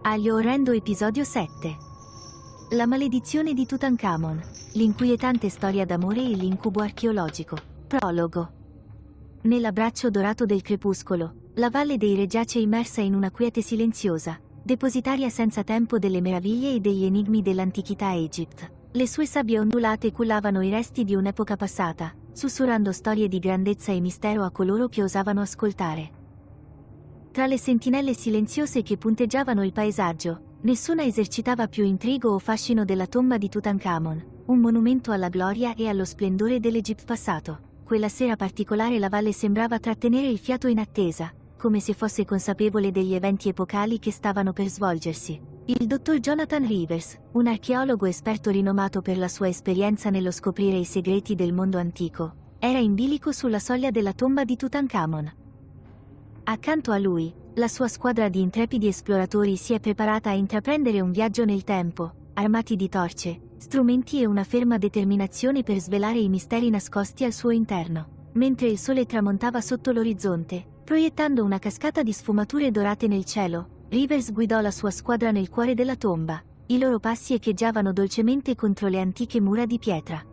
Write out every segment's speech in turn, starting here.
Aglio orrendo episodio 7. La maledizione di Tutankhamon, l'inquietante storia d'amore e l'incubo archeologico. Prologo. Nell'abbraccio dorato del crepuscolo, la Valle dei Re giace immersa in una quiete silenziosa, depositaria senza tempo delle meraviglie e degli enigmi dell'antichità Egypt. Le sue sabbie ondulate cullavano i resti di un'epoca passata, sussurrando storie di grandezza e mistero a coloro che osavano ascoltare. Tra le sentinelle silenziose che punteggiavano il paesaggio, nessuna esercitava più intrigo o fascino della tomba di Tutankhamon, un monumento alla gloria e allo splendore dell'Egitto passato. Quella sera particolare la valle sembrava trattenere il fiato in attesa, come se fosse consapevole degli eventi epocali che stavano per svolgersi. Il dottor Jonathan Rivers, un archeologo esperto rinomato per la sua esperienza nello scoprire i segreti del mondo antico, era in bilico sulla soglia della tomba di Tutankhamon. Accanto a lui, la sua squadra di intrepidi esploratori si è preparata a intraprendere un viaggio nel tempo, armati di torce, strumenti e una ferma determinazione per svelare i misteri nascosti al suo interno. Mentre il sole tramontava sotto l'orizzonte, proiettando una cascata di sfumature dorate nel cielo, Rivers guidò la sua squadra nel cuore della tomba. I loro passi echeggiavano dolcemente contro le antiche mura di pietra.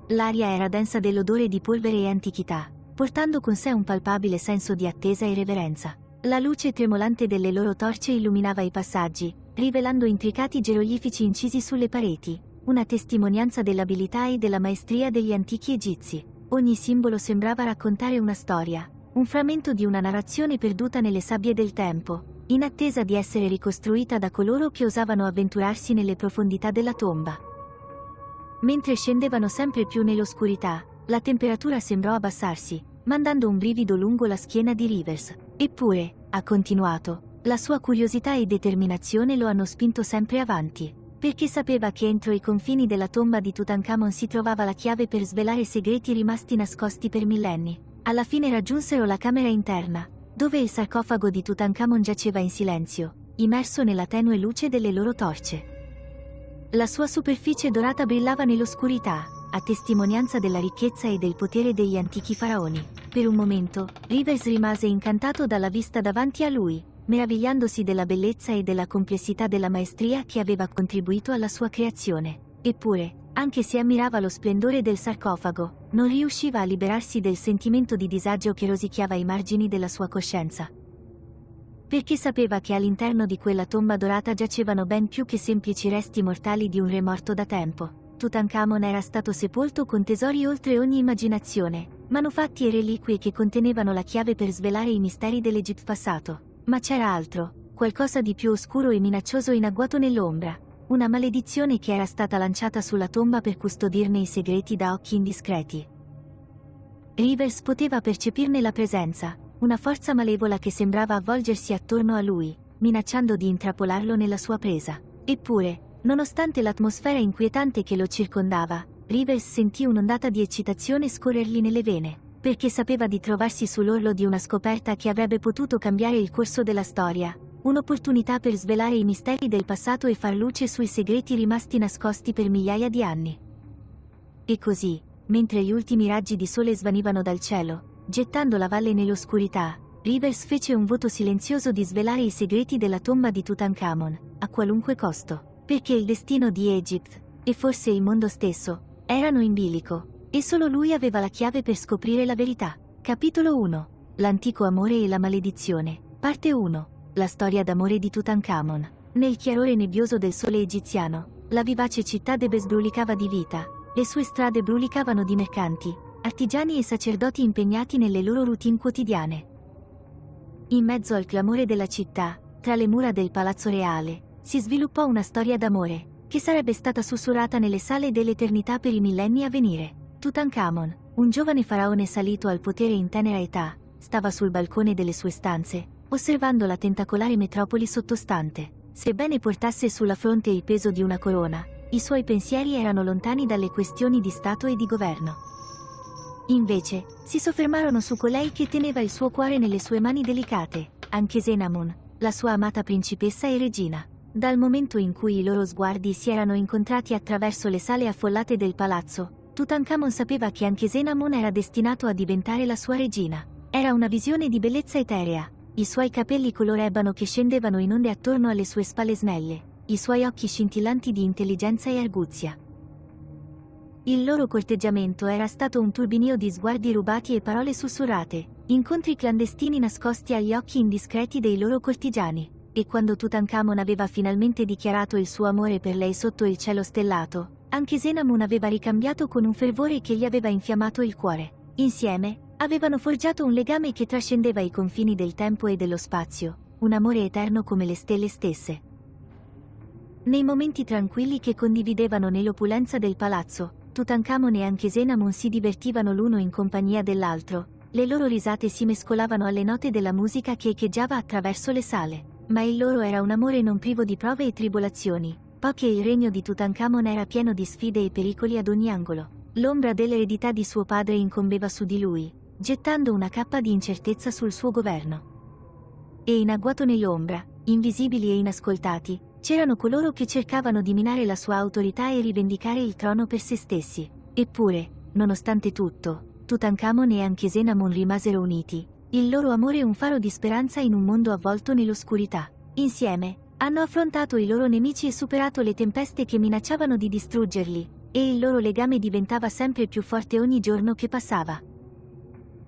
L'aria era densa dell'odore di polvere e antichità, portando con sé un palpabile senso di attesa e reverenza. La luce tremolante delle loro torce illuminava i passaggi, rivelando intricati geroglifici incisi sulle pareti, una testimonianza dell'abilità e della maestria degli antichi egizi. Ogni simbolo sembrava raccontare una storia, un frammento di una narrazione perduta nelle sabbie del tempo, in attesa di essere ricostruita da coloro che osavano avventurarsi nelle profondità della tomba. Mentre scendevano sempre più nell'oscurità, la temperatura sembrò abbassarsi, mandando un brivido lungo la schiena di Rivers. Eppure, ha continuato, la sua curiosità e determinazione lo hanno spinto sempre avanti, perché sapeva che entro i confini della tomba di Tutankhamon si trovava la chiave per svelare segreti rimasti nascosti per millenni. Alla fine raggiunsero la camera interna, dove il sarcofago di Tutankhamon giaceva in silenzio, immerso nella tenue luce delle loro torce. La sua superficie dorata brillava nell'oscurità, a testimonianza della ricchezza e del potere degli antichi faraoni. Per un momento, Rivers rimase incantato dalla vista davanti a lui, meravigliandosi della bellezza e della complessità della maestria che aveva contribuito alla sua creazione. Eppure, anche se ammirava lo splendore del sarcofago, non riusciva a liberarsi del sentimento di disagio che rosicchiava i margini della sua coscienza. Perché sapeva che all'interno di quella tomba dorata giacevano ben più che semplici resti mortali di un re morto da tempo. Tutankhamon era stato sepolto con tesori oltre ogni immaginazione, manufatti e reliquie che contenevano la chiave per svelare i misteri dell'Egitto passato. Ma c'era altro, qualcosa di più oscuro e minaccioso in agguato nell'ombra, una maledizione che era stata lanciata sulla tomba per custodirne i segreti da occhi indiscreti. Rivers poteva percepirne la presenza, una forza malevola che sembrava avvolgersi attorno a lui, minacciando di intrappolarlo nella sua presa. Eppure, nonostante l'atmosfera inquietante che lo circondava, Rivers sentì un'ondata di eccitazione scorrergli nelle vene, perché sapeva di trovarsi sull'orlo di una scoperta che avrebbe potuto cambiare il corso della storia, un'opportunità per svelare i misteri del passato e far luce sui segreti rimasti nascosti per migliaia di anni. E così, mentre gli ultimi raggi di sole svanivano dal cielo, gettando la valle nell'oscurità, Rivers fece un voto silenzioso di svelare i segreti della tomba di Tutankhamon, a qualunque costo, perché il destino di Egypt, e forse il mondo stesso, erano in bilico, e solo lui aveva la chiave per scoprire la verità. Capitolo 1. L'antico amore e la maledizione. Parte 1. La storia d'amore di Tutankhamon. Nel chiarore nebbioso del sole egiziano, la vivace città d'Ebes brulicava di vita, le sue strade brulicavano di mercanti, artigiani e sacerdoti impegnati nelle loro routine quotidiane. In mezzo al clamore della città, tra le mura del palazzo reale, si sviluppò una storia d'amore, che sarebbe stata sussurrata nelle sale dell'eternità per i millenni a venire. Tutankhamon, un giovane faraone salito al potere in tenera età, stava sul balcone delle sue stanze, osservando la tentacolare metropoli sottostante. Sebbene portasse sulla fronte il peso di una corona, i suoi pensieri erano lontani dalle questioni di Stato e di governo. Invece, si soffermarono su colei che teneva il suo cuore nelle sue mani delicate, Ankhesenamun, la sua amata principessa e regina. Dal momento in cui i loro sguardi si erano incontrati attraverso le sale affollate del palazzo, Tutankhamon sapeva che Ankhesenamun era destinato a diventare la sua regina. Era una visione di bellezza eterea, i suoi capelli color ebano che scendevano in onde attorno alle sue spalle snelle, i suoi occhi scintillanti di intelligenza e arguzia. Il loro corteggiamento era stato un turbinio di sguardi rubati e parole sussurrate, incontri clandestini nascosti agli occhi indiscreti dei loro cortigiani, e quando Tutankhamon aveva finalmente dichiarato il suo amore per lei sotto il cielo stellato, Ankhesenamun aveva ricambiato con un fervore che gli aveva infiammato il cuore. Insieme, avevano forgiato un legame che trascendeva i confini del tempo e dello spazio, un amore eterno come le stelle stesse. Nei momenti tranquilli che condividevano nell'opulenza del palazzo, Tutankhamon e Ankhesenamun si divertivano l'uno in compagnia dell'altro, le loro risate si mescolavano alle note della musica che echeggiava attraverso le sale, ma il loro era un amore non privo di prove e tribolazioni, poiché il regno di Tutankhamon era pieno di sfide e pericoli ad ogni angolo. L'ombra dell'eredità di suo padre incombeva su di lui, gettando una cappa di incertezza sul suo governo. E in agguato nell'ombra, invisibili e inascoltati, c'erano coloro che cercavano di minare la sua autorità e rivendicare il trono per se stessi. Eppure, nonostante tutto, Tutankhamon e Ankhesenamun rimasero uniti, il loro amore un faro di speranza in un mondo avvolto nell'oscurità. Insieme, hanno affrontato i loro nemici e superato le tempeste che minacciavano di distruggerli, e il loro legame diventava sempre più forte ogni giorno che passava.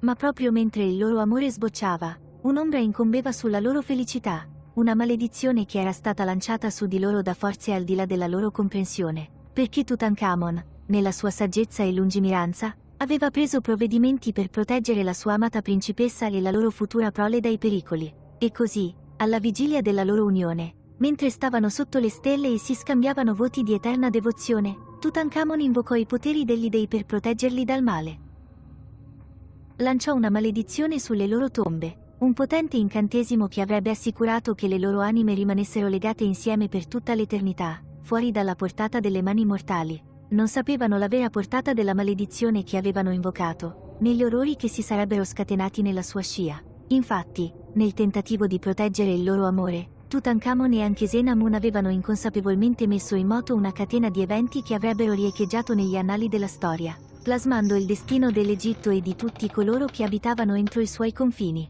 Ma proprio mentre il loro amore sbocciava, un'ombra incombeva sulla loro felicità, una maledizione che era stata lanciata su di loro da forze al di là della loro comprensione, perché Tutankhamon, nella sua saggezza e lungimiranza, aveva preso provvedimenti per proteggere la sua amata principessa e la loro futura prole dai pericoli. E così, alla vigilia della loro unione, mentre stavano sotto le stelle e si scambiavano voti di eterna devozione, Tutankhamon invocò i poteri degli dei per proteggerli dal male. Lanciò una maledizione sulle loro tombe, un potente incantesimo che avrebbe assicurato che le loro anime rimanessero legate insieme per tutta l'eternità, fuori dalla portata delle mani mortali. Non sapevano la vera portata della maledizione che avevano invocato, né gli orrori che si sarebbero scatenati nella sua scia. Infatti, nel tentativo di proteggere il loro amore, Tutankhamon e Ankhesenamun avevano inconsapevolmente messo in moto una catena di eventi che avrebbero riecheggiato negli annali della storia, plasmando il destino dell'Egitto e di tutti coloro che abitavano entro i suoi confini.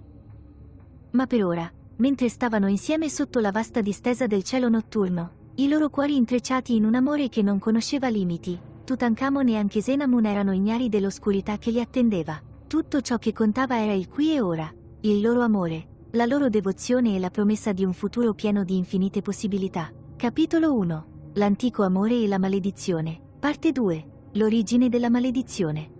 Ma per ora, mentre stavano insieme sotto la vasta distesa del cielo notturno, i loro cuori intrecciati in un amore che non conosceva limiti, Tutankhamon e Ankhesenamun erano ignari dell'oscurità che li attendeva. Tutto ciò che contava era il qui e ora, il loro amore, la loro devozione e la promessa di un futuro pieno di infinite possibilità. Capitolo 1. L'antico amore e la maledizione. Parte 2. L'origine della maledizione.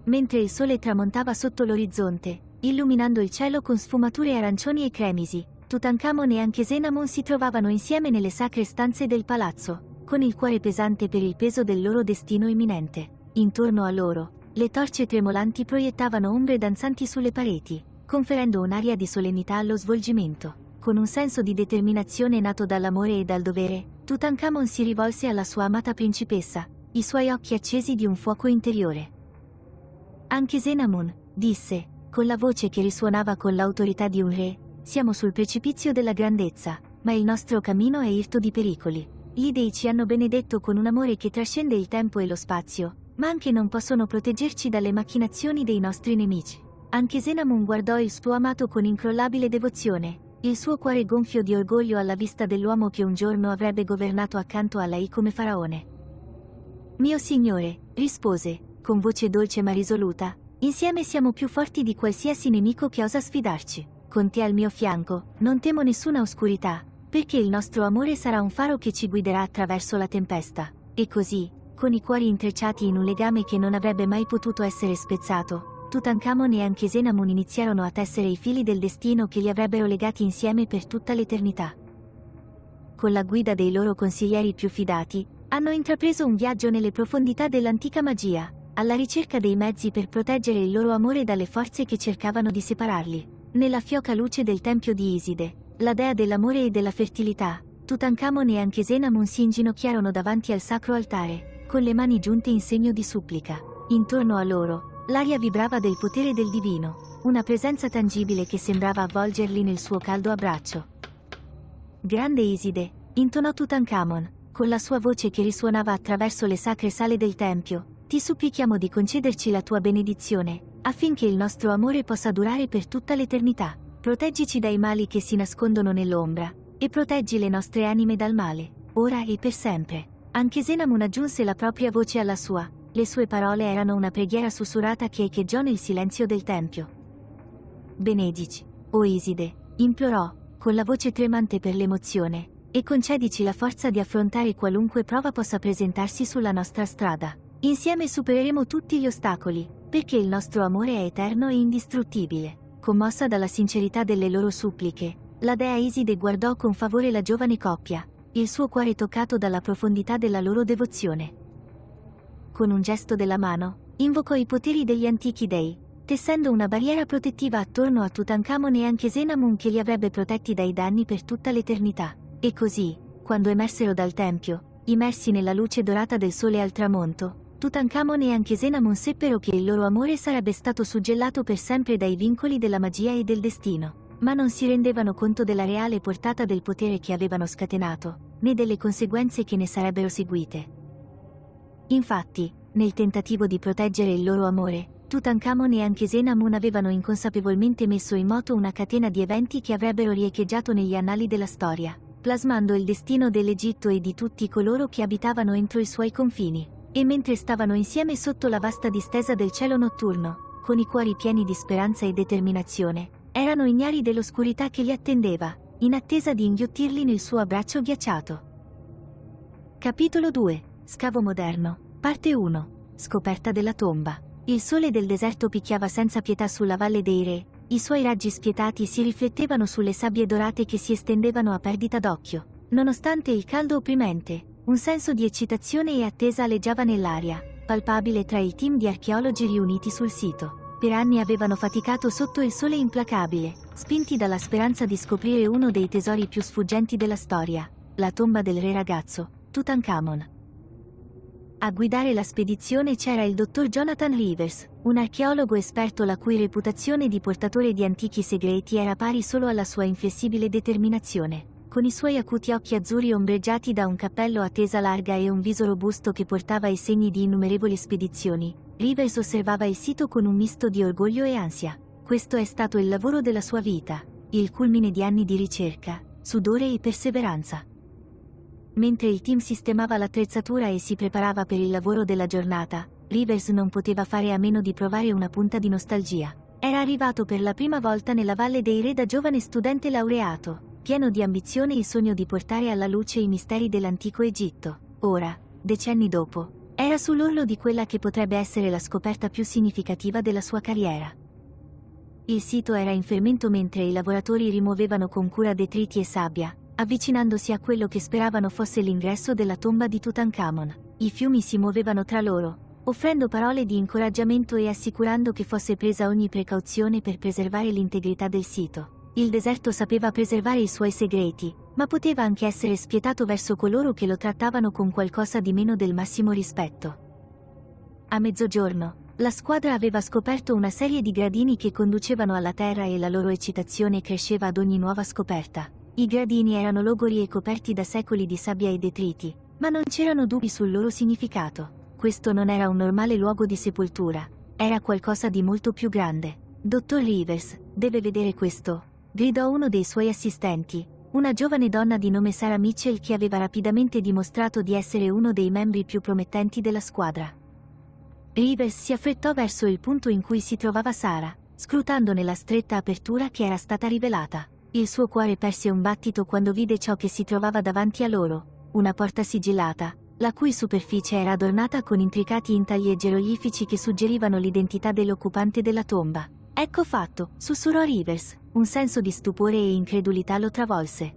Mentre il sole tramontava sotto l'orizzonte, illuminando il cielo con sfumature arancioni e cremisi, Tutankhamon e Ankhesenamun si trovavano insieme nelle sacre stanze del palazzo, con il cuore pesante per il peso del loro destino imminente. Intorno a loro, le torce tremolanti proiettavano ombre danzanti sulle pareti, conferendo un'aria di solennità allo svolgimento. Con un senso di determinazione nato dall'amore e dal dovere, Tutankhamon si rivolse alla sua amata principessa, i suoi occhi accesi di un fuoco interiore. Ankhesenamun, disse, con la voce che risuonava con l'autorità di un re, siamo sul precipizio della grandezza, ma il nostro cammino è irto di pericoli. Gli dei ci hanno benedetto con un amore che trascende il tempo e lo spazio, ma anche non possono proteggerci dalle macchinazioni dei nostri nemici. Ankhesenamun guardò il suo amato con incrollabile devozione, il suo cuore gonfio di orgoglio alla vista dell'uomo che un giorno avrebbe governato accanto a lei come faraone. Mio signore, rispose, con voce dolce ma risoluta, insieme siamo più forti di qualsiasi nemico che osa sfidarci. Con te al mio fianco, non temo nessuna oscurità, perché il nostro amore sarà un faro che ci guiderà attraverso la tempesta. E così, con i cuori intrecciati in un legame che non avrebbe mai potuto essere spezzato, Tutankhamon e Ankhesenamun iniziarono a tessere i fili del destino che li avrebbero legati insieme per tutta l'eternità. Con la guida dei loro consiglieri più fidati, hanno intrapreso un viaggio nelle profondità dell'antica magia, alla ricerca dei mezzi per proteggere il loro amore dalle forze che cercavano di separarli. Nella fioca luce del tempio di Iside, la dea dell'amore e della fertilità, Tutankhamon e Ankhesenamun si inginocchiarono davanti al sacro altare, con le mani giunte in segno di supplica. Intorno a loro, l'aria vibrava del potere del divino, una presenza tangibile che sembrava avvolgerli nel suo caldo abbraccio. Grande Iside, intonò Tutankhamon, con la sua voce che risuonava attraverso le sacre sale del tempio, ti supplichiamo di concederci la tua benedizione, affinché il nostro amore possa durare per tutta l'eternità. proteggici dai mali che si nascondono nell'ombra, e proteggi le nostre anime dal male, ora e per sempre. Anche Senamun aggiunse la propria voce alla sua, le sue parole erano una preghiera sussurrata che echeggiò nel silenzio del tempio. Benedici, o Iside, implorò, con la voce tremante per l'emozione, e concedici la forza di affrontare qualunque prova possa presentarsi sulla nostra strada. Insieme supereremo tutti gli ostacoli, perché il nostro amore è eterno e indistruttibile. Commossa dalla sincerità delle loro suppliche, la dea Iside guardò con favore la giovane coppia, il suo cuore toccato dalla profondità della loro devozione. Con un gesto della mano, invocò i poteri degli antichi dei, tessendo una barriera protettiva attorno a Tutankhamon e anche Senamun che li avrebbe protetti dai danni per tutta l'eternità. E così, quando emersero dal tempio, immersi nella luce dorata del sole al tramonto, Tutankhamon e anche Senamun seppero che il loro amore sarebbe stato suggellato per sempre dai vincoli della magia e del destino, ma non si rendevano conto della reale portata del potere che avevano scatenato, né delle conseguenze che ne sarebbero seguite. Infatti, nel tentativo di proteggere il loro amore, Tutankhamon e anche Senamun avevano inconsapevolmente messo in moto una catena di eventi che avrebbero riecheggiato negli annali della storia, plasmando il destino dell'Egitto e di tutti coloro che abitavano entro i suoi confini. E mentre stavano insieme sotto la vasta distesa del cielo notturno, con i cuori pieni di speranza e determinazione, erano ignari dell'oscurità che li attendeva, in attesa di inghiottirli nel suo abbraccio ghiacciato. Capitolo 2. Scavo moderno. Parte 1. Scoperta della tomba. Il sole del deserto picchiava senza pietà sulla Valle dei Re, i suoi raggi spietati si riflettevano sulle sabbie dorate che si estendevano a perdita d'occhio. Nonostante il caldo opprimente, un senso di eccitazione e attesa aleggiava nell'aria, palpabile tra il team di archeologi riuniti sul sito. Per anni avevano faticato sotto il sole implacabile, spinti dalla speranza di scoprire uno dei tesori più sfuggenti della storia, la tomba del re ragazzo, Tutankhamon. A guidare la spedizione c'era il dottor Jonathan Rivers, un archeologo esperto la cui reputazione di portatore di antichi segreti era pari solo alla sua inflessibile determinazione. Con i suoi acuti occhi azzurri ombreggiati da un cappello a tesa larga e un viso robusto che portava i segni di innumerevoli spedizioni, Rivers osservava il sito con un misto di orgoglio e ansia. Questo è stato il lavoro della sua vita, il culmine di anni di ricerca, sudore e perseveranza. Mentre il team sistemava l'attrezzatura e si preparava per il lavoro della giornata, Rivers non poteva fare a meno di provare una punta di nostalgia. Era arrivato per la prima volta nella Valle dei Re da giovane studente laureato, pieno di ambizione e il sogno di portare alla luce i misteri dell'antico Egitto. Ora, decenni dopo, era sull'orlo di quella che potrebbe essere la scoperta più significativa della sua carriera. Il sito era in fermento mentre i lavoratori rimuovevano con cura detriti e sabbia, avvicinandosi a quello che speravano fosse l'ingresso della tomba di Tutankhamon. I fiumi si muovevano tra loro, offrendo parole di incoraggiamento e assicurando che fosse presa ogni precauzione per preservare l'integrità del sito. Il deserto sapeva preservare i suoi segreti, ma poteva anche essere spietato verso coloro che lo trattavano con qualcosa di meno del massimo rispetto. A mezzogiorno, la squadra aveva scoperto una serie di gradini che conducevano alla terra e la loro eccitazione cresceva ad ogni nuova scoperta. I gradini erano logori e coperti da secoli di sabbia e detriti, ma non c'erano dubbi sul loro significato. Questo non era un normale luogo di sepoltura, era qualcosa di molto più grande. Dottor Rivers, deve vedere questo, gridò uno dei suoi assistenti, una giovane donna di nome Sarah Mitchell che aveva rapidamente dimostrato di essere uno dei membri più promettenti della squadra. Rivers si affrettò verso il punto in cui si trovava Sarah, scrutandone la stretta apertura che era stata rivelata. Il suo cuore perse un battito quando vide ciò che si trovava davanti a loro, una porta sigillata, la cui superficie era adornata con intricati intagli e geroglifici che suggerivano l'identità dell'occupante della tomba. Ecco fatto, sussurrò Rivers, un senso di stupore e incredulità lo travolse.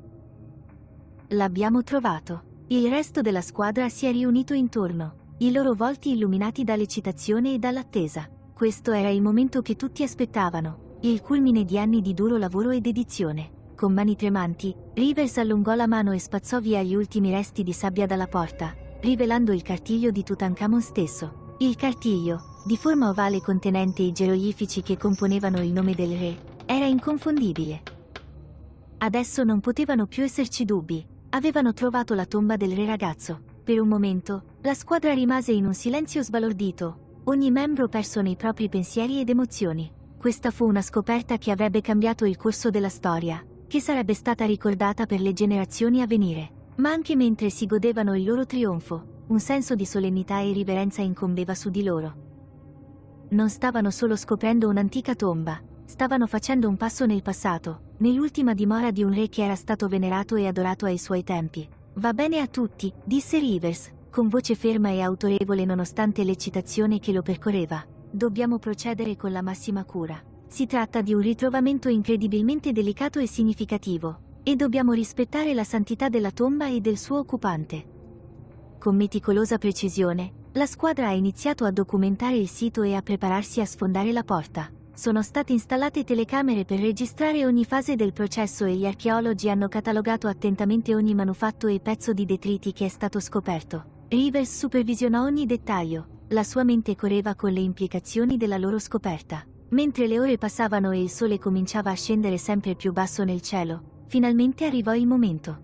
L'abbiamo trovato. Il resto della squadra si è riunito intorno, i loro volti illuminati dall'eccitazione e dall'attesa. Questo era il momento che tutti aspettavano, il culmine di anni di duro lavoro e dedizione. Con mani tremanti, Rivers allungò la mano e spazzò via gli ultimi resti di sabbia dalla porta, rivelando il cartiglio di Tutankhamon stesso. Il cartiglio, di forma ovale contenente i geroglifici che componevano il nome del re, era inconfondibile. Adesso non potevano più esserci dubbi, avevano trovato la tomba del re ragazzo. Per un momento, la squadra rimase in un silenzio sbalordito, ogni membro perso nei propri pensieri ed emozioni. Questa fu una scoperta che avrebbe cambiato il corso della storia, che sarebbe stata ricordata per le generazioni a venire. Ma anche mentre si godevano il loro trionfo, un senso di solennità e riverenza incombeva su di loro. Non stavano solo scoprendo un'antica tomba, stavano facendo un passo nel passato, nell'ultima dimora di un re che era stato venerato e adorato ai suoi tempi. Va bene a tutti, disse Rivers, con voce ferma e autorevole nonostante l'eccitazione che lo percorreva. Dobbiamo procedere con la massima cura. Si tratta di un ritrovamento incredibilmente delicato e significativo, e dobbiamo rispettare la santità della tomba e del suo occupante. Con meticolosa precisione, la squadra ha iniziato a documentare il sito e a prepararsi a sfondare la porta. Sono state installate telecamere per registrare ogni fase del processo e gli archeologi hanno catalogato attentamente ogni manufatto e pezzo di detriti che è stato scoperto. Rivers supervisionò ogni dettaglio, la sua mente correva con le implicazioni della loro scoperta. Mentre le ore passavano e il sole cominciava a scendere sempre più basso nel cielo, finalmente arrivò il momento.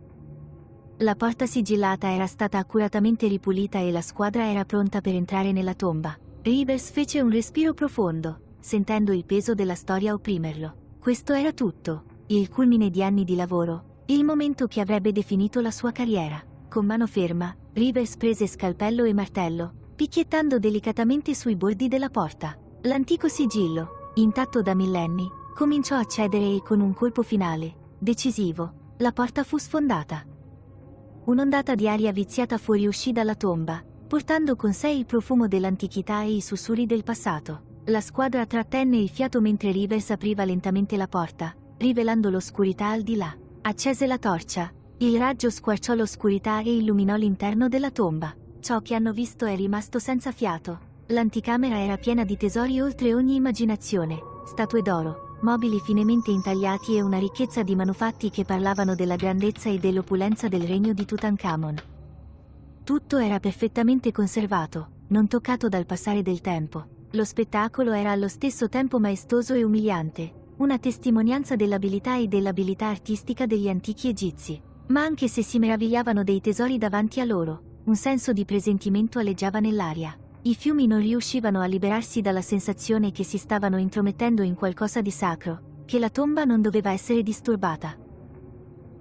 La porta sigillata era stata accuratamente ripulita e la squadra era pronta per entrare nella tomba. Rivers fece un respiro profondo, sentendo il peso della storia opprimerlo. Questo era tutto, il culmine di anni di lavoro, il momento che avrebbe definito la sua carriera. Con mano ferma, Rivers prese scalpello e martello, picchiettando delicatamente sui bordi della porta. L'antico sigillo, intatto da millenni, cominciò a cedere e con un colpo finale, decisivo, la porta fu sfondata. Un'ondata di aria viziata fuoriuscì dalla tomba, portando con sé il profumo dell'antichità e i sussurri del passato. La squadra trattenne il fiato mentre Rivers apriva lentamente la porta, rivelando l'oscurità al di là. Accese la torcia, il raggio squarciò l'oscurità e illuminò l'interno della tomba. Ciò che hanno visto è rimasto senza fiato. L'anticamera era piena di tesori oltre ogni immaginazione, statue d'oro, mobili finemente intagliati e una ricchezza di manufatti che parlavano della grandezza e dell'opulenza del regno di Tutankhamon. Tutto era perfettamente conservato, non toccato dal passare del tempo. Lo spettacolo era allo stesso tempo maestoso e umiliante, una testimonianza dell'abilità e dell'abilità artistica degli antichi egizi. Ma anche se si meravigliavano dei tesori davanti a loro, un senso di presentimento aleggiava nell'aria. I fiumi non riuscivano a liberarsi dalla sensazione che si stavano intromettendo in qualcosa di sacro, che la tomba non doveva essere disturbata.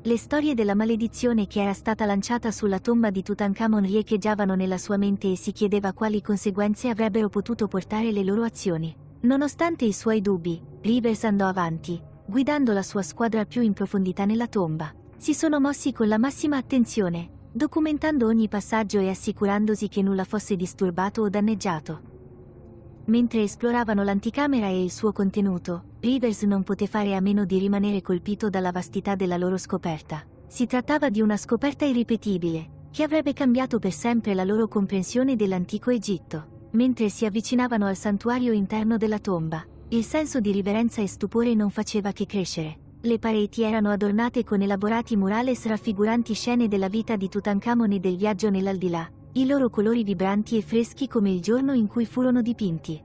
Le storie della maledizione che era stata lanciata sulla tomba di Tutankhamon riecheggiavano nella sua mente e si chiedeva quali conseguenze avrebbero potuto portare le loro azioni. Nonostante i suoi dubbi, Rivers andò avanti, guidando la sua squadra più in profondità nella tomba. Si sono mossi con la massima attenzione, documentando ogni passaggio e assicurandosi che nulla fosse disturbato o danneggiato. Mentre esploravano l'anticamera e il suo contenuto, Rivers non poté fare a meno di rimanere colpito dalla vastità della loro scoperta. Si trattava di una scoperta irripetibile, che avrebbe cambiato per sempre la loro comprensione dell'antico Egitto. Mentre si avvicinavano al santuario interno della tomba, il senso di riverenza e stupore non faceva che crescere. Le pareti erano adornate con elaborati murales raffiguranti scene della vita di Tutankhamon e del viaggio nell'aldilà, i loro colori vibranti e freschi come il giorno in cui furono dipinti.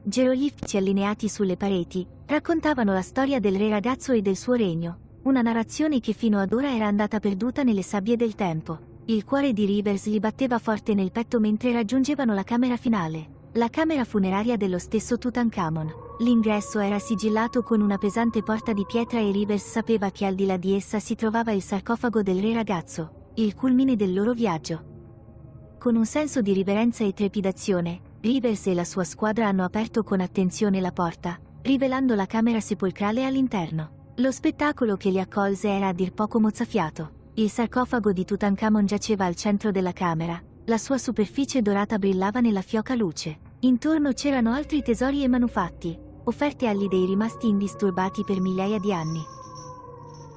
Geroglifici allineati sulle pareti raccontavano la storia del re ragazzo e del suo regno, una narrazione che fino ad ora era andata perduta nelle sabbie del tempo. Il cuore di Rivers gli batteva forte nel petto mentre raggiungevano la camera finale, la camera funeraria dello stesso Tutankhamon. L'ingresso era sigillato con una pesante porta di pietra e Rivers sapeva che al di là di essa si trovava il sarcofago del re ragazzo, il culmine del loro viaggio. Con un senso di riverenza e trepidazione, Rivers e la sua squadra hanno aperto con attenzione la porta, rivelando la camera sepolcrale all'interno. Lo spettacolo che li accolse era a dir poco mozzafiato. Il sarcofago di Tutankhamon giaceva al centro della camera, la sua superficie dorata brillava nella fioca luce. Intorno c'erano altri tesori e manufatti, offerte agli dei rimasti indisturbati per migliaia di anni.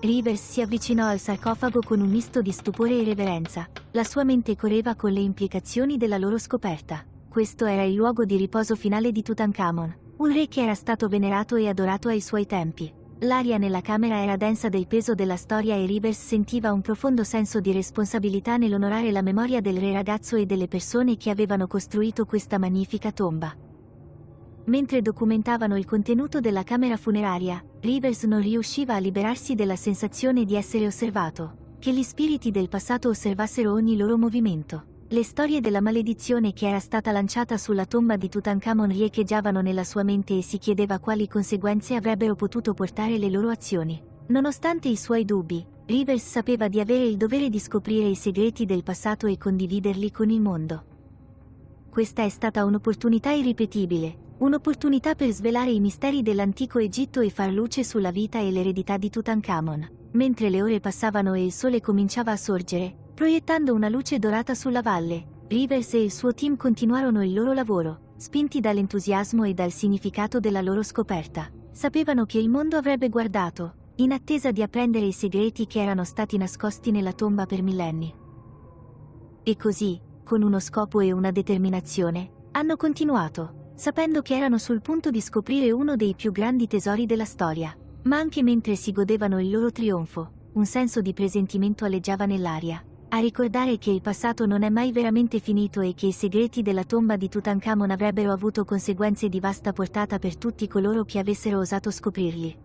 Rivers si avvicinò al sarcofago con un misto di stupore e reverenza, la sua mente correva con le implicazioni della loro scoperta. Questo era il luogo di riposo finale di Tutankhamon, un re che era stato venerato e adorato ai suoi tempi. L'aria nella camera era densa del peso della storia e Rivers sentiva un profondo senso di responsabilità nell'onorare la memoria del re ragazzo e delle persone che avevano costruito questa magnifica tomba. Mentre documentavano il contenuto della camera funeraria, Rivers non riusciva a liberarsi della sensazione di essere osservato, che gli spiriti del passato osservassero ogni loro movimento. Le storie della maledizione che era stata lanciata sulla tomba di Tutankhamon riecheggiavano nella sua mente e si chiedeva quali conseguenze avrebbero potuto portare le loro azioni. Nonostante i suoi dubbi, Rivers sapeva di avere il dovere di scoprire i segreti del passato e condividerli con il mondo. Questa è stata un'opportunità irripetibile, un'opportunità per svelare i misteri dell'antico Egitto e far luce sulla vita e l'eredità di Tutankhamon. Mentre le ore passavano e il sole cominciava a sorgere, proiettando una luce dorata sulla valle, Rivers e il suo team continuarono il loro lavoro, spinti dall'entusiasmo e dal significato della loro scoperta. Sapevano che il mondo avrebbe guardato, in attesa di apprendere i segreti che erano stati nascosti nella tomba per millenni. E così, con uno scopo e una determinazione, hanno continuato, sapendo che erano sul punto di scoprire uno dei più grandi tesori della storia. Ma anche mentre si godevano il loro trionfo, un senso di presentimento aleggiava nell'aria, a ricordare che il passato non è mai veramente finito e che i segreti della tomba di Tutankhamon avrebbero avuto conseguenze di vasta portata per tutti coloro che avessero osato scoprirli.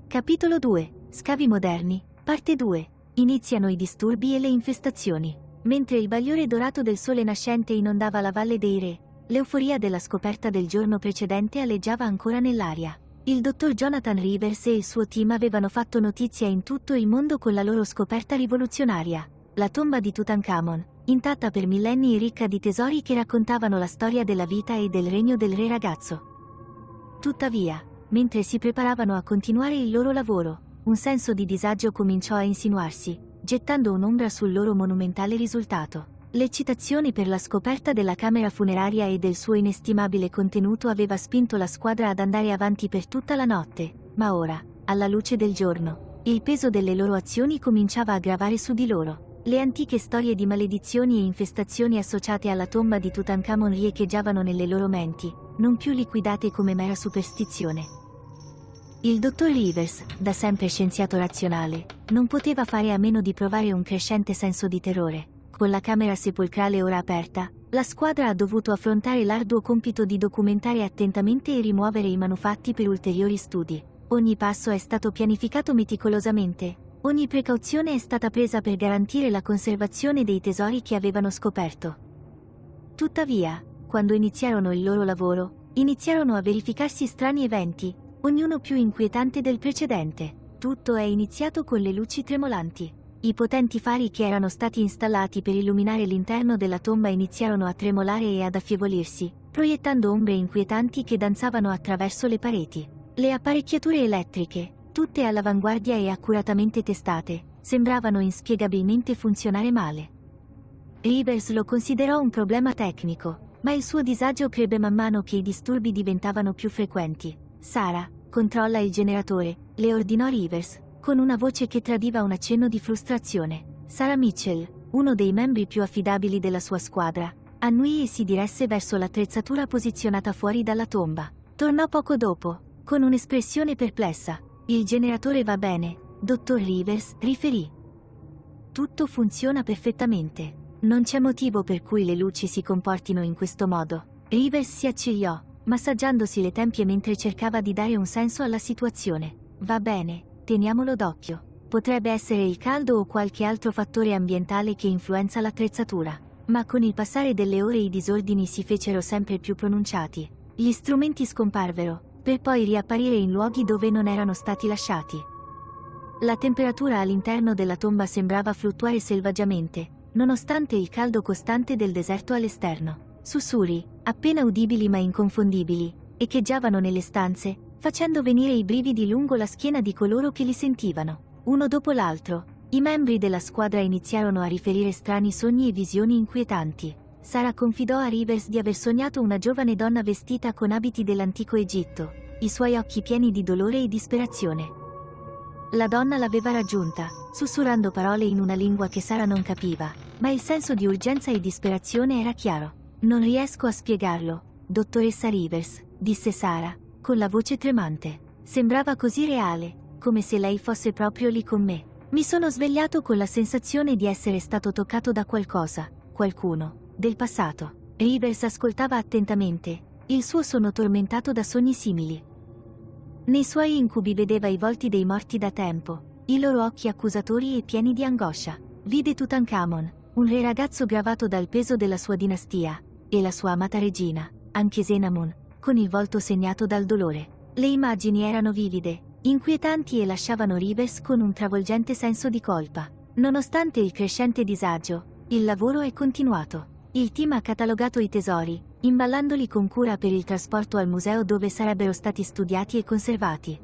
Capitolo 2. Scavi moderni, parte 2. Iniziano i disturbi e le infestazioni. Mentre il bagliore dorato del sole nascente inondava la Valle dei Re, l'euforia della scoperta del giorno precedente aleggiava ancora nell'aria. Il dottor Jonathan Rivers e il suo team avevano fatto notizia in tutto il mondo con la loro scoperta rivoluzionaria, la tomba di Tutankhamon, intatta per millenni e ricca di tesori che raccontavano la storia della vita e del regno del re ragazzo. Tuttavia, mentre si preparavano a continuare il loro lavoro, un senso di disagio cominciò a insinuarsi, gettando un'ombra sul loro monumentale risultato. L'eccitazione per la scoperta della camera funeraria e del suo inestimabile contenuto aveva spinto la squadra ad andare avanti per tutta la notte, ma ora, alla luce del giorno, il peso delle loro azioni cominciava a gravare su di loro. Le antiche storie di maledizioni e infestazioni associate alla tomba di Tutankhamon riecheggiavano nelle loro menti, non più liquidate come mera superstizione. Il dottor Rivers, da sempre scienziato razionale, non poteva fare a meno di provare un crescente senso di terrore. Con la camera sepolcrale ora aperta, la squadra ha dovuto affrontare l'arduo compito di documentare attentamente e rimuovere i manufatti per ulteriori studi. Ogni passo è stato pianificato meticolosamente, ogni precauzione è stata presa per garantire la conservazione dei tesori che avevano scoperto. Tuttavia, quando iniziarono il loro lavoro, iniziarono a verificarsi strani eventi, ognuno più inquietante del precedente. Tutto è iniziato con le luci tremolanti. I potenti fari che erano stati installati per illuminare l'interno della tomba iniziarono a tremolare e ad affievolirsi, proiettando ombre inquietanti che danzavano attraverso le pareti. Le apparecchiature elettriche, tutte all'avanguardia e accuratamente testate, sembravano inspiegabilmente funzionare male. Rivers lo considerò un problema tecnico, ma il suo disagio crebbe man mano che i disturbi diventavano più frequenti. Sara, controlla il generatore, le ordinò Rivers, con una voce che tradiva un accenno di frustrazione. Sarah Mitchell, uno dei membri più affidabili della sua squadra, annui e si diresse verso l'attrezzatura posizionata fuori dalla tomba. Tornò poco dopo, con un'espressione perplessa. Il generatore va bene, dottor Rivers, riferì. Tutto funziona perfettamente. Non c'è motivo per cui le luci si comportino in questo modo. Rivers si accigliò, massaggiandosi le tempie mentre cercava di dare un senso alla situazione. Va bene. Teniamolo d'occhio. Potrebbe essere il caldo o qualche altro fattore ambientale che influenza l'attrezzatura. Ma con il passare delle ore i disordini si fecero sempre più pronunciati. Gli strumenti scomparvero, per poi riapparire in luoghi dove non erano stati lasciati. La temperatura all'interno della tomba sembrava fluttuare selvaggiamente, nonostante il caldo costante del deserto all'esterno. Sussurri, appena udibili ma inconfondibili, echeggiavano nelle stanze, facendo venire i brividi lungo la schiena di coloro che li sentivano. Uno dopo l'altro, i membri della squadra iniziarono a riferire strani sogni e visioni inquietanti. Sara confidò a Rivers di aver sognato una giovane donna vestita con abiti dell'antico Egitto, i suoi occhi pieni di dolore e disperazione. La donna l'aveva raggiunta, sussurrando parole in una lingua che Sara non capiva, ma il senso di urgenza e disperazione era chiaro. Non riesco a spiegarlo, dottoressa Rivers, disse Sara, con la voce tremante. Sembrava così reale, come se lei fosse proprio lì con me. Mi sono svegliato con la sensazione di essere stato toccato da qualcosa, qualcuno, del passato. Rivers ascoltava attentamente, il suo sonno tormentato da sogni simili. Nei suoi incubi vedeva i volti dei morti da tempo, i loro occhi accusatori e pieni di angoscia. Vide Tutankhamon, Un re ragazzo gravato dal peso della sua dinastia, e la sua amata regina, Anchisenamun, con il volto segnato dal dolore. Le immagini erano vivide, inquietanti e lasciavano Rivers con un travolgente senso di colpa. Nonostante il crescente disagio, il lavoro è continuato. Il team ha catalogato i tesori, imballandoli con cura per il trasporto al museo dove sarebbero stati studiati e conservati.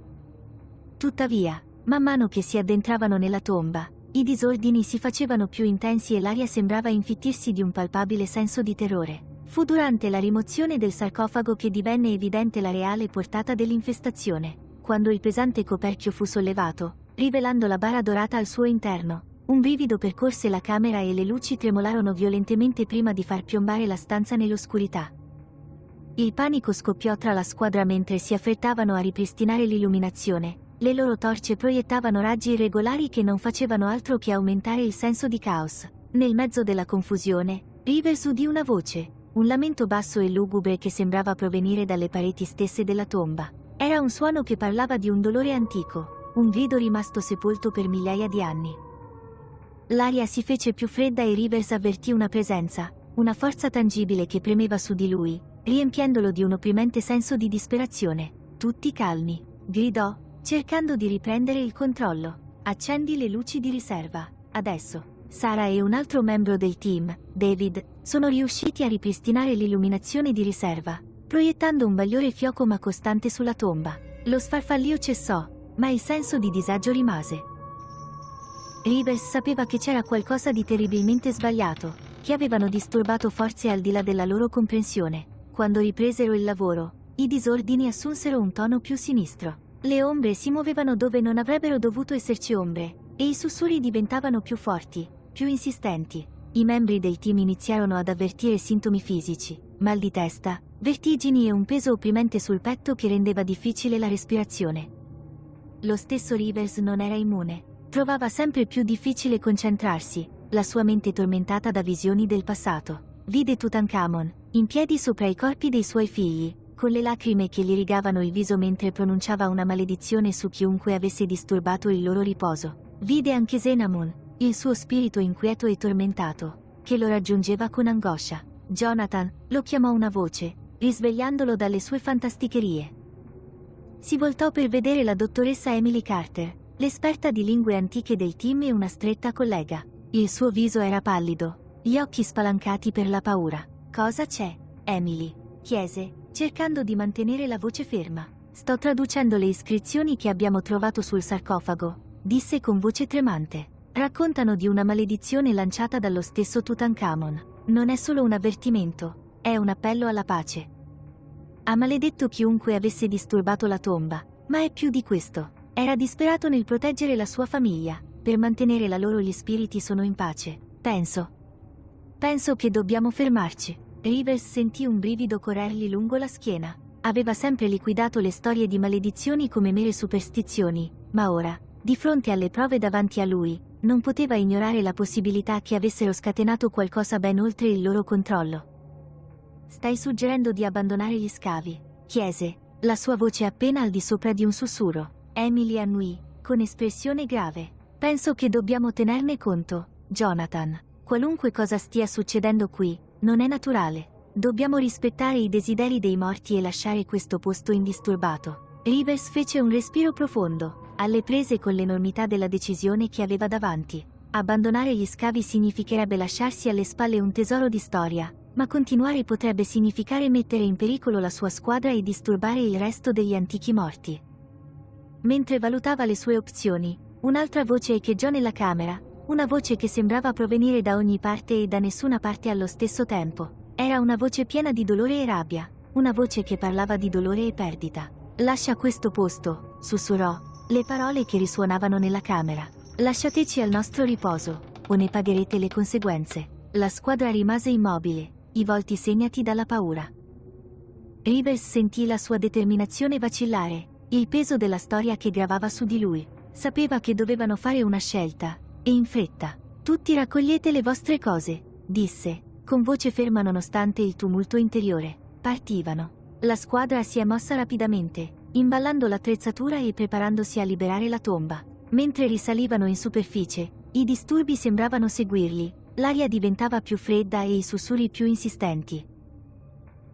Tuttavia, man mano che si addentravano nella tomba, i disordini si facevano più intensi e l'aria sembrava infittirsi di un palpabile senso di terrore. Fu durante la rimozione del sarcofago che divenne evidente la reale portata dell'infestazione. Quando il pesante coperchio fu sollevato, rivelando la bara dorata al suo interno, un brivido percorse la camera e le luci tremolarono violentemente prima di far piombare la stanza nell'oscurità. Il panico scoppiò tra la squadra mentre si affrettavano a ripristinare l'illuminazione. Le loro torce proiettavano raggi irregolari che non facevano altro che aumentare il senso di caos. Nel mezzo della confusione, Rivers udì una voce, un lamento basso e lugubre che sembrava provenire dalle pareti stesse della tomba. Era un suono che parlava di un dolore antico, un grido rimasto sepolto per migliaia di anni. L'aria si fece più fredda e Rivers avvertì una presenza, una forza tangibile che premeva su di lui, riempiendolo di un opprimente senso di disperazione. Tutti calmi, gridò, cercando di riprendere il controllo. Accendi le luci di riserva, adesso. Sara e un altro membro del team, David, sono riusciti a ripristinare l'illuminazione di riserva, proiettando un bagliore fioco ma costante sulla tomba. Lo sfarfallio cessò, ma il senso di disagio rimase. Rivers sapeva che c'era qualcosa di terribilmente sbagliato, che avevano disturbato forze al di là della loro comprensione. Quando ripresero il lavoro, i disordini assunsero un tono più sinistro. Le ombre si muovevano dove non avrebbero dovuto esserci ombre, e i sussurri diventavano più forti, più insistenti. I membri del team iniziarono ad avvertire sintomi fisici, mal di testa, vertigini e un peso opprimente sul petto che rendeva difficile la respirazione. Lo stesso Rivers non era immune. Trovava sempre più difficile concentrarsi, la sua mente tormentata da visioni del passato. Vide Tutankhamon, in piedi sopra i corpi dei suoi figli, con le lacrime che gli rigavano il viso mentre pronunciava una maledizione su chiunque avesse disturbato il loro riposo. Vide anche Zenamun, il suo spirito inquieto e tormentato, che lo raggiungeva con angoscia. Jonathan, lo chiamò una voce, risvegliandolo dalle sue fantasticherie. Si voltò per vedere la dottoressa Emily Carter, l'esperta di lingue antiche del team e una stretta collega. Il suo viso era pallido, gli occhi spalancati per la paura. «Cosa c'è, Emily?» chiese, cercando di mantenere la voce ferma. «Sto traducendo le iscrizioni che abbiamo trovato sul sarcofago», disse con voce tremante. «Raccontano di una maledizione lanciata dallo stesso Tutankhamon. Non è solo un avvertimento, è un appello alla pace. Ha maledetto chiunque avesse disturbato la tomba, ma è più di questo. Era disperato nel proteggere la sua famiglia, per mantenere la loro gli spiriti sono in pace. Penso che dobbiamo fermarci». Rivers sentì un brivido corrergli lungo la schiena. Aveva sempre liquidato le storie di maledizioni come mere superstizioni, ma ora, di fronte alle prove davanti a lui, non poteva ignorare la possibilità che avessero scatenato qualcosa ben oltre il loro controllo. «Stai suggerendo di abbandonare gli scavi?» chiese, la sua voce appena al di sopra di un sussurro. Emily annui, con espressione grave. «Penso che dobbiamo tenerne conto, Jonathan. Qualunque cosa stia succedendo qui, non è naturale. Dobbiamo rispettare i desideri dei morti e lasciare questo posto indisturbato». Rivers fece un respiro profondo, alle prese con l'enormità della decisione che aveva davanti. Abbandonare gli scavi significherebbe lasciarsi alle spalle un tesoro di storia, ma continuare potrebbe significare mettere in pericolo la sua squadra e disturbare il resto degli antichi morti. Mentre valutava le sue opzioni, un'altra voce echeggiò nella camera, una voce che sembrava provenire da ogni parte e da nessuna parte allo stesso tempo. Era una voce piena di dolore e rabbia, una voce che parlava di dolore e perdita. «Lascia questo posto», sussurrò, le parole che risuonavano nella camera. «Lasciateci al nostro riposo, o ne pagherete le conseguenze». La squadra rimase immobile, i volti segnati dalla paura. Rivers sentì la sua determinazione vacillare, il peso della storia che gravava su di lui. Sapeva che dovevano fare una scelta, e in fretta. «Tutti raccogliete le vostre cose», disse, con voce ferma nonostante il tumulto interiore. Partivano. La squadra si è mossa rapidamente, imballando l'attrezzatura e preparandosi a liberare la tomba. Mentre risalivano in superficie, i disturbi sembravano seguirli, L'aria diventava più fredda e i sussurri più insistenti.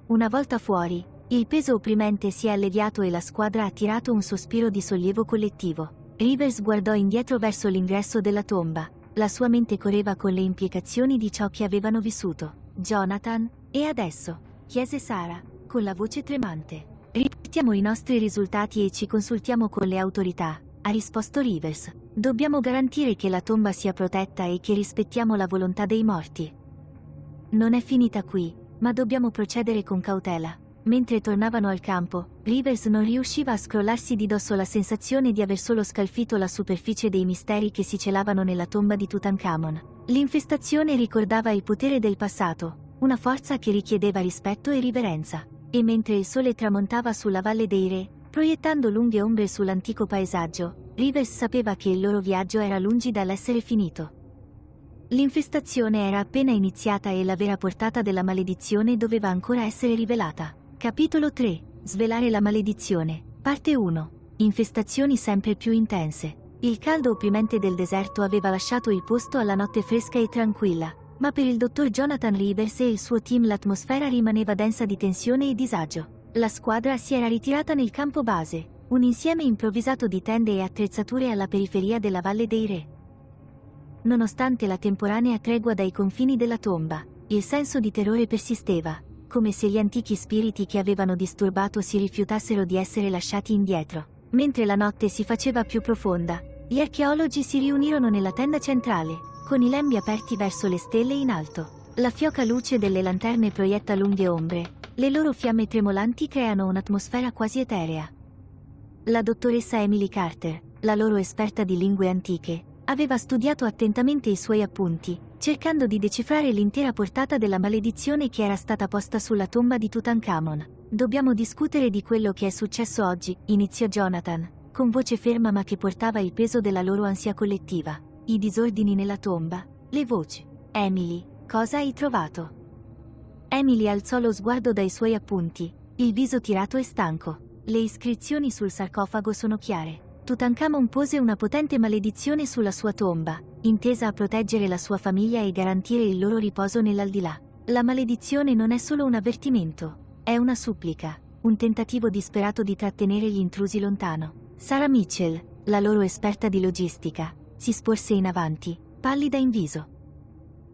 Una volta fuori, il peso opprimente si è alleviato e la squadra ha tirato un sospiro di sollievo collettivo. Rivers guardò indietro verso l'ingresso della tomba. La sua mente correva con le implicazioni di ciò che avevano vissuto. Jonathan, e adesso? Chiese Sara, con la voce tremante. Riportiamo i nostri risultati e ci consultiamo con le autorità, ha risposto Rivers. Dobbiamo garantire che la tomba sia protetta e che rispettiamo la volontà dei morti. Non è finita qui, ma dobbiamo procedere con cautela. Mentre tornavano al campo, Rivers non riusciva a scrollarsi di dosso la sensazione di aver solo scalfito la superficie dei misteri che si celavano nella tomba di Tutankhamon. L'infestazione ricordava il potere del passato, una forza che richiedeva rispetto e riverenza. E mentre il sole tramontava sulla Valle dei Re, proiettando lunghe ombre sull'antico paesaggio, Rivers sapeva che il loro viaggio era lungi dall'essere finito. L'infestazione era appena iniziata e la vera portata della maledizione doveva ancora essere rivelata. Capitolo 3. Svelare la maledizione. Parte 1. Infestazioni sempre più intense. Il caldo opprimente del deserto aveva lasciato il posto alla notte fresca e tranquilla, ma per il dottor Jonathan Rivers e il suo team l'atmosfera rimaneva densa di tensione e disagio. La squadra si era ritirata nel campo base, un insieme improvvisato di tende e attrezzature alla periferia della Valle dei Re. Nonostante la temporanea tregua dai confini della tomba, il senso di terrore persisteva, come se gli antichi spiriti che avevano disturbato si rifiutassero di essere lasciati indietro. Mentre la notte si faceva più profonda, gli archeologi si riunirono nella tenda centrale, con i lembi aperti verso le stelle in alto. La fioca luce delle lanterne proietta lunghe ombre, le loro fiamme tremolanti creano un'atmosfera quasi eterea. La dottoressa Emily Carter, la loro esperta di lingue antiche, aveva studiato attentamente i suoi appunti, cercando di decifrare l'intera portata della maledizione che era stata posta sulla tomba di Tutankhamon. Dobbiamo discutere di quello che è successo oggi, iniziò Jonathan, con voce ferma ma che portava il peso della loro ansia collettiva. I disordini nella tomba, le voci. Emily, cosa hai trovato? Emily alzò lo sguardo dai suoi appunti, il viso tirato e stanco. Le iscrizioni sul sarcofago sono chiare. Tutankhamon pose una potente maledizione sulla sua tomba, intesa a proteggere la sua famiglia e garantire il loro riposo nell'aldilà. La maledizione non è solo un avvertimento, è una supplica, un tentativo disperato di trattenere gli intrusi lontano. Sarah Mitchell, la loro esperta di logistica, si sporse in avanti, pallida in viso.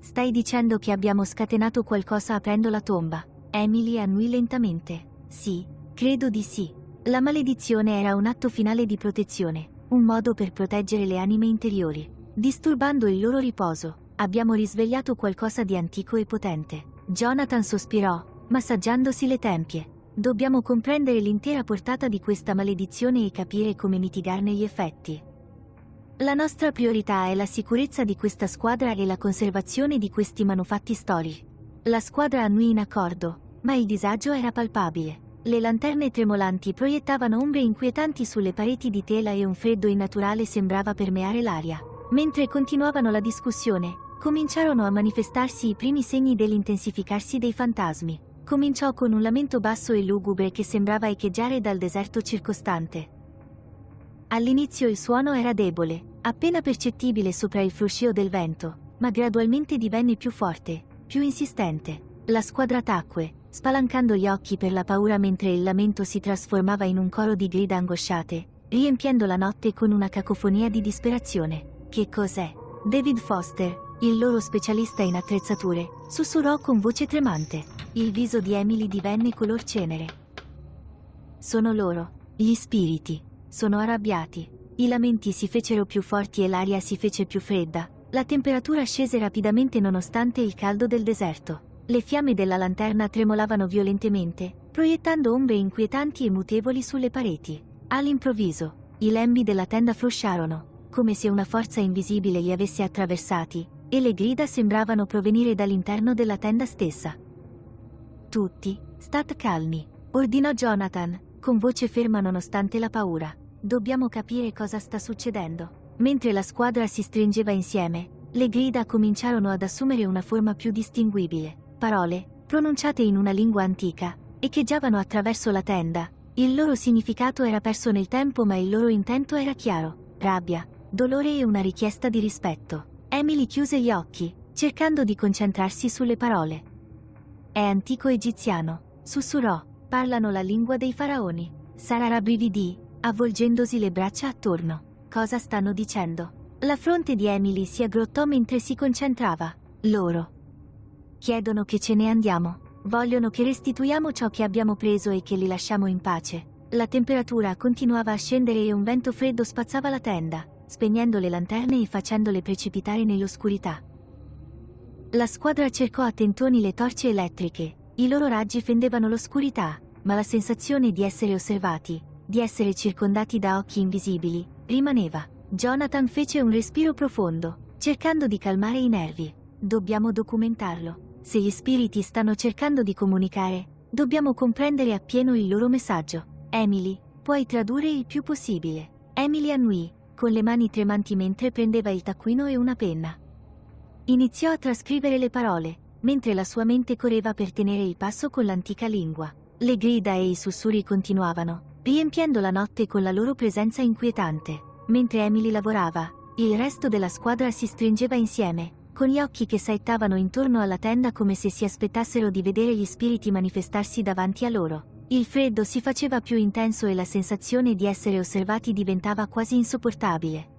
Stai dicendo che abbiamo scatenato qualcosa aprendo la tomba? Emily annuì lentamente. Sì, credo di sì. La maledizione era un atto finale di protezione, un modo per proteggere le anime interiori. Disturbando il loro riposo, abbiamo risvegliato qualcosa di antico e potente. Jonathan sospirò, massaggiandosi le tempie. Dobbiamo comprendere l'intera portata di questa maledizione e capire come mitigarne gli effetti. La nostra priorità è la sicurezza di questa squadra e la conservazione di questi manufatti storici. La squadra annuì in accordo, ma il disagio era palpabile. Le lanterne tremolanti proiettavano ombre inquietanti sulle pareti di tela e un freddo innaturale sembrava permeare l'aria. Mentre continuavano la discussione, cominciarono a manifestarsi i primi segni dell'intensificarsi dei fantasmi. Cominciò con un lamento basso e lugubre che sembrava echeggiare dal deserto circostante. All'inizio il suono era debole, appena percettibile sopra il fruscio del vento, ma gradualmente divenne più forte, più insistente. La squadra tacque, spalancando gli occhi per la paura mentre il lamento si trasformava in un coro di grida angosciate, riempiendo la notte con una cacofonia di disperazione. Che cos'è? David Foster, il loro specialista in attrezzature, sussurrò con voce tremante. Il viso di Emily divenne color cenere. Sono loro, gli spiriti. Sono arrabbiati. I lamenti si fecero più forti e l'aria si fece più fredda. La temperatura scese rapidamente nonostante il caldo del deserto. Le fiamme della lanterna tremolavano violentemente, proiettando ombre inquietanti e mutevoli sulle pareti. All'improvviso, i lembi della tenda frusciarono, come se una forza invisibile li avesse attraversati, e le grida sembravano provenire dall'interno della tenda stessa. Tutti, state calmi, ordinò Jonathan, con voce ferma nonostante la paura. Dobbiamo capire cosa sta succedendo. Mentre la squadra si stringeva insieme, le grida cominciarono ad assumere una forma più distinguibile. Parole, pronunciate in una lingua antica, echeggiavano attraverso la tenda. Il loro significato era perso nel tempo ma il loro intento era chiaro. Rabbia, dolore e una richiesta di rispetto. Emily chiuse gli occhi, cercando di concentrarsi sulle parole. È antico egiziano, sussurrò, parlano la lingua dei faraoni. Sara rabbrividì, avvolgendosi le braccia attorno. Cosa stanno dicendo? La fronte di Emily si aggrottò mentre si concentrava. Loro chiedono che ce ne andiamo. Vogliono che restituiamo ciò che abbiamo preso e che li lasciamo in pace. La temperatura continuava a scendere e un vento freddo spazzava la tenda, spegnendo le lanterne e facendole precipitare nell'oscurità. La squadra cercò a tentoni le torce elettriche. I loro raggi fendevano l'oscurità, ma la sensazione di essere osservati, di essere circondati da occhi invisibili, rimaneva. Jonathan fece un respiro profondo, cercando di calmare i nervi. Dobbiamo documentarlo. Se gli spiriti stanno cercando di comunicare, dobbiamo comprendere appieno il loro messaggio. Emily, puoi tradurre il più possibile. Emily annui, con le mani tremanti mentre prendeva il taccuino e una penna. Iniziò a trascrivere le parole, mentre la sua mente correva per tenere il passo con l'antica lingua. Le grida e i sussurri continuavano, riempiendo la notte con la loro presenza inquietante. Mentre Emily lavorava, il resto della squadra si stringeva insieme, con gli occhi che saettavano intorno alla tenda come se si aspettassero di vedere gli spiriti manifestarsi davanti a loro. Il freddo si faceva più intenso e la sensazione di essere osservati diventava quasi insopportabile.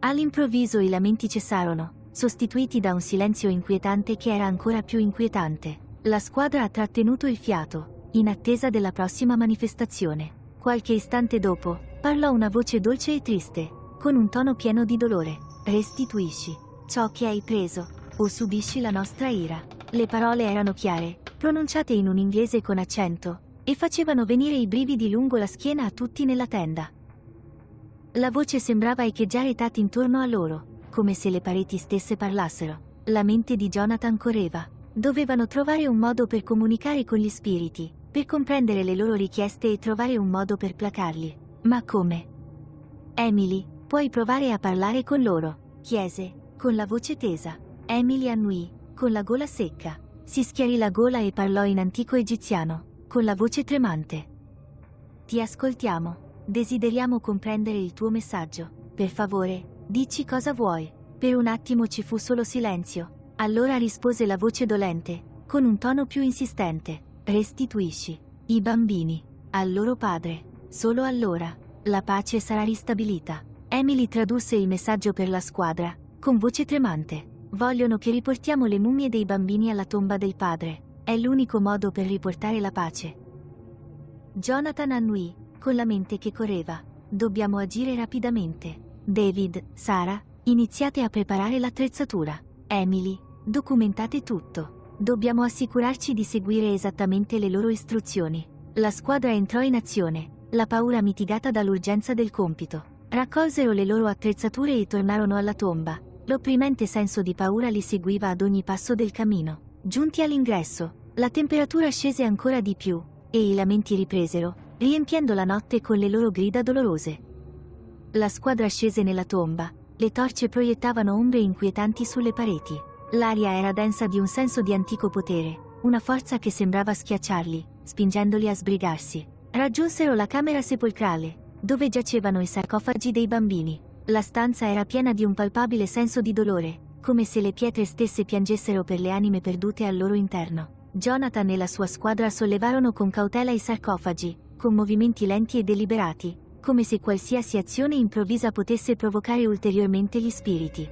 All'improvviso i lamenti cessarono, sostituiti da un silenzio inquietante che era ancora più inquietante. La squadra ha trattenuto il fiato, in attesa della prossima manifestazione. Qualche istante dopo, parlò una voce dolce e triste, con un tono pieno di dolore. Restituisci ciò che hai preso, o subisci la nostra ira. Le parole erano chiare, pronunciate in un inglese con accento, e facevano venire i brividi lungo la schiena a tutti nella tenda. La voce sembrava echeggiare tatti intorno a loro, come se le pareti stesse parlassero. La mente di Jonathan correva. Dovevano trovare un modo per comunicare con gli spiriti, per comprendere le loro richieste e trovare un modo per placarli. Ma come? Emily, puoi provare a parlare con loro, chiese, con la voce tesa. Emily annui, con la gola secca. Si schiarì la gola e parlò in antico egiziano, con la voce tremante. Ti ascoltiamo. Desideriamo comprendere il tuo messaggio. Per favore, dici cosa vuoi. Per un attimo ci fu solo silenzio. Allora rispose la voce dolente, con un tono più insistente. Restituisci i bambini al loro padre. Solo allora la pace sarà ristabilita. Emily tradusse il messaggio per la squadra, con voce tremante. Vogliono che riportiamo le mummie dei bambini alla tomba del padre. È l'unico modo per riportare la pace. Jonathan annui, con la mente che correva. Dobbiamo agire rapidamente. David, Sara, iniziate a preparare l'attrezzatura. Emily, documentate tutto. Dobbiamo assicurarci di seguire esattamente le loro istruzioni. La squadra entrò in azione, la paura mitigata dall'urgenza del compito. Raccolsero le loro attrezzature e tornarono alla tomba. L'opprimente senso di paura li seguiva ad ogni passo del cammino. Giunti all'ingresso, la temperatura scese ancora di più, e i lamenti ripresero, riempiendo la notte con le loro grida dolorose. La squadra scese nella tomba, le torce proiettavano ombre inquietanti sulle pareti. L'aria era densa di un senso di antico potere, una forza che sembrava schiacciarli, spingendoli a sbrigarsi. Raggiunsero la camera sepolcrale, dove giacevano i sarcofagi dei bambini. La stanza era piena di un palpabile senso di dolore, come se le pietre stesse piangessero per le anime perdute al loro interno. Jonathan e la sua squadra sollevarono con cautela i sarcofagi, con movimenti lenti e deliberati, come se qualsiasi azione improvvisa potesse provocare ulteriormente gli spiriti.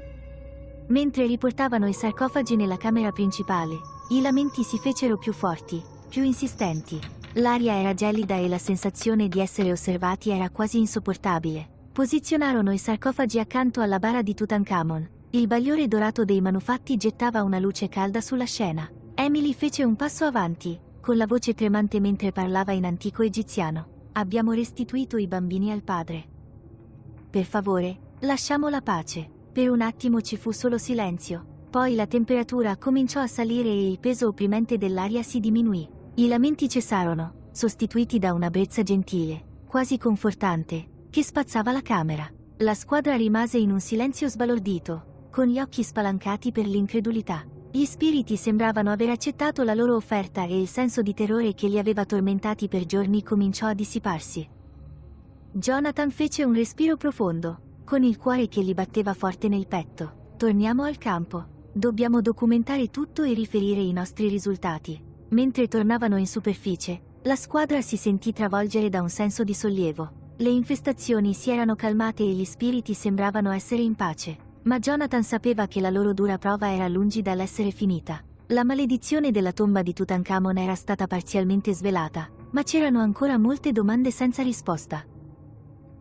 Mentre riportavano i sarcofagi nella camera principale, i lamenti si fecero più forti, più insistenti. L'aria era gelida e la sensazione di essere osservati era quasi insopportabile. Posizionarono i sarcofagi accanto alla bara di Tutankhamon. Il bagliore dorato dei manufatti gettava una luce calda sulla scena. Emily fece un passo avanti, con la voce tremante mentre parlava in antico egiziano. Abbiamo restituito i bambini al padre. Per favore, lasciamo la pace. Per un attimo ci fu solo silenzio. Poi la temperatura cominciò a salire e il peso opprimente dell'aria si diminuì. I lamenti cessarono, sostituiti da una brezza gentile, quasi confortante, che spazzava la camera. La squadra rimase in un silenzio sbalordito, con gli occhi spalancati per l'incredulità. Gli spiriti sembravano aver accettato la loro offerta e il senso di terrore che li aveva tormentati per giorni cominciò a dissiparsi. Jonathan fece un respiro profondo, con il cuore che gli batteva forte nel petto. Torniamo al campo. Dobbiamo documentare tutto e riferire i nostri risultati. Mentre tornavano in superficie, la squadra si sentì travolgere da un senso di sollievo. Le infestazioni si erano calmate e gli spiriti sembravano essere in pace. Ma Jonathan sapeva che la loro dura prova era lungi dall'essere finita. La maledizione della tomba di Tutankhamon era stata parzialmente svelata, ma c'erano ancora molte domande senza risposta.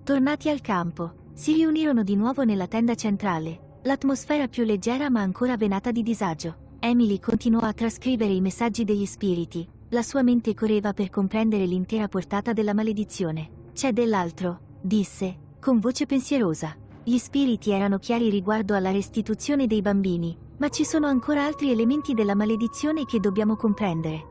Tornati al campo, si riunirono di nuovo nella tenda centrale, l'atmosfera più leggera ma ancora venata di disagio. Emily continuò a trascrivere i messaggi degli spiriti, la sua mente correva per comprendere l'intera portata della maledizione. C'è dell'altro, disse, con voce pensierosa. Gli spiriti erano chiari riguardo alla restituzione dei bambini, ma ci sono ancora altri elementi della maledizione che dobbiamo comprendere.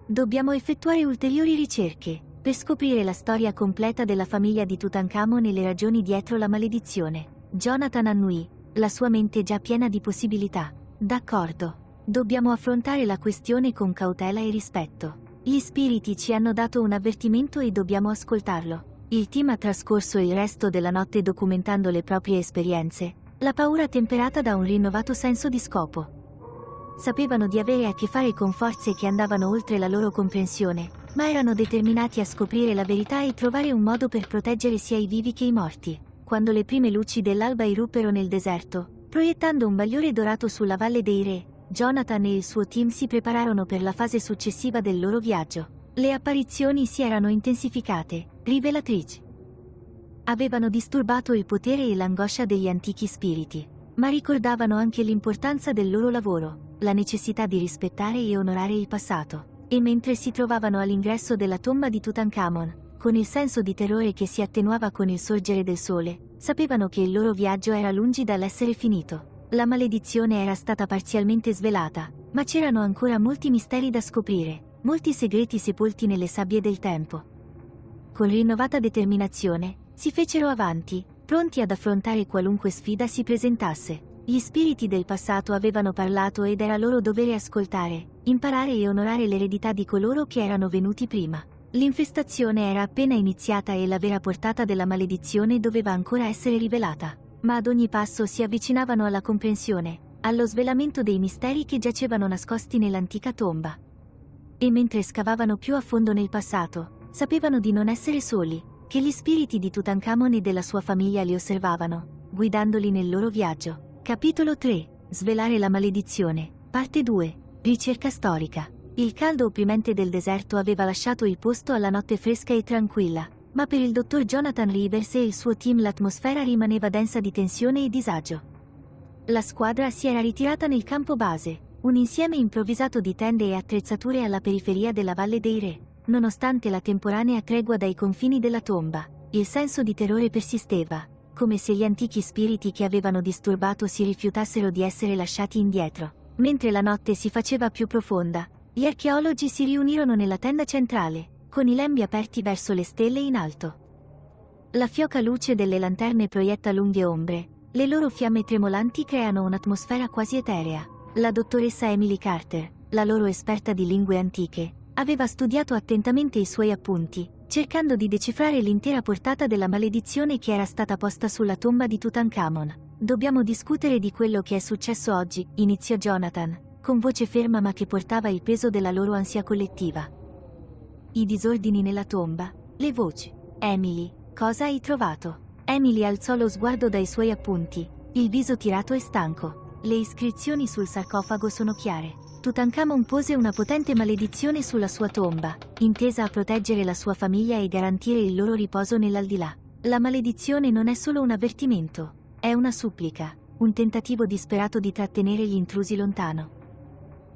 Dobbiamo effettuare ulteriori ricerche, per scoprire la storia completa della famiglia di Tutankhamon e le ragioni dietro la maledizione. Jonathan annui, la sua mente già piena di possibilità. D'accordo. Dobbiamo affrontare la questione con cautela e rispetto. Gli spiriti ci hanno dato un avvertimento e dobbiamo ascoltarlo. Il team ha trascorso il resto della notte documentando le proprie esperienze, la paura temperata da un rinnovato senso di scopo. Sapevano di avere a che fare con forze che andavano oltre la loro comprensione, ma erano determinati a scoprire la verità e trovare un modo per proteggere sia i vivi che i morti. Quando le prime luci dell'alba irruppero nel deserto, proiettando un bagliore dorato sulla Valle dei Re, Jonathan e il suo team si prepararono per la fase successiva del loro viaggio. Le apparizioni si erano intensificate, rivelatrici. Avevano disturbato il potere e l'angoscia degli antichi spiriti, ma ricordavano anche l'importanza del loro lavoro, la necessità di rispettare e onorare il passato. E mentre si trovavano all'ingresso della tomba di Tutankhamon, con il senso di terrore che si attenuava con il sorgere del sole, sapevano che il loro viaggio era lungi dall'essere finito. La maledizione era stata parzialmente svelata, ma c'erano ancora molti misteri da scoprire, molti segreti sepolti nelle sabbie del tempo. Con rinnovata determinazione, si fecero avanti, pronti ad affrontare qualunque sfida si presentasse. Gli spiriti del passato avevano parlato ed era loro dovere ascoltare, imparare e onorare l'eredità di coloro che erano venuti prima. L'infestazione era appena iniziata e la vera portata della maledizione doveva ancora essere rivelata, ma ad ogni passo si avvicinavano alla comprensione, allo svelamento dei misteri che giacevano nascosti nell'antica tomba. E mentre scavavano più a fondo nel passato, sapevano di non essere soli, che gli spiriti di Tutankhamon e della sua famiglia li osservavano, guidandoli nel loro viaggio. Capitolo 3. Svelare la maledizione. Parte 2. Ricerca storica. Il caldo opprimente del deserto aveva lasciato il posto alla notte fresca e tranquilla, ma per il dottor Jonathan Rivers e il suo team l'atmosfera rimaneva densa di tensione e disagio. La squadra si era ritirata nel campo base, un insieme improvvisato di tende e attrezzature alla periferia della Valle dei Re. Nonostante la temporanea tregua dai confini della tomba, il senso di terrore persisteva, come se gli antichi spiriti che avevano disturbato si rifiutassero di essere lasciati indietro. Mentre la notte si faceva più profonda, gli archeologi si riunirono nella tenda centrale, con i lembi aperti verso le stelle in alto. La fioca luce delle lanterne proietta lunghe ombre, le loro fiamme tremolanti creano un'atmosfera quasi eterea. La dottoressa Emily Carter, la loro esperta di lingue antiche, aveva studiato attentamente i suoi appunti, cercando di decifrare l'intera portata della maledizione che era stata posta sulla tomba di Tutankhamon. Dobbiamo discutere di quello che è successo oggi, iniziò Jonathan, con voce ferma ma che portava il peso della loro ansia collettiva. I disordini nella tomba, le voci. Emily, cosa hai trovato? Emily alzò lo sguardo dai suoi appunti, il viso tirato e stanco. Le iscrizioni sul sarcofago sono chiare. Tutankhamon pose una potente maledizione sulla sua tomba, intesa a proteggere la sua famiglia e garantire il loro riposo nell'aldilà. La maledizione non è solo un avvertimento, è una supplica, un tentativo disperato di trattenere gli intrusi lontano.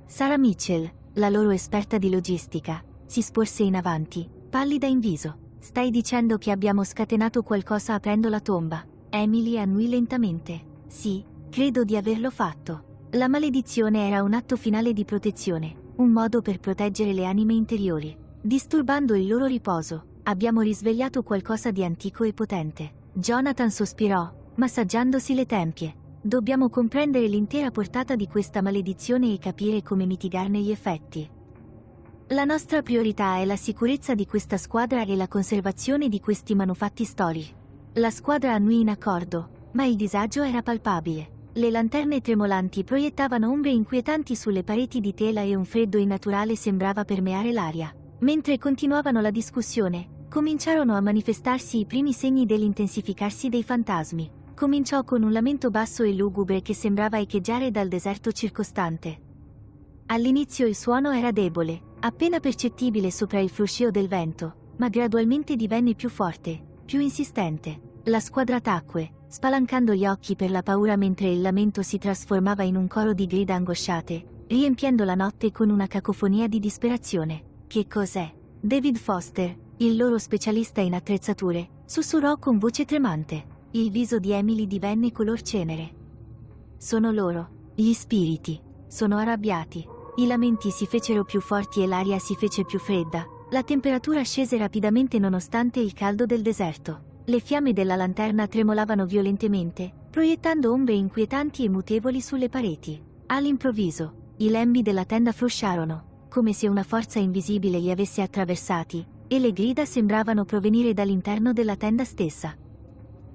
Sarah Mitchell, la loro esperta di logistica, si sporse in avanti, pallida in viso. Stai dicendo che abbiamo scatenato qualcosa aprendo la tomba? Emily annui lentamente. Sì. Credo di averlo fatto. La maledizione era un atto finale di protezione, un modo per proteggere le anime interiori. Disturbando il loro riposo, abbiamo risvegliato qualcosa di antico e potente. Jonathan sospirò, massaggiandosi le tempie. Dobbiamo comprendere l'intera portata di questa maledizione e capire come mitigarne gli effetti. La nostra priorità è la sicurezza di questa squadra e la conservazione di questi manufatti storici. La squadra annui in accordo, ma il disagio era palpabile. Le lanterne tremolanti proiettavano ombre inquietanti sulle pareti di tela e un freddo innaturale sembrava permeare l'aria. Mentre continuavano la discussione, cominciarono a manifestarsi i primi segni dell'intensificarsi dei fantasmi. Cominciò con un lamento basso e lugubre che sembrava echeggiare dal deserto circostante. All'inizio il suono era debole, appena percettibile sopra il fruscio del vento, ma gradualmente divenne più forte, più insistente. La squadra tacque, spalancando gli occhi per la paura mentre il lamento si trasformava in un coro di grida angosciate, riempiendo la notte con una cacofonia di disperazione. Che cos'è? David Foster, il loro specialista in attrezzature, sussurrò con voce tremante. Il viso di Emily divenne color cenere. Sono loro, gli spiriti. Sono arrabbiati. I lamenti si fecero più forti e l'aria si fece più fredda. La temperatura scese rapidamente nonostante il caldo del deserto. Le fiamme della lanterna tremolavano violentemente, proiettando ombre inquietanti e mutevoli sulle pareti. All'improvviso, i lembi della tenda frusciarono, come se una forza invisibile li avesse attraversati, e le grida sembravano provenire dall'interno della tenda stessa.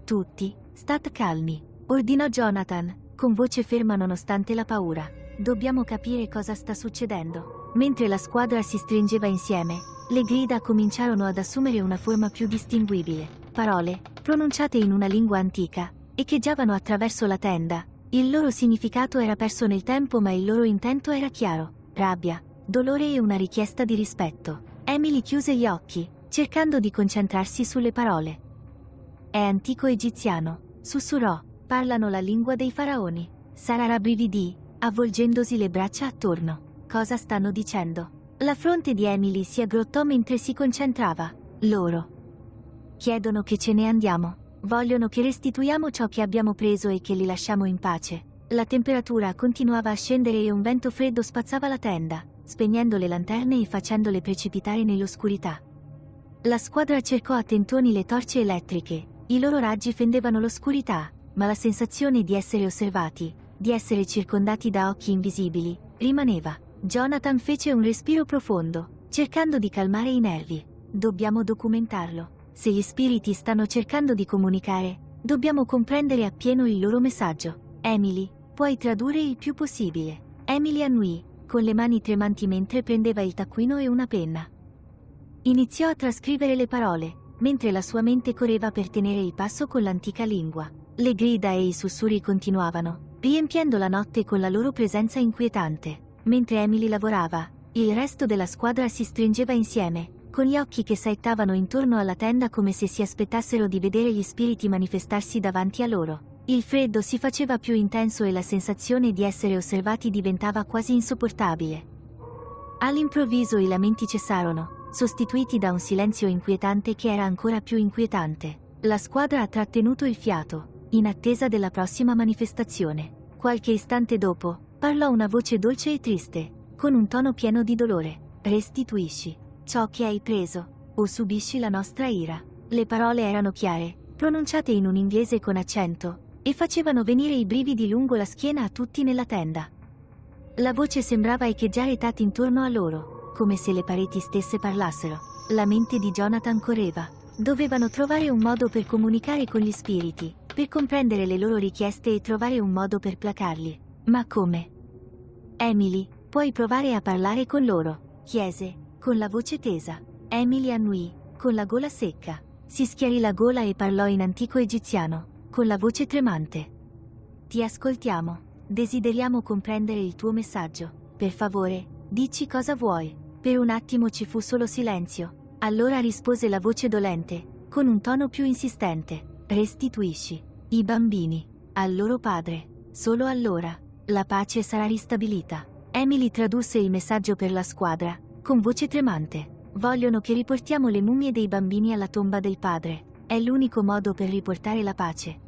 Tutti, state calmi, ordinò Jonathan, con voce ferma nonostante la paura. Dobbiamo capire cosa sta succedendo. Mentre la squadra si stringeva insieme, le grida cominciarono ad assumere una forma più distinguibile. Parole, pronunciate in una lingua antica, echeggiavano attraverso la tenda. Il loro significato era perso nel tempo ma il loro intento era chiaro. Rabbia, dolore e una richiesta di rispetto. Emily chiuse gli occhi, cercando di concentrarsi sulle parole. È antico egiziano, sussurrò, parlano la lingua dei faraoni. Sara rabbrividì, avvolgendosi le braccia attorno. Cosa stanno dicendo? La fronte di Emily si aggrottò mentre si concentrava. Loro chiedono che ce ne andiamo. Vogliono che restituiamo ciò che abbiamo preso e che li lasciamo in pace. La temperatura continuava a scendere e un vento freddo spazzava la tenda, spegnendo le lanterne e facendole precipitare nell'oscurità. La squadra cercò a tentoni le torce elettriche. I loro raggi fendevano l'oscurità, ma la sensazione di essere osservati, di essere circondati da occhi invisibili, rimaneva. Jonathan fece un respiro profondo, cercando di calmare i nervi. Dobbiamo documentarlo. Se gli spiriti stanno cercando di comunicare, dobbiamo comprendere appieno il loro messaggio. Emily, puoi tradurre il più possibile. Emily annui, con le mani tremanti mentre prendeva il taccuino e una penna. Iniziò a trascrivere le parole, mentre la sua mente correva per tenere il passo con l'antica lingua. Le grida e i sussurri continuavano, riempiendo la notte con la loro presenza inquietante. Mentre Emily lavorava, il resto della squadra si stringeva insieme, con gli occhi che saettavano intorno alla tenda come se si aspettassero di vedere gli spiriti manifestarsi davanti a loro. Il freddo si faceva più intenso e la sensazione di essere osservati diventava quasi insopportabile. All'improvviso i lamenti cessarono, sostituiti da un silenzio inquietante che era ancora più inquietante. La squadra ha trattenuto il fiato, in attesa della prossima manifestazione. Qualche istante dopo, parlò una voce dolce e triste, con un tono pieno di dolore. Restituisci ciò che hai preso, o subisci la nostra ira. Le parole erano chiare, pronunciate in un inglese con accento, e facevano venire i brividi lungo la schiena a tutti nella tenda. La voce sembrava echeggiare tatti intorno a loro, come se le pareti stesse parlassero. La mente di Jonathan correva. Dovevano trovare un modo per comunicare con gli spiriti, per comprendere le loro richieste e trovare un modo per placarli. Ma come? Emily, puoi provare a parlare con loro, chiese, con la voce tesa. Emily annui, con la gola secca. Si schiarì la gola e parlò in antico egiziano, con la voce tremante. Ti ascoltiamo. Desideriamo comprendere il tuo messaggio. Per favore, dici cosa vuoi. Per un attimo ci fu solo silenzio. Allora rispose la voce dolente, con un tono più insistente. Restituisci i bambini al loro padre. Solo allora la pace sarà ristabilita. Emily tradusse il messaggio per la squadra, con voce tremante. Vogliono che riportiamo le mummie dei bambini alla tomba del padre. È l'unico modo per riportare la pace.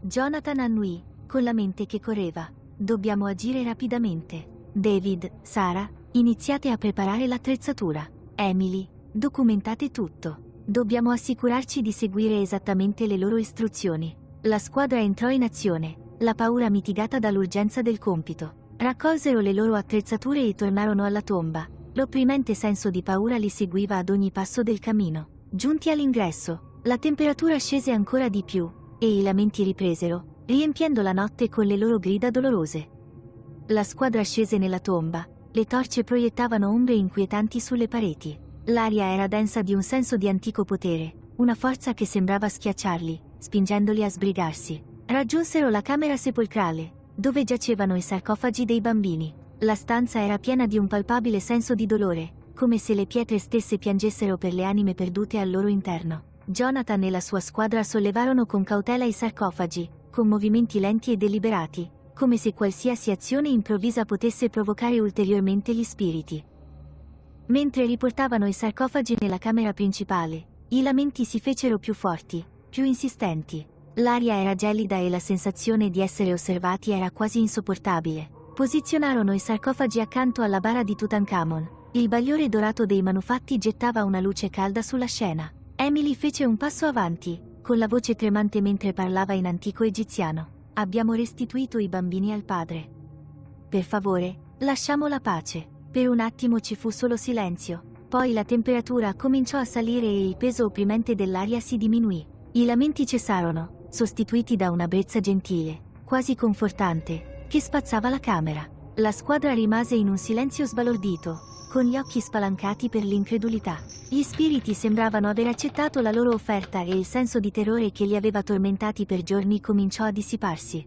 Jonathan annui, con la mente che correva. Dobbiamo agire rapidamente. David, Sara, iniziate a preparare l'attrezzatura. Emily, documentate tutto. Dobbiamo assicurarci di seguire esattamente le loro istruzioni. La squadra entrò in azione, la paura mitigata dall'urgenza del compito. Raccolsero le loro attrezzature e tornarono alla tomba. L'opprimente senso di paura li seguiva ad ogni passo del cammino. Giunti all'ingresso, la temperatura scese ancora di più, e i lamenti ripresero, riempiendo la notte con le loro grida dolorose. La squadra scese nella tomba, le torce proiettavano ombre inquietanti sulle pareti. L'aria era densa di un senso di antico potere, una forza che sembrava schiacciarli, spingendoli a sbrigarsi. Raggiunsero la camera sepolcrale, dove giacevano i sarcofagi dei bambini. La stanza era piena di un palpabile senso di dolore, come se le pietre stesse piangessero per le anime perdute al loro interno. Jonathan e la sua squadra sollevarono con cautela i sarcofagi, con movimenti lenti e deliberati, come se qualsiasi azione improvvisa potesse provocare ulteriormente gli spiriti. Mentre riportavano i sarcofagi nella camera principale, i lamenti si fecero più forti, più insistenti. L'aria era gelida e la sensazione di essere osservati era quasi insopportabile. Posizionarono i sarcofagi accanto alla bara di Tutankhamon. Il bagliore dorato dei manufatti gettava una luce calda sulla scena. Emily fece un passo avanti, con la voce tremante mentre parlava in antico egiziano. Abbiamo restituito i bambini al padre. Per favore, lasciamo la pace. Per un attimo ci fu solo silenzio. Poi la temperatura cominciò a salire e il peso opprimente dell'aria si diminuì. I lamenti cessarono, sostituiti da una brezza gentile, quasi confortante, che spazzava la camera. La squadra rimase in un silenzio sbalordito, con gli occhi spalancati per l'incredulità. Gli spiriti sembravano aver accettato la loro offerta e il senso di terrore che li aveva tormentati per giorni cominciò a dissiparsi.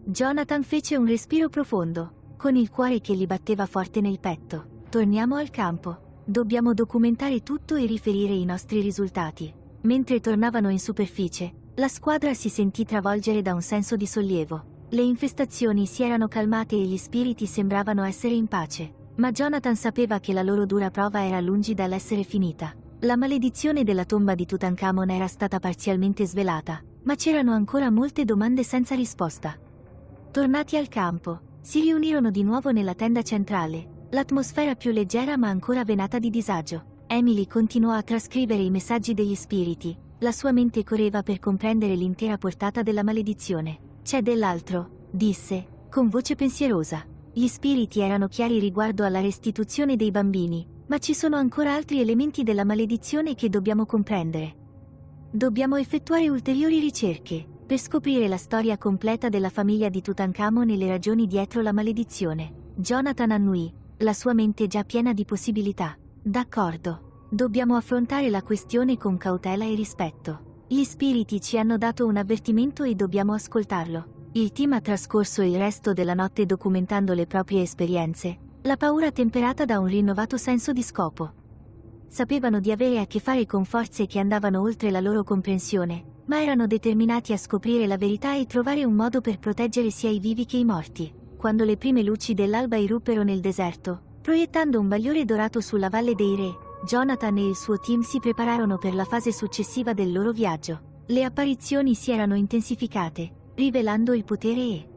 Jonathan fece un respiro profondo, con il cuore che gli batteva forte nel petto. Torniamo al campo. Dobbiamo documentare tutto e riferire i nostri risultati. Mentre tornavano in superficie, la squadra si sentì travolgere da un senso di sollievo. Le infestazioni si erano calmate e gli spiriti sembravano essere in pace. Ma Jonathan sapeva che la loro dura prova era lungi dall'essere finita. La maledizione della tomba di Tutankhamon era stata parzialmente svelata, ma c'erano ancora molte domande senza risposta. Tornati al campo, si riunirono di nuovo nella tenda centrale, l'atmosfera più leggera ma ancora venata di disagio. Emily continuò a trascrivere i messaggi degli spiriti, la sua mente correva per comprendere l'intera portata della maledizione. C'è dell'altro, disse, con voce pensierosa. Gli spiriti erano chiari riguardo alla restituzione dei bambini, ma ci sono ancora altri elementi della maledizione che dobbiamo comprendere. Dobbiamo effettuare ulteriori ricerche, per scoprire la storia completa della famiglia di Tutankhamon e le ragioni dietro la maledizione. Jonathan annuì, la sua mente già piena di possibilità. D'accordo. Dobbiamo affrontare la questione con cautela e rispetto. Gli spiriti ci hanno dato un avvertimento e dobbiamo ascoltarlo. Il team ha trascorso il resto della notte documentando le proprie esperienze, la paura temperata da un rinnovato senso di scopo. Sapevano di avere a che fare con forze che andavano oltre la loro comprensione, ma erano determinati a scoprire la verità e trovare un modo per proteggere sia i vivi che i morti. Quando le prime luci dell'alba irruppero nel deserto, proiettando un bagliore dorato sulla Valle dei Re, Jonathan e il suo team si prepararono per la fase successiva del loro viaggio. Le apparizioni si erano intensificate, rivelando il potere e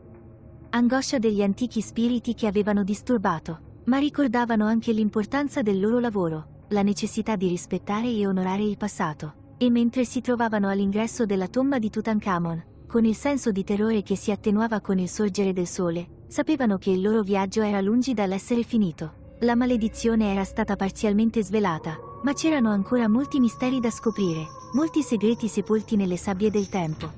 angoscia degli antichi spiriti che avevano disturbato, ma ricordavano anche l'importanza del loro lavoro, la necessità di rispettare e onorare il passato. E mentre si trovavano all'ingresso della tomba di Tutankhamon, con il senso di terrore che si attenuava con il sorgere del sole, sapevano che il loro viaggio era lungi dall'essere finito. La maledizione era stata parzialmente svelata, ma c'erano ancora molti misteri da scoprire, molti segreti sepolti nelle sabbie del tempo.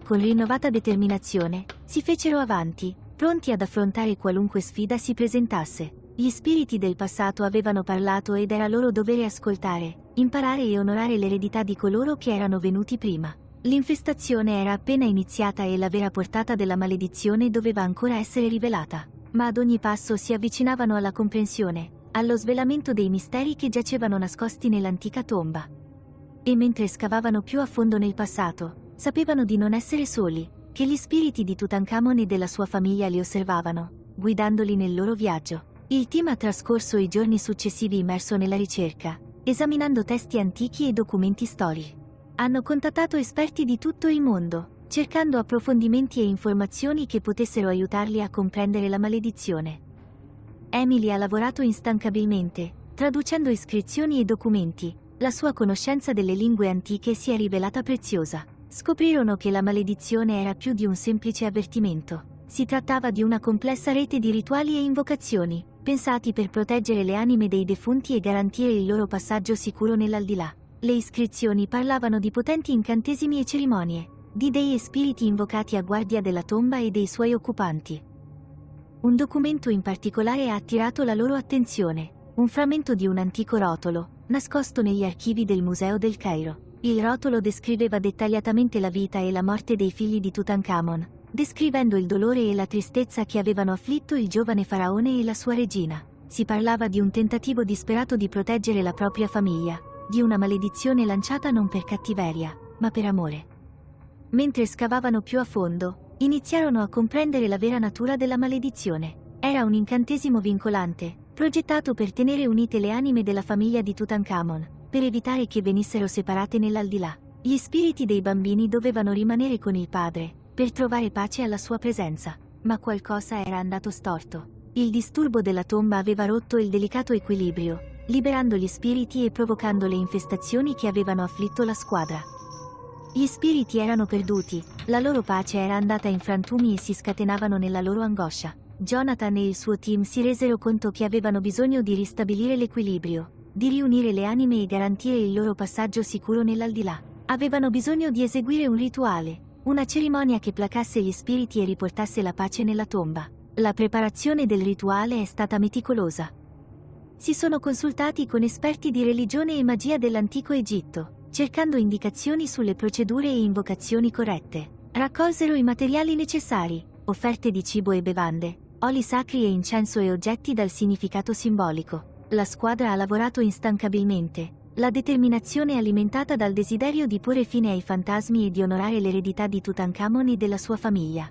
Con rinnovata determinazione, si fecero avanti, pronti ad affrontare qualunque sfida si presentasse. Gli spiriti del passato avevano parlato ed era loro dovere ascoltare, imparare e onorare l'eredità di coloro che erano venuti prima. L'infestazione era appena iniziata e la vera portata della maledizione doveva ancora essere rivelata. Ma ad ogni passo si avvicinavano alla comprensione, allo svelamento dei misteri che giacevano nascosti nell'antica tomba. E mentre scavavano più a fondo nel passato, sapevano di non essere soli, che gli spiriti di Tutankhamon e della sua famiglia li osservavano, guidandoli nel loro viaggio. Il team ha trascorso i giorni successivi immerso nella ricerca, esaminando testi antichi e documenti storici. Hanno contattato esperti di tutto il mondo, cercando approfondimenti e informazioni che potessero aiutarli a comprendere la maledizione. Emily ha lavorato instancabilmente, traducendo iscrizioni e documenti. La sua conoscenza delle lingue antiche si è rivelata preziosa. Scoprirono che la maledizione era più di un semplice avvertimento. Si trattava di una complessa rete di rituali e invocazioni, pensati per proteggere le anime dei defunti e garantire il loro passaggio sicuro nell'aldilà. Le iscrizioni parlavano di potenti incantesimi e cerimonie, di dei e spiriti invocati a guardia della tomba e dei suoi occupanti. Un documento in particolare ha attirato la loro attenzione, un frammento di un antico rotolo, nascosto negli archivi del Museo del Cairo. Il rotolo descriveva dettagliatamente la vita e la morte dei figli di Tutankhamon, descrivendo il dolore e la tristezza che avevano afflitto il giovane faraone e la sua regina. Si parlava di un tentativo disperato di proteggere la propria famiglia, di una maledizione lanciata non per cattiveria, ma per amore. Mentre scavavano più a fondo, iniziarono a comprendere la vera natura della maledizione. Era un incantesimo vincolante, progettato per tenere unite le anime della famiglia di Tutankhamon, per evitare che venissero separate nell'aldilà. Gli spiriti dei bambini dovevano rimanere con il padre, per trovare pace alla sua presenza. Ma qualcosa era andato storto. Il disturbo della tomba aveva rotto il delicato equilibrio, liberando gli spiriti e provocando le infestazioni che avevano afflitto la squadra. Gli spiriti erano perduti, la loro pace era andata in frantumi e si scatenavano nella loro angoscia. Jonathan e il suo team si resero conto che avevano bisogno di ristabilire l'equilibrio, di riunire le anime e garantire il loro passaggio sicuro nell'aldilà. Avevano bisogno di eseguire un rituale, una cerimonia che placasse gli spiriti e riportasse la pace nella tomba. La preparazione del rituale è stata meticolosa. Si sono consultati con esperti di religione e magia dell'antico Egitto, cercando indicazioni sulle procedure e invocazioni corrette. Raccolsero i materiali necessari, offerte di cibo e bevande, oli sacri e incenso e oggetti dal significato simbolico. La squadra ha lavorato instancabilmente, la determinazione alimentata dal desiderio di porre fine ai fantasmi e di onorare l'eredità di Tutankhamon e della sua famiglia.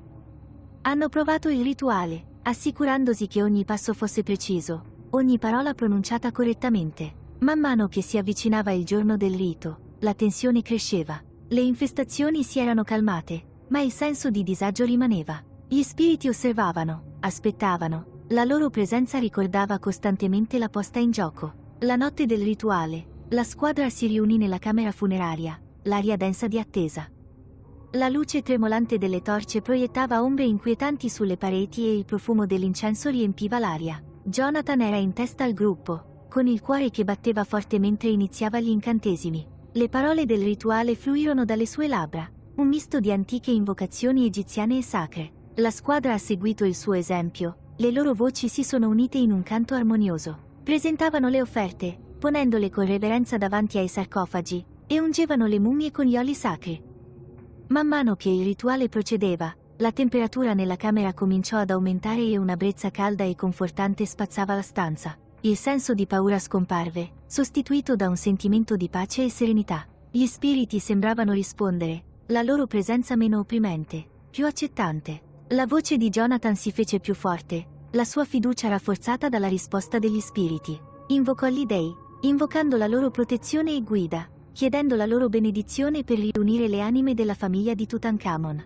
Hanno provato il rituale, assicurandosi che ogni passo fosse preciso, ogni parola pronunciata correttamente. Man mano che si avvicinava il giorno del rito, la tensione cresceva. Le infestazioni si erano calmate, ma il senso di disagio rimaneva. Gli spiriti osservavano, aspettavano, la loro presenza ricordava costantemente la posta in gioco. La notte del rituale, la squadra si riunì nella camera funeraria, l'aria densa di attesa. La luce tremolante delle torce proiettava ombre inquietanti sulle pareti e il profumo dell'incenso riempiva l'aria. Jonathan era in testa al gruppo, con il cuore che batteva forte mentre iniziava gli incantesimi. Le parole del rituale fluirono dalle sue labbra, un misto di antiche invocazioni egiziane e sacre. La squadra ha seguito il suo esempio, le loro voci si sono unite in un canto armonioso. Presentavano le offerte, ponendole con reverenza davanti ai sarcofagi, e ungevano le mummie con gli oli sacri. Man mano che il rituale procedeva, la temperatura nella camera cominciò ad aumentare e una brezza calda e confortante spazzava la stanza. Il senso di paura scomparve, sostituito da un sentimento di pace e serenità. Gli spiriti sembravano rispondere, la loro presenza meno opprimente, più accettante. La voce di Jonathan si fece più forte, la sua fiducia rafforzata dalla risposta degli spiriti. Invocò gli dei, invocando la loro protezione e guida, chiedendo la loro benedizione per riunire le anime della famiglia di Tutankhamon.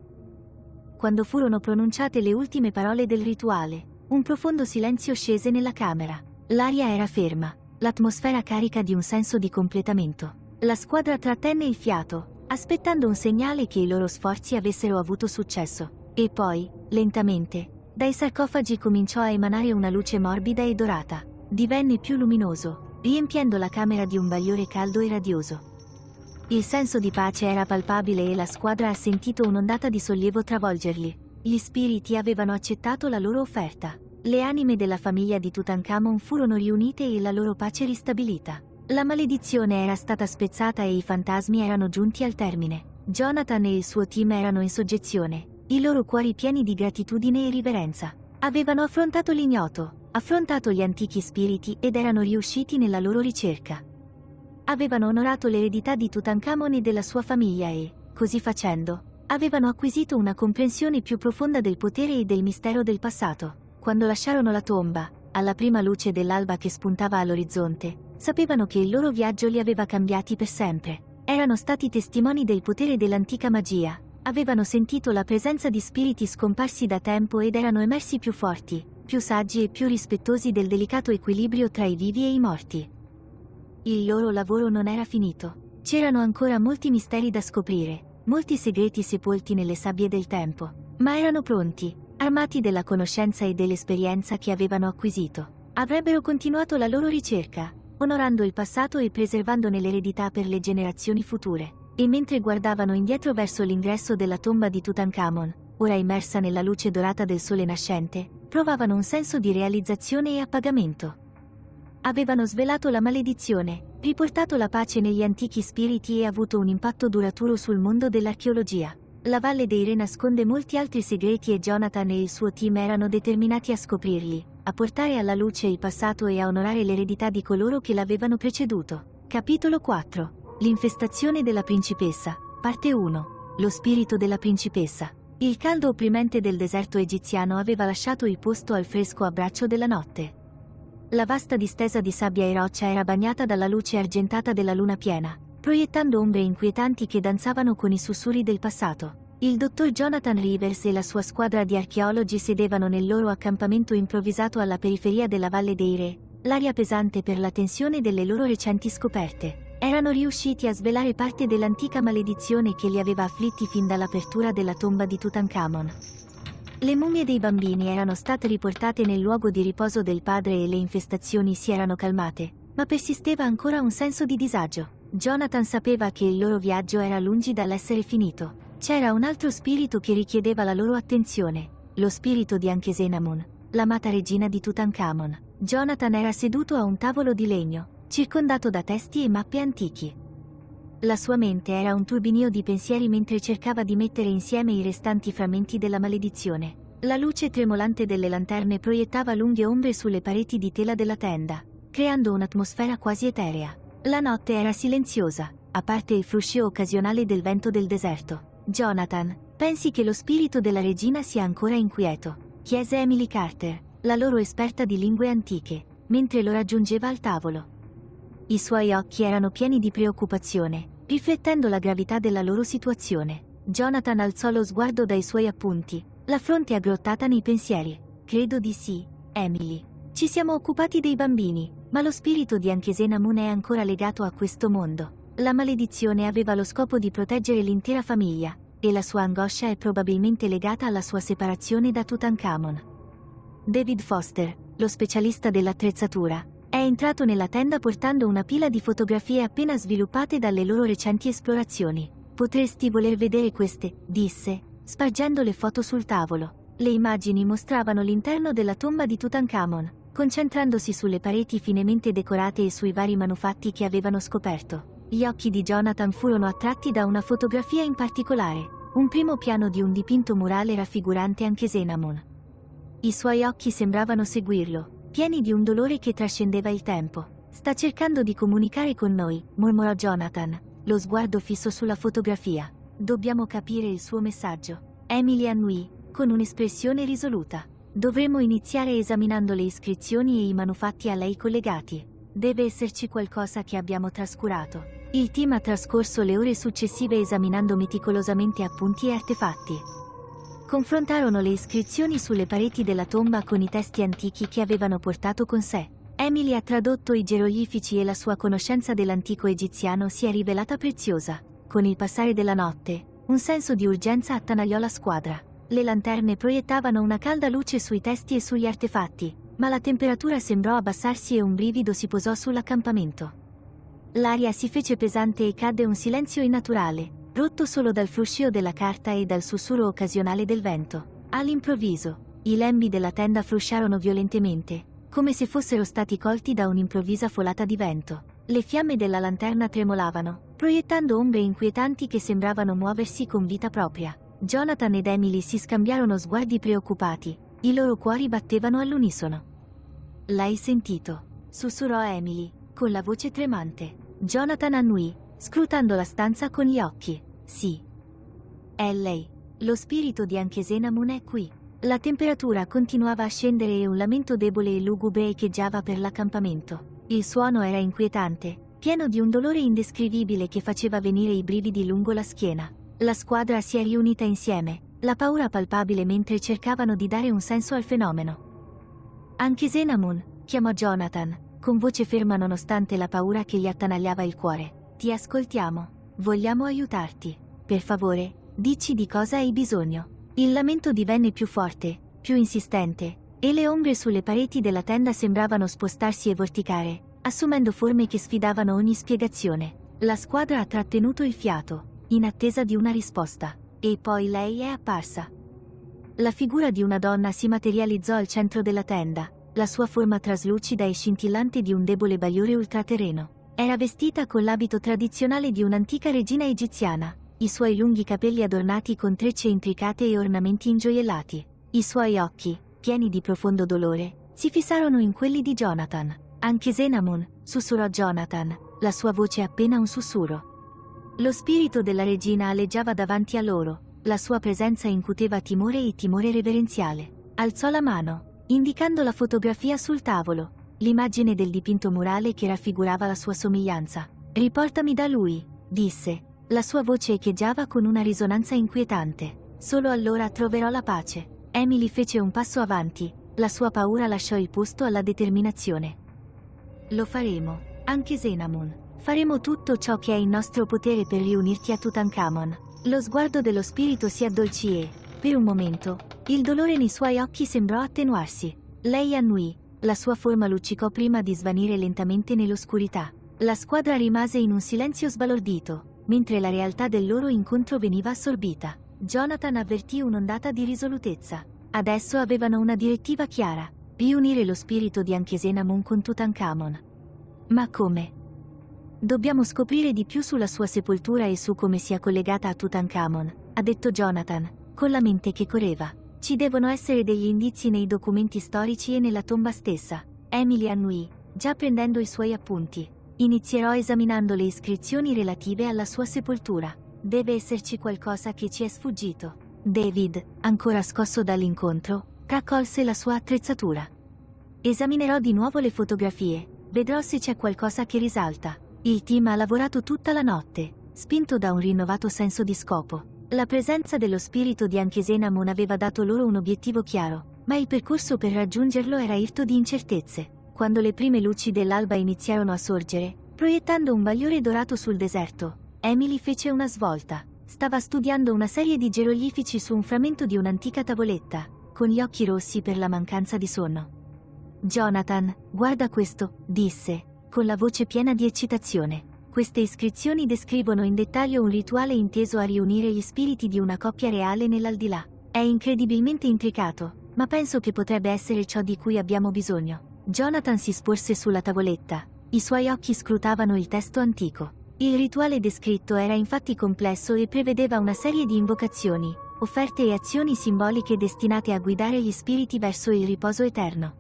Quando furono pronunciate le ultime parole del rituale, un profondo silenzio scese nella camera. L'aria era ferma, l'atmosfera carica di un senso di completamento. La squadra trattenne il fiato, aspettando un segnale che i loro sforzi avessero avuto successo. E poi, lentamente, dai sarcofagi cominciò a emanare una luce morbida e dorata. Divenne più luminoso, riempiendo la camera di un bagliore caldo e radioso. Il senso di pace era palpabile e la squadra ha sentito un'ondata di sollievo travolgerli. Gli spiriti avevano accettato la loro offerta. Le anime della famiglia di Tutankhamon furono riunite e la loro pace ristabilita. La maledizione era stata spezzata e i fantasmi erano giunti al termine. Jonathan e il suo team erano in soggezione, i loro cuori pieni di gratitudine e riverenza. Avevano affrontato l'ignoto, affrontato gli antichi spiriti ed erano riusciti nella loro ricerca. Avevano onorato l'eredità di Tutankhamon e della sua famiglia e, così facendo, avevano acquisito una comprensione più profonda del potere e del mistero del passato. Quando lasciarono la tomba, alla prima luce dell'alba che spuntava all'orizzonte, sapevano che il loro viaggio li aveva cambiati per sempre. Erano stati testimoni del potere dell'antica magia, avevano sentito la presenza di spiriti scomparsi da tempo ed erano emersi più forti, più saggi e più rispettosi del delicato equilibrio tra i vivi e i morti. Il loro lavoro non era finito. C'erano ancora molti misteri da scoprire, molti segreti sepolti nelle sabbie del tempo, ma erano pronti, armati della conoscenza e dell'esperienza che avevano acquisito. Avrebbero continuato la loro ricerca, onorando il passato e preservandone l'eredità per le generazioni future. E mentre guardavano indietro verso l'ingresso della tomba di Tutankhamon, ora immersa nella luce dorata del sole nascente, provavano un senso di realizzazione e appagamento. Avevano svelato la maledizione, riportato la pace negli antichi spiriti e avuto un impatto duraturo sul mondo dell'archeologia. La Valle dei Re nasconde molti altri segreti e Jonathan e il suo team erano determinati a scoprirli, a portare alla luce il passato e a onorare l'eredità di coloro che l'avevano preceduto. Capitolo 4. L'infestazione della principessa. Parte 1. Lo spirito della principessa. Il caldo opprimente del deserto egiziano aveva lasciato il posto al fresco abbraccio della notte. La vasta distesa di sabbia e roccia era bagnata dalla luce argentata della luna piena, proiettando ombre inquietanti che danzavano con i sussurri del passato. Il dottor Jonathan Rivers e la sua squadra di archeologi sedevano nel loro accampamento improvvisato alla periferia della Valle dei Re, l'aria pesante per la tensione delle loro recenti scoperte. Erano riusciti a svelare parte dell'antica maledizione che li aveva afflitti fin dall'apertura della tomba di Tutankhamon. Le mummie dei bambini erano state riportate nel luogo di riposo del padre e le infestazioni si erano calmate, ma persisteva ancora un senso di disagio. Jonathan sapeva che il loro viaggio era lungi dall'essere finito. C'era un altro spirito che richiedeva la loro attenzione, lo spirito di Ankhesenamun, l'amata regina di Tutankhamon. Jonathan era seduto a un tavolo di legno, circondato da testi e mappe antichi. La sua mente era un turbinio di pensieri mentre cercava di mettere insieme i restanti frammenti della maledizione. La luce tremolante delle lanterne proiettava lunghe ombre sulle pareti di tela della tenda, creando un'atmosfera quasi eterea. La notte era silenziosa, a parte il fruscio occasionale del vento del deserto. Jonathan, pensi che lo spirito della regina sia ancora inquieto? Chiese Emily Carter, la loro esperta di lingue antiche, mentre lo raggiungeva al tavolo. I suoi occhi erano pieni di preoccupazione, riflettendo la gravità della loro situazione. Jonathan alzò lo sguardo dai suoi appunti, la fronte aggrottata nei pensieri. Credo di sì, Emily. Ci siamo occupati dei bambini, ma lo spirito di Ankhesenamun è ancora legato a questo mondo. La maledizione aveva lo scopo di proteggere l'intera famiglia, e la sua angoscia è probabilmente legata alla sua separazione da Tutankhamon. David Foster, lo specialista dell'attrezzatura, è entrato nella tenda portando una pila di fotografie appena sviluppate dalle loro recenti esplorazioni. Potresti voler vedere queste, disse, spargendo le foto sul tavolo. Le immagini mostravano l'interno della tomba di Tutankhamon, concentrandosi sulle pareti finemente decorate e sui vari manufatti che avevano scoperto. Gli occhi di Jonathan furono attratti da una fotografia in particolare, un primo piano di un dipinto murale raffigurante Ankhesenamun. I suoi occhi sembravano seguirlo, pieni di un dolore che trascendeva il tempo. Sta cercando di comunicare con noi, mormorò Jonathan, lo sguardo fisso sulla fotografia. Dobbiamo capire il suo messaggio. Emily annui, con un'espressione risoluta. Dovremmo iniziare esaminando le iscrizioni e i manufatti a lei collegati. Deve esserci qualcosa che abbiamo trascurato. Il team ha trascorso le ore successive esaminando meticolosamente appunti e artefatti. Confrontarono le iscrizioni sulle pareti della tomba con i testi antichi che avevano portato con sé. Emily ha tradotto i geroglifici e la sua conoscenza dell'antico egiziano si è rivelata preziosa. Con il passare della notte, un senso di urgenza attanagliò la squadra. Le lanterne proiettavano una calda luce sui testi e sugli artefatti, ma la temperatura sembrò abbassarsi e un brivido si posò sull'accampamento. L'aria si fece pesante e cadde un silenzio innaturale, rotto solo dal fruscio della carta e dal sussurro occasionale del vento. All'improvviso, i lembi della tenda frusciarono violentemente, come se fossero stati colti da un'improvvisa folata di vento. Le fiamme della lanterna tremolavano, proiettando ombre inquietanti che sembravano muoversi con vita propria. Jonathan ed Emily si scambiarono sguardi preoccupati, i loro cuori battevano all'unisono. L'hai sentito? Sussurrò Emily, con la voce tremante. Jonathan annui, scrutando la stanza con gli occhi. Sì. È lei. Lo spirito di Ankhesenamun è qui. La temperatura continuava a scendere e un lamento debole e lugubre echeggiava per l'accampamento. Il suono era inquietante, pieno di un dolore indescrivibile che faceva venire i brividi lungo la schiena. La squadra si è riunita insieme, la paura palpabile mentre cercavano di dare un senso al fenomeno. Ankhesenamun, chiamò Jonathan, con voce ferma nonostante la paura che gli attanagliava il cuore. Ti ascoltiamo. Vogliamo aiutarti. Per favore, dici di cosa hai bisogno. Il lamento divenne più forte, più insistente, e le ombre sulle pareti della tenda sembravano spostarsi e vorticare, assumendo forme che sfidavano ogni spiegazione. La squadra ha trattenuto il fiato, in attesa di una risposta. E poi lei è apparsa. La figura di una donna si materializzò al centro della tenda, la sua forma traslucida e scintillante di un debole bagliore ultraterreno. Era vestita con l'abito tradizionale di un'antica regina egiziana, i suoi lunghi capelli adornati con trecce intricate e ornamenti ingioiellati. I suoi occhi, pieni di profondo dolore, si fissarono in quelli di Jonathan. Anche Zenamun, sussurrò Jonathan, la sua voce appena un sussurro. Lo spirito della regina aleggiava davanti a loro, la sua presenza incuteva timore e timore reverenziale. Alzò la mano, indicando la fotografia sul tavolo, l'immagine del dipinto murale che raffigurava la sua somiglianza. Riportami da lui, disse. La sua voce echeggiava con una risonanza inquietante. Solo allora troverò la pace. Emily fece un passo avanti, la sua paura lasciò il posto alla determinazione. Lo faremo, anche Zenamun. Faremo tutto ciò che è in nostro potere per riunirti a Tutankhamon. Lo sguardo dello spirito si addolcì e, per un momento, il dolore nei suoi occhi sembrò attenuarsi. Lei annui, la sua forma luccicò prima di svanire lentamente nell'oscurità. La squadra rimase in un silenzio sbalordito, mentre la realtà del loro incontro veniva assorbita. Jonathan avvertì un'ondata di risolutezza. Adesso avevano una direttiva chiara: riunire lo spirito di Ankhesenamun con Tutankhamon. Ma come? Dobbiamo scoprire di più sulla sua sepoltura e su come sia collegata a Tutankhamon, ha detto Jonathan, con la mente che correva. Ci devono essere degli indizi nei documenti storici e nella tomba stessa. Emily annui, già prendendo i suoi appunti. Inizierò esaminando le iscrizioni relative alla sua sepoltura. Deve esserci qualcosa che ci è sfuggito. David, ancora scosso dall'incontro, raccolse la sua attrezzatura. Esaminerò di nuovo le fotografie, vedrò se c'è qualcosa che risalta. Il team ha lavorato tutta la notte, spinto da un rinnovato senso di scopo. La presenza dello spirito di Ankhesenamun aveva dato loro un obiettivo chiaro, ma il percorso per raggiungerlo era irto di incertezze. Quando le prime luci dell'alba iniziarono a sorgere, proiettando un bagliore dorato sul deserto, Emily fece una svolta. Stava studiando una serie di geroglifici su un frammento di un'antica tavoletta, con gli occhi rossi per la mancanza di sonno. Jonathan, guarda questo, disse, con la voce piena di eccitazione. Queste iscrizioni descrivono in dettaglio un rituale inteso a riunire gli spiriti di una coppia reale nell'aldilà. È incredibilmente intricato, ma penso che potrebbe essere ciò di cui abbiamo bisogno. Jonathan si sporse sulla tavoletta, i suoi occhi scrutavano il testo antico. Il rituale descritto era infatti complesso e prevedeva una serie di invocazioni, offerte e azioni simboliche destinate a guidare gli spiriti verso il riposo eterno.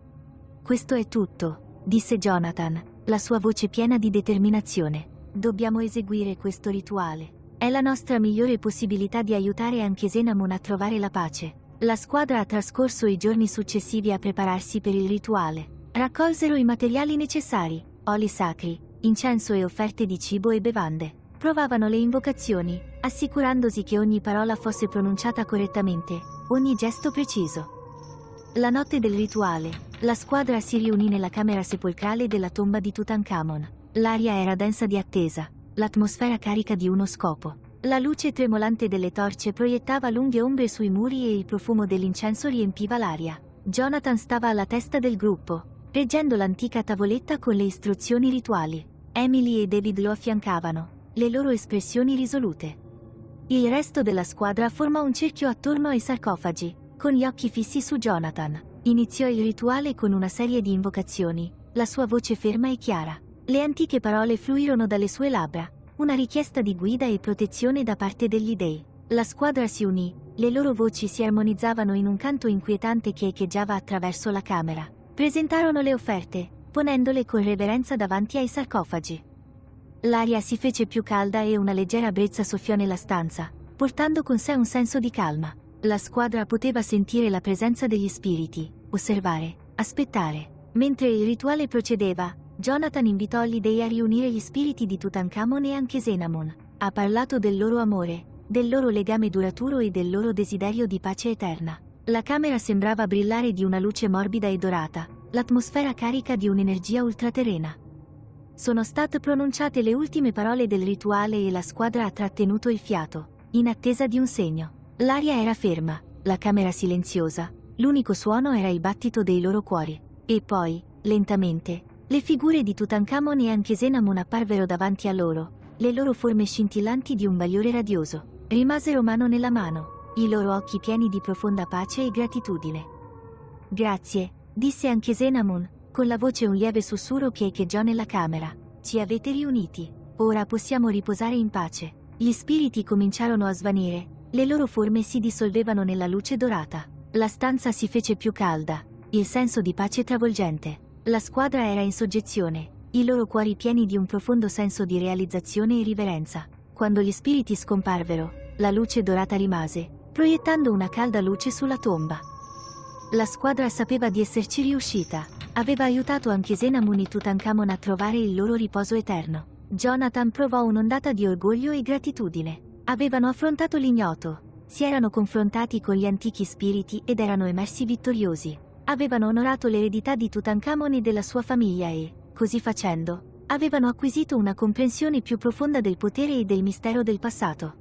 Questo è tutto, disse Jonathan, la sua voce piena di determinazione. Dobbiamo eseguire questo rituale. È la nostra migliore possibilità di aiutare Ankhesenamun a trovare la pace. La squadra ha trascorso i giorni successivi a prepararsi per il rituale. Raccolsero i materiali necessari, oli sacri, incenso e offerte di cibo e bevande. Provavano le invocazioni, assicurandosi che ogni parola fosse pronunciata correttamente, ogni gesto preciso. La notte del rituale, la squadra si riunì nella camera sepolcrale della tomba di Tutankhamon. L'aria era densa di attesa, l'atmosfera carica di uno scopo. La luce tremolante delle torce proiettava lunghe ombre sui muri e il profumo dell'incenso riempiva l'aria. Jonathan stava alla testa del gruppo, reggendo l'antica tavoletta con le istruzioni rituali. Emily e David lo affiancavano, le loro espressioni risolute. Il resto della squadra formò un cerchio attorno ai sarcofagi, con gli occhi fissi su Jonathan. Iniziò il rituale con una serie di invocazioni, la sua voce ferma e chiara. Le antiche parole fluirono dalle sue labbra, una richiesta di guida e protezione da parte degli dei. La squadra si unì, le loro voci si armonizzavano in un canto inquietante che echeggiava attraverso la camera. Presentarono le offerte, ponendole con reverenza davanti ai sarcofagi. L'aria si fece più calda e una leggera brezza soffiò nella stanza, portando con sé un senso di calma. La squadra poteva sentire la presenza degli spiriti, osservare, aspettare. Mentre il rituale procedeva, Jonathan invitò gli dei a riunire gli spiriti di Tutankhamon e Ankhesenamun. Ha parlato del loro amore, del loro legame duraturo e del loro desiderio di pace eterna. La camera sembrava brillare di una luce morbida e dorata, l'atmosfera carica di un'energia ultraterrena. Sono state pronunciate le ultime parole del rituale e la squadra ha trattenuto il fiato, in attesa di un segno. L'aria era ferma, la camera silenziosa, l'unico suono era il battito dei loro cuori. E poi, lentamente, le figure di Tutankhamon e Ankhesenamun apparvero davanti a loro, le loro forme scintillanti di un bagliore radioso. Rimasero mano nella mano, i loro occhi pieni di profonda pace e gratitudine. Grazie, disse anche Xenamon, con la voce un lieve sussurro che echeggiò nella camera. Ci avete riuniti. Ora possiamo riposare in pace. Gli spiriti cominciarono a svanire, le loro forme si dissolvevano nella luce dorata. La stanza si fece più calda, il senso di pace travolgente. La squadra era in soggezione, i loro cuori pieni di un profondo senso di realizzazione e riverenza. Quando gli spiriti scomparvero, la luce dorata rimase, proiettando una calda luce sulla tomba. La squadra sapeva di esserci riuscita, aveva aiutato anche Xenamon e Tutankhamon a trovare il loro riposo eterno. Jonathan provò un'ondata di orgoglio e gratitudine. Avevano affrontato l'ignoto, si erano confrontati con gli antichi spiriti ed erano emersi vittoriosi. Avevano onorato l'eredità di Tutankhamon e della sua famiglia e, così facendo, avevano acquisito una comprensione più profonda del potere e del mistero del passato.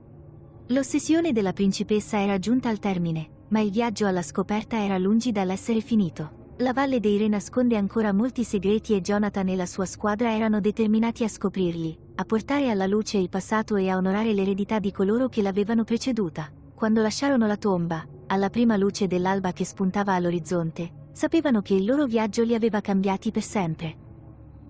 L'ossessione della principessa era giunta al termine, ma il viaggio alla scoperta era lungi dall'essere finito. La Valle dei Re nasconde ancora molti segreti e Jonathan e la sua squadra erano determinati a scoprirli, a portare alla luce il passato e a onorare l'eredità di coloro che l'avevano preceduta. Quando lasciarono la tomba, alla prima luce dell'alba che spuntava all'orizzonte, sapevano che il loro viaggio li aveva cambiati per sempre.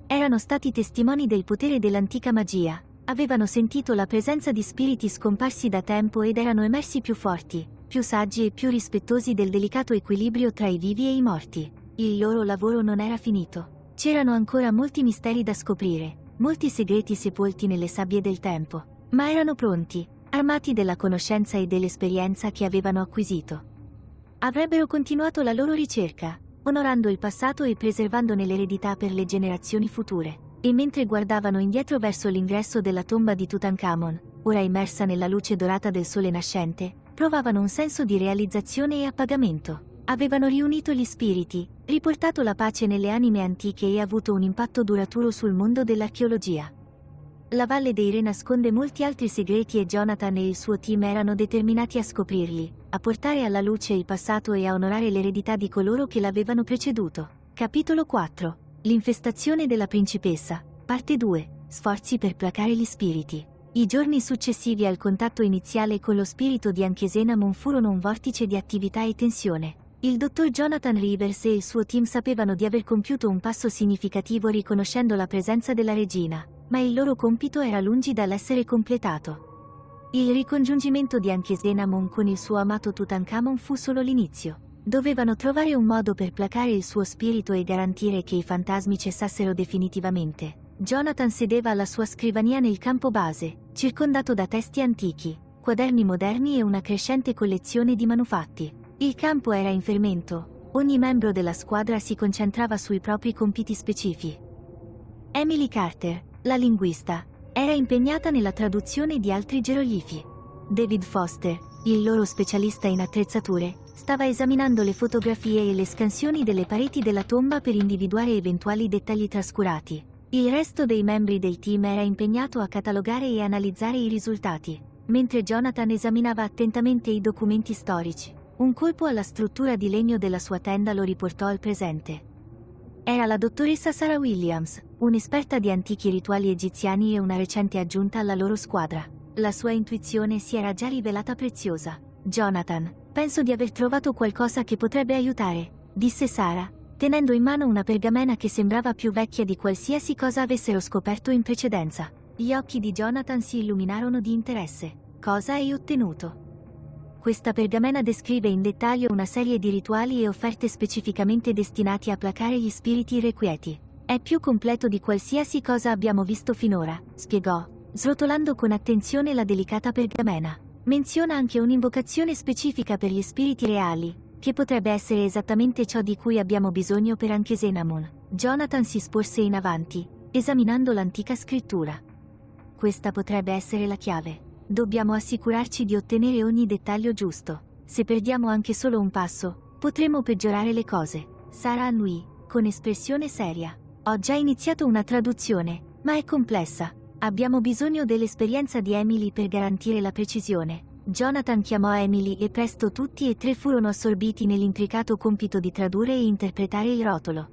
Erano stati testimoni del potere dell'antica magia, avevano sentito la presenza di spiriti scomparsi da tempo ed erano emersi più forti, più saggi e più rispettosi del delicato equilibrio tra i vivi e i morti. Il loro lavoro non era finito. C'erano ancora molti misteri da scoprire, molti segreti sepolti nelle sabbie del tempo, ma erano pronti, armati della conoscenza e dell'esperienza che avevano acquisito. Avrebbero continuato la loro ricerca, onorando il passato e preservandone l'eredità per le generazioni future. E mentre guardavano indietro verso l'ingresso della tomba di Tutankhamon, ora immersa nella luce dorata del sole nascente, provavano un senso di realizzazione e appagamento. Avevano riunito gli spiriti, riportato la pace nelle anime antiche e avuto un impatto duraturo sul mondo dell'archeologia. La Valle dei Re nasconde molti altri segreti e Jonathan e il suo team erano determinati a scoprirli, a portare alla luce il passato e a onorare l'eredità di coloro che l'avevano preceduto. Capitolo 4. L'infestazione della principessa, parte 2, sforzi per placare gli spiriti. I giorni successivi al contatto iniziale con lo spirito di anche Xenamon furono un vortice di attività e tensione. Il dottor Jonathan Rivers e il suo team sapevano di aver compiuto un passo significativo riconoscendo la presenza della regina, ma il loro compito era lungi dall'essere completato. Il ricongiungimento di anche Xenamon con il suo amato Tutankhamon fu solo l'inizio. Dovevano trovare un modo per placare il suo spirito e garantire che i fantasmi cessassero definitivamente. Jonathan sedeva alla sua scrivania nel campo base, circondato da testi antichi, quaderni moderni e una crescente collezione di manufatti. Il campo era in fermento, ogni membro della squadra si concentrava sui propri compiti specifici. Emily Carter, la linguista, era impegnata nella traduzione di altri geroglifi. David Foster, il loro specialista in attrezzature, stava esaminando le fotografie e le scansioni delle pareti della tomba per individuare eventuali dettagli trascurati. Il resto dei membri del team era impegnato a catalogare e analizzare i risultati, mentre Jonathan esaminava attentamente i documenti storici. Un colpo alla struttura di legno della sua tenda lo riportò al presente. Era la dottoressa Sarah Williams, un'esperta di antichi rituali egiziani e una recente aggiunta alla loro squadra. La sua intuizione si era già rivelata preziosa. Jonathan, penso di aver trovato qualcosa che potrebbe aiutare, disse Sarah, tenendo in mano una pergamena che sembrava più vecchia di qualsiasi cosa avessero scoperto in precedenza. Gli occhi di Jonathan si illuminarono di interesse. Cosa hai ottenuto? Questa pergamena descrive in dettaglio una serie di rituali e offerte specificamente destinati a placare gli spiriti irrequieti. È più completo di qualsiasi cosa abbiamo visto finora, spiegò, srotolando con attenzione la delicata pergamena. Menziona anche un'invocazione specifica per gli spiriti reali, che potrebbe essere esattamente ciò di cui abbiamo bisogno per anche Xenamon. Jonathan si sporse in avanti, esaminando l'antica scrittura. Questa potrebbe essere la chiave. Dobbiamo assicurarci di ottenere ogni dettaglio giusto. Se perdiamo anche solo un passo, potremo peggiorare le cose. Sarah annui, con espressione seria. Ho già iniziato una traduzione, ma è complessa. Abbiamo bisogno dell'esperienza di Emily per garantire la precisione. Jonathan chiamò Emily e presto tutti e tre furono assorbiti nell'intricato compito di tradurre e interpretare il rotolo.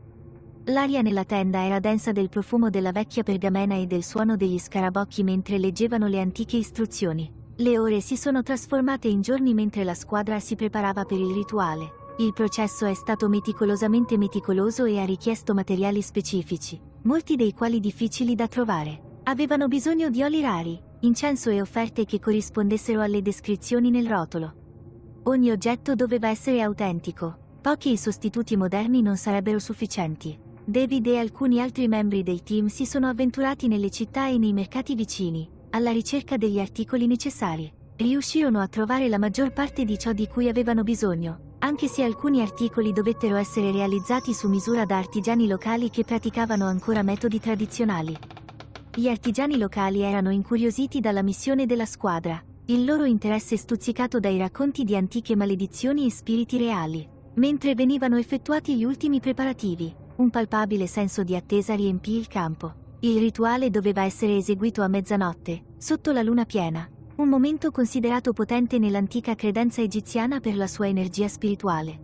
L'aria nella tenda era densa del profumo della vecchia pergamena e del suono degli scarabocchi mentre leggevano le antiche istruzioni. Le ore si sono trasformate in giorni mentre la squadra si preparava per il rituale. Il processo è stato meticolosamente meticoloso e ha richiesto materiali specifici, molti dei quali difficili da trovare. Avevano bisogno di oli rari, incenso e offerte che corrispondessero alle descrizioni nel rotolo. Ogni oggetto doveva essere autentico. Pochi i sostituti moderni non sarebbero sufficienti. David e alcuni altri membri del team si sono avventurati nelle città e nei mercati vicini, alla ricerca degli articoli necessari. Riuscirono a trovare la maggior parte di ciò di cui avevano bisogno, anche se alcuni articoli dovettero essere realizzati su misura da artigiani locali che praticavano ancora metodi tradizionali. Gli artigiani locali erano incuriositi dalla missione della squadra, il loro interesse stuzzicato dai racconti di antiche maledizioni e spiriti reali. Mentre venivano effettuati gli ultimi preparativi, un palpabile senso di attesa riempì il campo. Il rituale doveva essere eseguito a mezzanotte, sotto la luna piena, un momento considerato potente nell'antica credenza egiziana per la sua energia spirituale.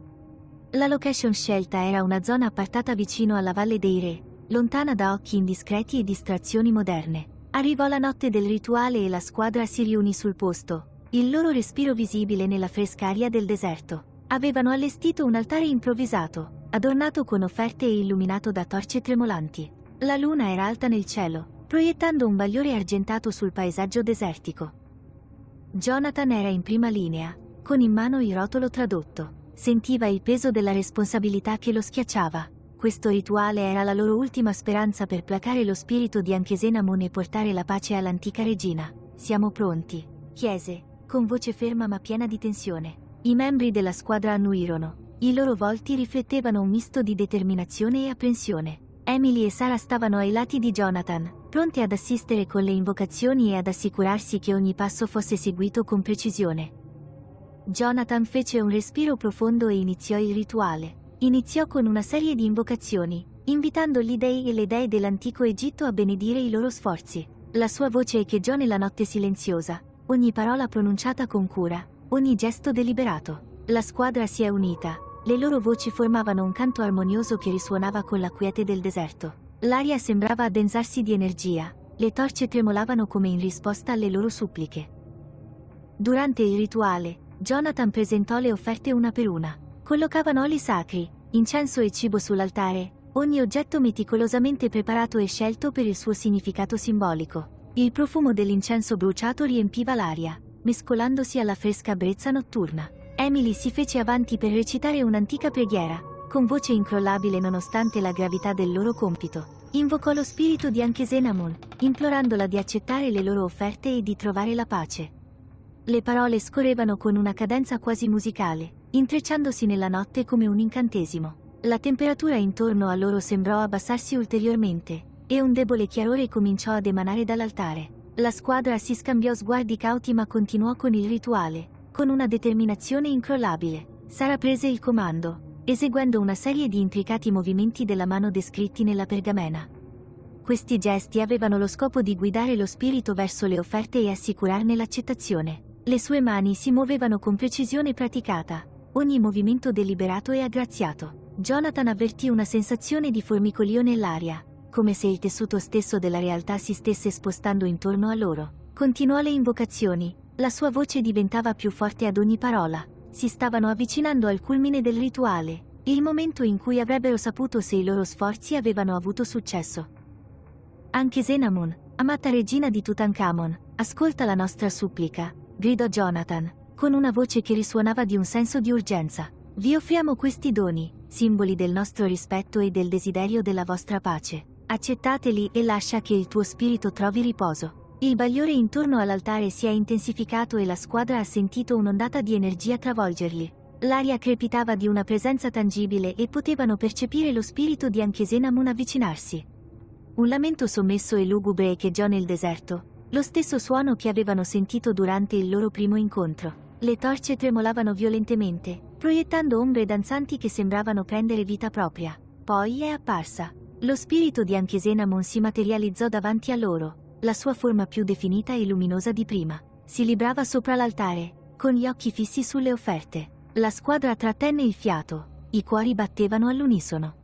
La location scelta era una zona appartata vicino alla Valle dei Re, lontana da occhi indiscreti e distrazioni moderne. Arrivò la notte del rituale e la squadra si riunì sul posto, il loro respiro visibile nella fresca aria del deserto. Avevano allestito un altare improvvisato, adornato con offerte e illuminato da torce tremolanti. La luna era alta nel cielo, proiettando un bagliore argentato sul paesaggio desertico. Jonathan era in prima linea, con in mano il rotolo tradotto. Sentiva il peso della responsabilità che lo schiacciava. Questo rituale era la loro ultima speranza per placare lo spirito di Anchesenamon e portare la pace all'antica regina. Siamo pronti, chiese, con voce ferma ma piena di tensione. I membri della squadra annuirono. I loro volti riflettevano un misto di determinazione e apprensione. Emily e Sara stavano ai lati di Jonathan, pronte ad assistere con le invocazioni e ad assicurarsi che ogni passo fosse seguito con precisione. Jonathan fece un respiro profondo e iniziò il rituale. Iniziò con una serie di invocazioni, invitando gli dei e le dee dell'antico Egitto a benedire i loro sforzi. La sua voce echeggiò nella notte silenziosa, ogni parola pronunciata con cura, ogni gesto deliberato. La squadra si è unita, le loro voci formavano un canto armonioso che risuonava con la quiete del deserto. L'aria sembrava addensarsi di energia, le torce tremolavano come in risposta alle loro suppliche. Durante il rituale, Jonathan presentò le offerte una per una. Collocavano oli sacri, incenso e cibo sull'altare, ogni oggetto meticolosamente preparato e scelto per il suo significato simbolico. Il profumo dell'incenso bruciato riempiva l'aria, mescolandosi alla fresca brezza notturna. Emily si fece avanti per recitare un'antica preghiera, con voce incrollabile nonostante la gravità del loro compito. Invocò lo spirito di Anchesenamon, implorandola di accettare le loro offerte e di trovare la pace. Le parole scorrevano con una cadenza quasi musicale, intrecciandosi nella notte come un incantesimo. La temperatura intorno a loro sembrò abbassarsi ulteriormente, e un debole chiarore cominciò ad emanare dall'altare. La squadra si scambiò sguardi cauti ma continuò con il rituale, con una determinazione incrollabile. Sara prese il comando, eseguendo una serie di intricati movimenti della mano descritti nella pergamena. Questi gesti avevano lo scopo di guidare lo spirito verso le offerte e assicurarne l'accettazione. Le sue mani si muovevano con precisione praticata, ogni movimento deliberato e aggraziato. Jonathan avvertì una sensazione di formicolio nell'aria, come se il tessuto stesso della realtà si stesse spostando intorno a loro. Continuò le invocazioni, la sua voce diventava più forte ad ogni parola. Si stavano avvicinando al culmine del rituale, il momento in cui avrebbero saputo se i loro sforzi avevano avuto successo. Anchesenamon, amata regina di Tutankhamon, ascolta la nostra supplica, gridò Jonathan, con una voce che risuonava di un senso di urgenza. Vi offriamo questi doni, simboli del nostro rispetto e del desiderio della vostra pace. Accettateli e lascia che il tuo spirito trovi riposo. Il bagliore intorno all'altare si è intensificato e la squadra ha sentito un'ondata di energia travolgerli. L'aria crepitava di una presenza tangibile e potevano percepire lo spirito di Anchesenamon avvicinarsi. Un lamento sommesso e lugubre echeggiò nel deserto, lo stesso suono che avevano sentito durante il loro primo incontro. Le torce tremolavano violentemente, proiettando ombre danzanti che sembravano prendere vita propria. Poi è apparsa. Lo spirito di Anchesenamon si materializzò davanti a loro, la sua forma più definita e luminosa di prima. Si librava sopra l'altare, con gli occhi fissi sulle offerte. La squadra trattenne il fiato, i cuori battevano all'unisono.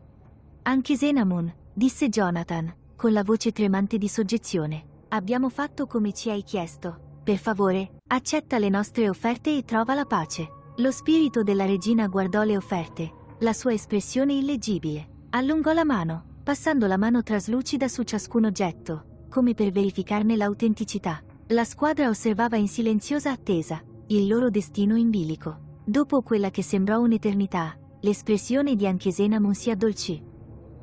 Anche Senamun, disse Jonathan, con la voce tremante di soggezione. Abbiamo fatto come ci hai chiesto. Per favore, accetta le nostre offerte e trova la pace. Lo spirito della regina guardò le offerte, la sua espressione illeggibile. Allungò la mano, passando la mano traslucida su ciascun oggetto, come per verificarne l'autenticità. La squadra osservava in silenziosa attesa il loro destino in bilico. Dopo quella che sembrò un'eternità, l'espressione di Anche Senamun si addolcì.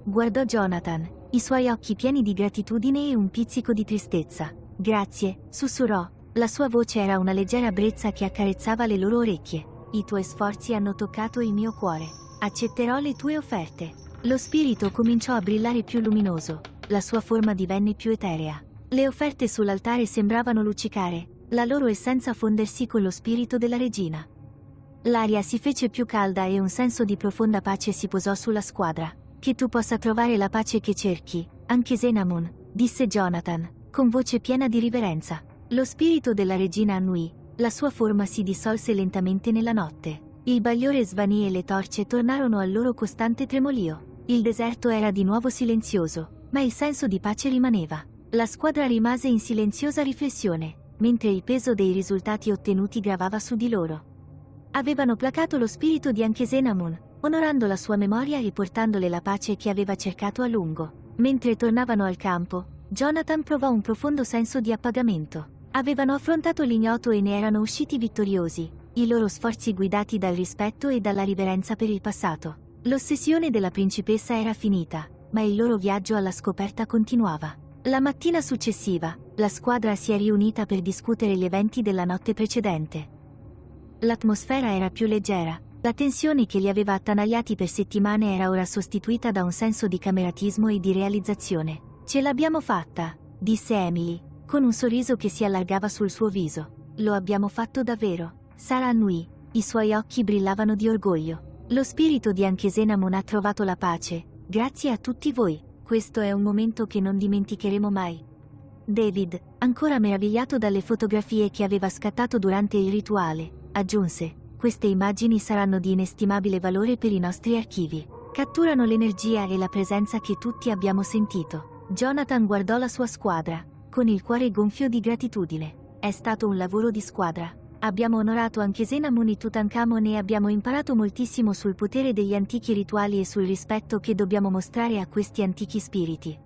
Guardò Jonathan, i suoi occhi pieni di gratitudine e un pizzico di tristezza. Grazie, sussurrò. La sua voce era una leggera brezza che accarezzava le loro orecchie. I tuoi sforzi hanno toccato il mio cuore. Accetterò le tue offerte. Lo spirito cominciò a brillare più luminoso, la sua forma divenne più eterea. Le offerte sull'altare sembravano luccicare, la loro essenza fondersi con lo spirito della regina. L'aria si fece più calda e un senso di profonda pace si posò sulla squadra. Che tu possa trovare la pace che cerchi, Anche Senamun, disse Jonathan, con voce piena di riverenza. Lo spirito della regina annui, la sua forma si dissolse lentamente nella notte. Il bagliore svanì e le torce tornarono al loro costante tremolio. Il deserto era di nuovo silenzioso, ma il senso di pace rimaneva. La squadra rimase in silenziosa riflessione, mentre il peso dei risultati ottenuti gravava su di loro. Avevano placato lo spirito di Anche Senamun, onorando la sua memoria e portandole la pace che aveva cercato a lungo. Mentre tornavano al campo, Jonathan provò un profondo senso di appagamento. Avevano affrontato l'ignoto e ne erano usciti vittoriosi, i loro sforzi guidati dal rispetto e dalla riverenza per il passato. L'ossessione della principessa era finita, ma il loro viaggio alla scoperta continuava. La mattina successiva, la squadra si è riunita per discutere gli eventi della notte precedente. L'atmosfera era più leggera, la tensione che li aveva attanagliati per settimane era ora sostituita da un senso di cameratismo e di realizzazione. Ce l'abbiamo fatta, disse Emily, con un sorriso che si allargava sul suo viso. Lo abbiamo fatto davvero. Sara annui, i suoi occhi brillavano di orgoglio. Lo spirito di Anche Senamun ha trovato la pace, grazie a tutti voi. Questo è un momento che non dimenticheremo mai. David, ancora meravigliato dalle fotografie che aveva scattato durante il rituale, aggiunse: queste immagini saranno di inestimabile valore per i nostri archivi. Catturano l'energia e la presenza che tutti abbiamo sentito. Jonathan guardò la sua squadra, con il cuore gonfio di gratitudine. È stato un lavoro di squadra. Abbiamo onorato Anche Senamun e Tutankhamon e abbiamo imparato moltissimo sul potere degli antichi rituali e sul rispetto che dobbiamo mostrare a questi antichi spiriti.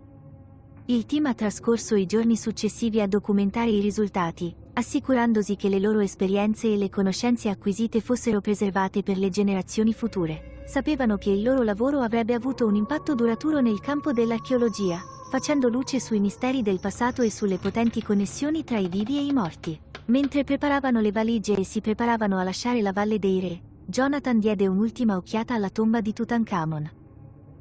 Il team ha trascorso i giorni successivi a documentare i risultati, assicurandosi che le loro esperienze e le conoscenze acquisite fossero preservate per le generazioni future. Sapevano che il loro lavoro avrebbe avuto un impatto duraturo nel campo dell'archeologia, facendo luce sui misteri del passato e sulle potenti connessioni tra i vivi e i morti. Mentre preparavano le valigie e si preparavano a lasciare la Valle dei Re, Jonathan diede un'ultima occhiata alla tomba di Tutankhamon.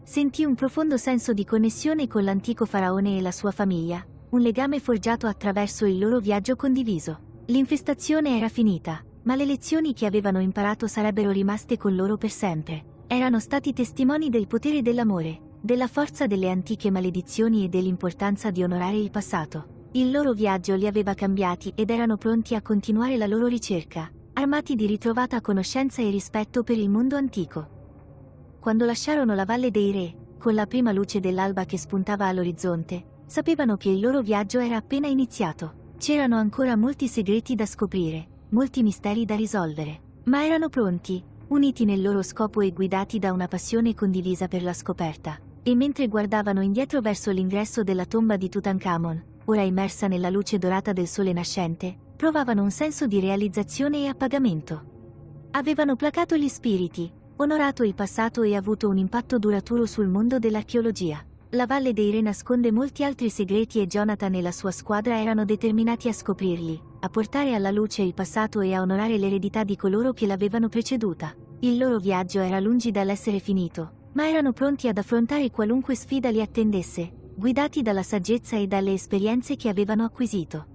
Sentì un profondo senso di connessione con l'antico faraone e la sua famiglia, un legame forgiato attraverso il loro viaggio condiviso. L'infestazione era finita, ma le lezioni che avevano imparato sarebbero rimaste con loro per sempre. Erano stati testimoni del potere dell'amore, della forza delle antiche maledizioni e dell'importanza di onorare il passato. Il loro viaggio li aveva cambiati ed erano pronti a continuare la loro ricerca, armati di ritrovata conoscenza e rispetto per il mondo antico. Quando lasciarono la Valle dei Re, con la prima luce dell'alba che spuntava all'orizzonte, sapevano che il loro viaggio era appena iniziato. C'erano ancora molti segreti da scoprire, molti misteri da risolvere, ma erano pronti, uniti nel loro scopo e guidati da una passione condivisa per la scoperta. E mentre guardavano indietro verso l'ingresso della tomba di Tutankhamon, ora immersa nella luce dorata del sole nascente, provavano un senso di realizzazione e appagamento. Avevano placato gli spiriti, onorato il passato e avuto un impatto duraturo sul mondo dell'archeologia. La Valle dei Re nasconde molti altri segreti e Jonathan e la sua squadra erano determinati a scoprirli, a portare alla luce il passato e a onorare l'eredità di coloro che l'avevano preceduta. Il loro viaggio era lungi dall'essere finito, ma erano pronti ad affrontare qualunque sfida li attendesse, guidati dalla saggezza e dalle esperienze che avevano acquisito.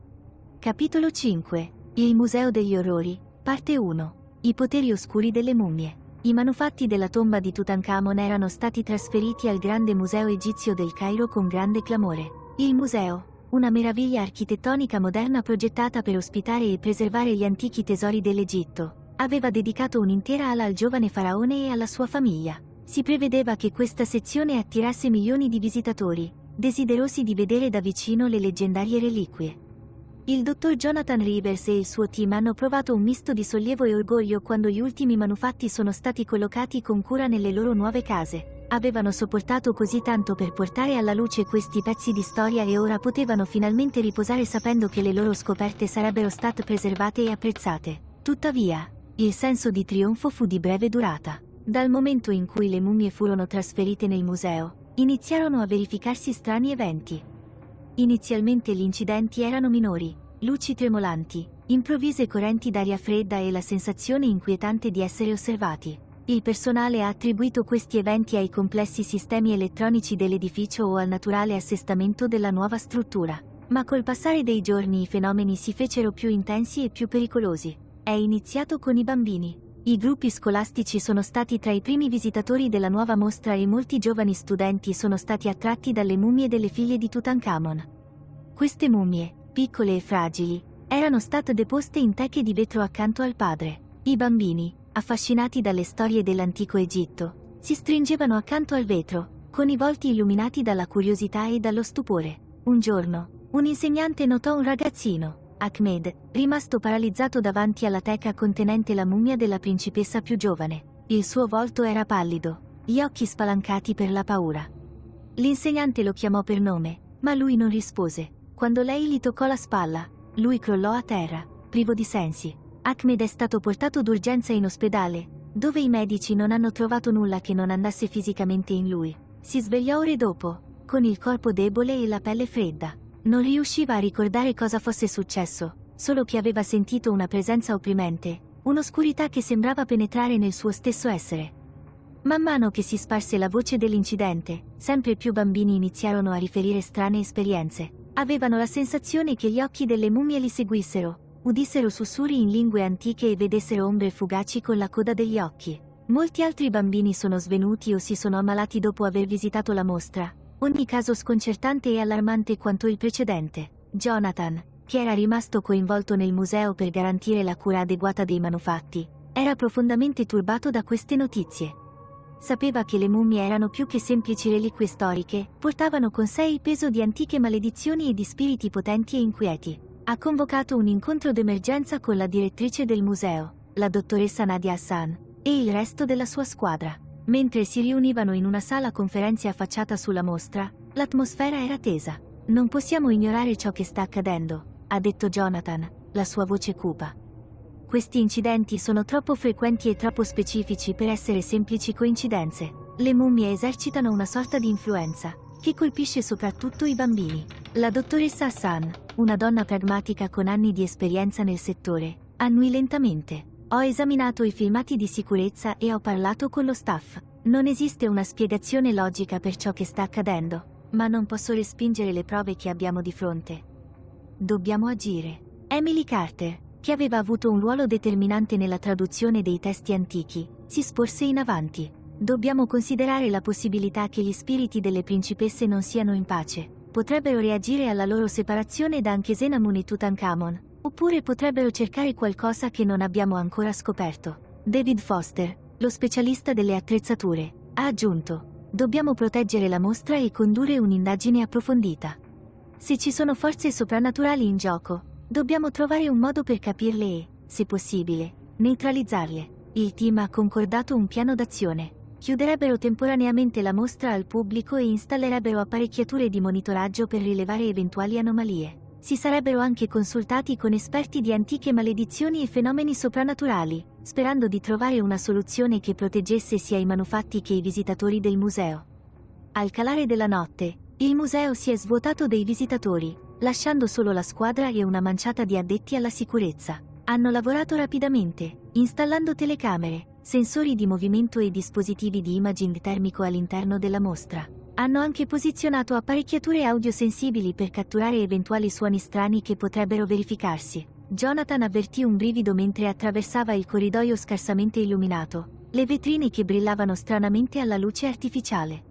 Capitolo 5. Il Museo degli Orrori, parte 1. I poteri oscuri delle mummie. I manufatti della tomba di Tutankhamon erano stati trasferiti al grande museo egizio del Cairo con grande clamore. Il museo, una meraviglia architettonica moderna progettata per ospitare e preservare gli antichi tesori dell'Egitto, aveva dedicato un'intera ala al giovane faraone e alla sua famiglia. Si prevedeva che questa sezione attirasse milioni di visitatori, desiderosi di vedere da vicino le leggendarie reliquie. Il dottor Jonathan Rivers e il suo team hanno provato un misto di sollievo e orgoglio quando gli ultimi manufatti sono stati collocati con cura nelle loro nuove case. Avevano sopportato così tanto per portare alla luce questi pezzi di storia e ora potevano finalmente riposare sapendo che le loro scoperte sarebbero state preservate e apprezzate. Tuttavia, il senso di trionfo fu di breve durata. Dal momento in cui le mummie furono trasferite nel museo, iniziarono a verificarsi strani eventi. Inizialmente gli incidenti erano minori, luci tremolanti, improvvise correnti d'aria fredda e la sensazione inquietante di essere osservati. Il personale ha attribuito questi eventi ai complessi sistemi elettronici dell'edificio o al naturale assestamento della nuova struttura. Ma col passare dei giorni i fenomeni si fecero più intensi e più pericolosi. È iniziato con i bambini. I gruppi scolastici sono stati tra i primi visitatori della nuova mostra e molti giovani studenti sono stati attratti dalle mummie delle figlie di Tutankhamon. Queste mummie, piccole e fragili, erano state deposte in teche di vetro accanto al padre. I bambini, affascinati dalle storie dell'antico Egitto, si stringevano accanto al vetro, con i volti illuminati dalla curiosità e dallo stupore. Un giorno, un insegnante notò un ragazzino, Ahmed, rimasto paralizzato davanti alla teca contenente la mummia della principessa più giovane. Il suo volto era pallido, gli occhi spalancati per la paura. L'insegnante lo chiamò per nome, ma lui non rispose. Quando lei gli toccò la spalla, lui crollò a terra, privo di sensi. Ahmed è stato portato d'urgenza in ospedale, dove i medici non hanno trovato nulla che non andasse fisicamente in lui. Si svegliò ore dopo, con il corpo debole e la pelle fredda. Non riusciva a ricordare cosa fosse successo, solo che aveva sentito una presenza opprimente, un'oscurità che sembrava penetrare nel suo stesso essere. Man mano che si sparse la voce dell'incidente, sempre più bambini iniziarono a riferire strane esperienze. Avevano la sensazione che gli occhi delle mummie li seguissero, udissero sussurri in lingue antiche e vedessero ombre fugaci con la coda degli occhi. Molti altri bambini sono svenuti o si sono ammalati dopo aver visitato la mostra. Ogni caso sconcertante e allarmante quanto il precedente. Jonathan, che era rimasto coinvolto nel museo per garantire la cura adeguata dei manufatti, era profondamente turbato da queste notizie. Sapeva che le mummie erano più che semplici reliquie storiche, portavano con sé il peso di antiche maledizioni e di spiriti potenti e inquieti. Ha convocato un incontro d'emergenza con la direttrice del museo, la dottoressa Nadia Hassan, e il resto della sua squadra. Mentre si riunivano in una sala conferenze affacciata sulla mostra, l'atmosfera era tesa. Non possiamo ignorare ciò che sta accadendo, ha detto Jonathan, la sua voce cupa. Questi incidenti sono troppo frequenti e troppo specifici per essere semplici coincidenze. Le mummie esercitano una sorta di influenza, che colpisce soprattutto i bambini. La dottoressa Hassan, una donna pragmatica con anni di esperienza nel settore, annui lentamente. Ho esaminato i filmati di sicurezza e ho parlato con lo staff. Non esiste una spiegazione logica per ciò che sta accadendo, ma non posso respingere le prove che abbiamo di fronte. Dobbiamo agire. Emily Carter, che aveva avuto un ruolo determinante nella traduzione dei testi antichi, si sporse in avanti. Dobbiamo considerare la possibilità che gli spiriti delle principesse non siano in pace. Potrebbero reagire alla loro separazione da Ankhesenamun e Tutankhamon. Oppure potrebbero cercare qualcosa che non abbiamo ancora scoperto. David Foster, lo specialista delle attrezzature, ha aggiunto: dobbiamo proteggere la mostra e condurre un'indagine approfondita. Se ci sono forze soprannaturali in gioco, dobbiamo trovare un modo per capirle e, se possibile, neutralizzarle. Il team ha concordato un piano d'azione. Chiuderebbero temporaneamente la mostra al pubblico e installerebbero apparecchiature di monitoraggio per rilevare eventuali anomalie. Si sarebbero anche consultati con esperti di antiche maledizioni e fenomeni soprannaturali, sperando di trovare una soluzione che proteggesse sia i manufatti che i visitatori del museo. Al calare della notte, il museo si è svuotato dei visitatori, lasciando solo la squadra e una manciata di addetti alla sicurezza. Hanno lavorato rapidamente, installando telecamere, sensori di movimento e dispositivi di imaging termico all'interno della mostra. Hanno anche posizionato apparecchiature audiosensibili per catturare eventuali suoni strani che potrebbero verificarsi. Jonathan avvertì un brivido mentre attraversava il corridoio scarsamente illuminato, le vetrine che brillavano stranamente alla luce artificiale.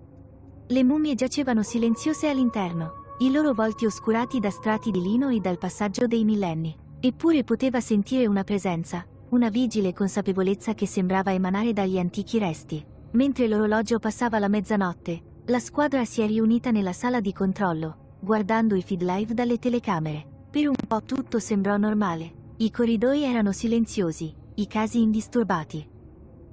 Le mummie giacevano silenziose all'interno, i loro volti oscurati da strati di lino e dal passaggio dei millenni. Eppure poteva sentire una presenza, una vigile consapevolezza che sembrava emanare dagli antichi resti. Mentre l'orologio passava la mezzanotte, la squadra si è riunita nella sala di controllo, guardando i feed live dalle telecamere. Per un po' tutto sembrò normale. I corridoi erano silenziosi, i casi indisturbati.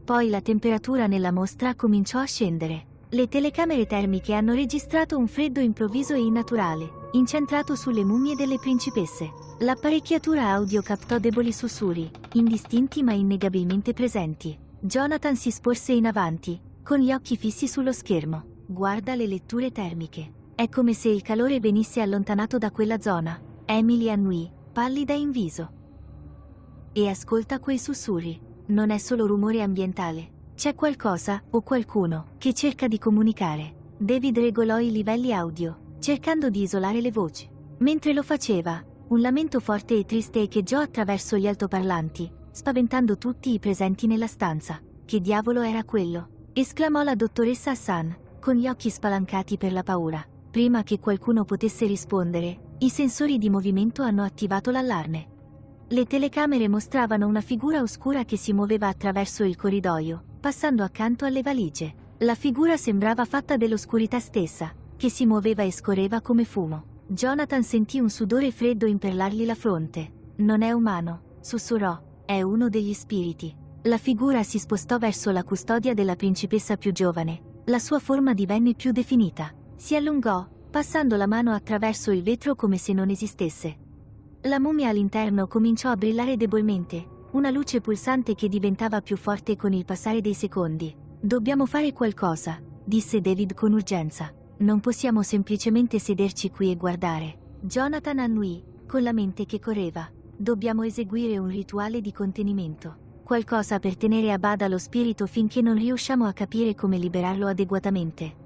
Poi la temperatura nella mostra cominciò a scendere. Le telecamere termiche hanno registrato un freddo improvviso e innaturale, incentrato sulle mummie delle principesse. L'apparecchiatura audio captò deboli sussurri, indistinti ma innegabilmente presenti. Jonathan si sporse in avanti, con gli occhi fissi sullo schermo. Guarda le letture termiche. È come se il calore venisse allontanato da quella zona. Emily annui, pallida in viso. E ascolta quei sussurri. Non è solo rumore ambientale. C'è qualcosa, o qualcuno, che cerca di comunicare. David regolò i livelli audio, cercando di isolare le voci. Mentre lo faceva, un lamento forte e triste echeggiò attraverso gli altoparlanti, spaventando tutti i presenti nella stanza. Che diavolo era quello? Esclamò la dottoressa Hassan, con gli occhi spalancati per la paura. Prima che qualcuno potesse rispondere, i sensori di movimento hanno attivato l'allarme. Le telecamere mostravano una figura oscura che si muoveva attraverso il corridoio, passando accanto alle valigie. La figura sembrava fatta dell'oscurità stessa, che si muoveva e scorreva come fumo. Jonathan sentì un sudore freddo imperlargli la fronte. Non è umano, sussurrò, è uno degli spiriti. La figura si spostò verso la custodia della principessa più giovane. La sua forma divenne più definita. Si allungò, passando la mano attraverso il vetro come se non esistesse. La mummia all'interno cominciò a brillare debolmente, una luce pulsante che diventava più forte con il passare dei secondi. Dobbiamo fare qualcosa, disse David con urgenza. Non possiamo semplicemente sederci qui e guardare. Jonathan annui, con la mente che correva. Dobbiamo eseguire un rituale di contenimento. Qualcosa per tenere a bada lo spirito finché non riusciamo a capire come liberarlo adeguatamente.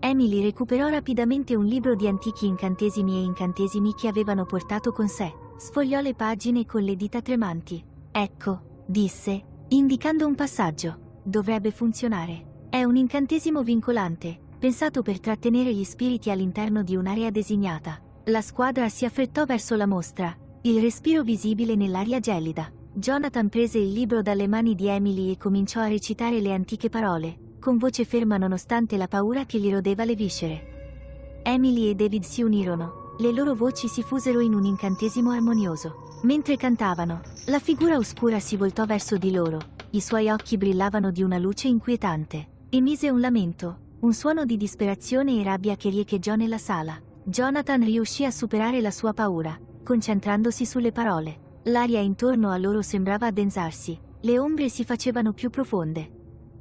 Emily recuperò rapidamente un libro di antichi incantesimi che avevano portato con sé. Sfogliò le pagine con le dita tremanti. Ecco, disse, indicando un passaggio. Dovrebbe funzionare. È un incantesimo vincolante, pensato per trattenere gli spiriti all'interno di un'area designata. La squadra si affrettò verso la mostra, il respiro visibile nell'aria gelida. Jonathan prese il libro dalle mani di Emily e cominciò a recitare le antiche parole, con voce ferma nonostante la paura che gli rodeva le viscere. Emily e David si unirono, le loro voci si fusero in un incantesimo armonioso. Mentre cantavano, la figura oscura si voltò verso di loro, i suoi occhi brillavano di una luce inquietante. Emise un lamento, un suono di disperazione e rabbia che riecheggiò nella sala. Jonathan riuscì a superare la sua paura, concentrandosi sulle parole. L'aria intorno a loro sembrava addensarsi, le ombre si facevano più profonde.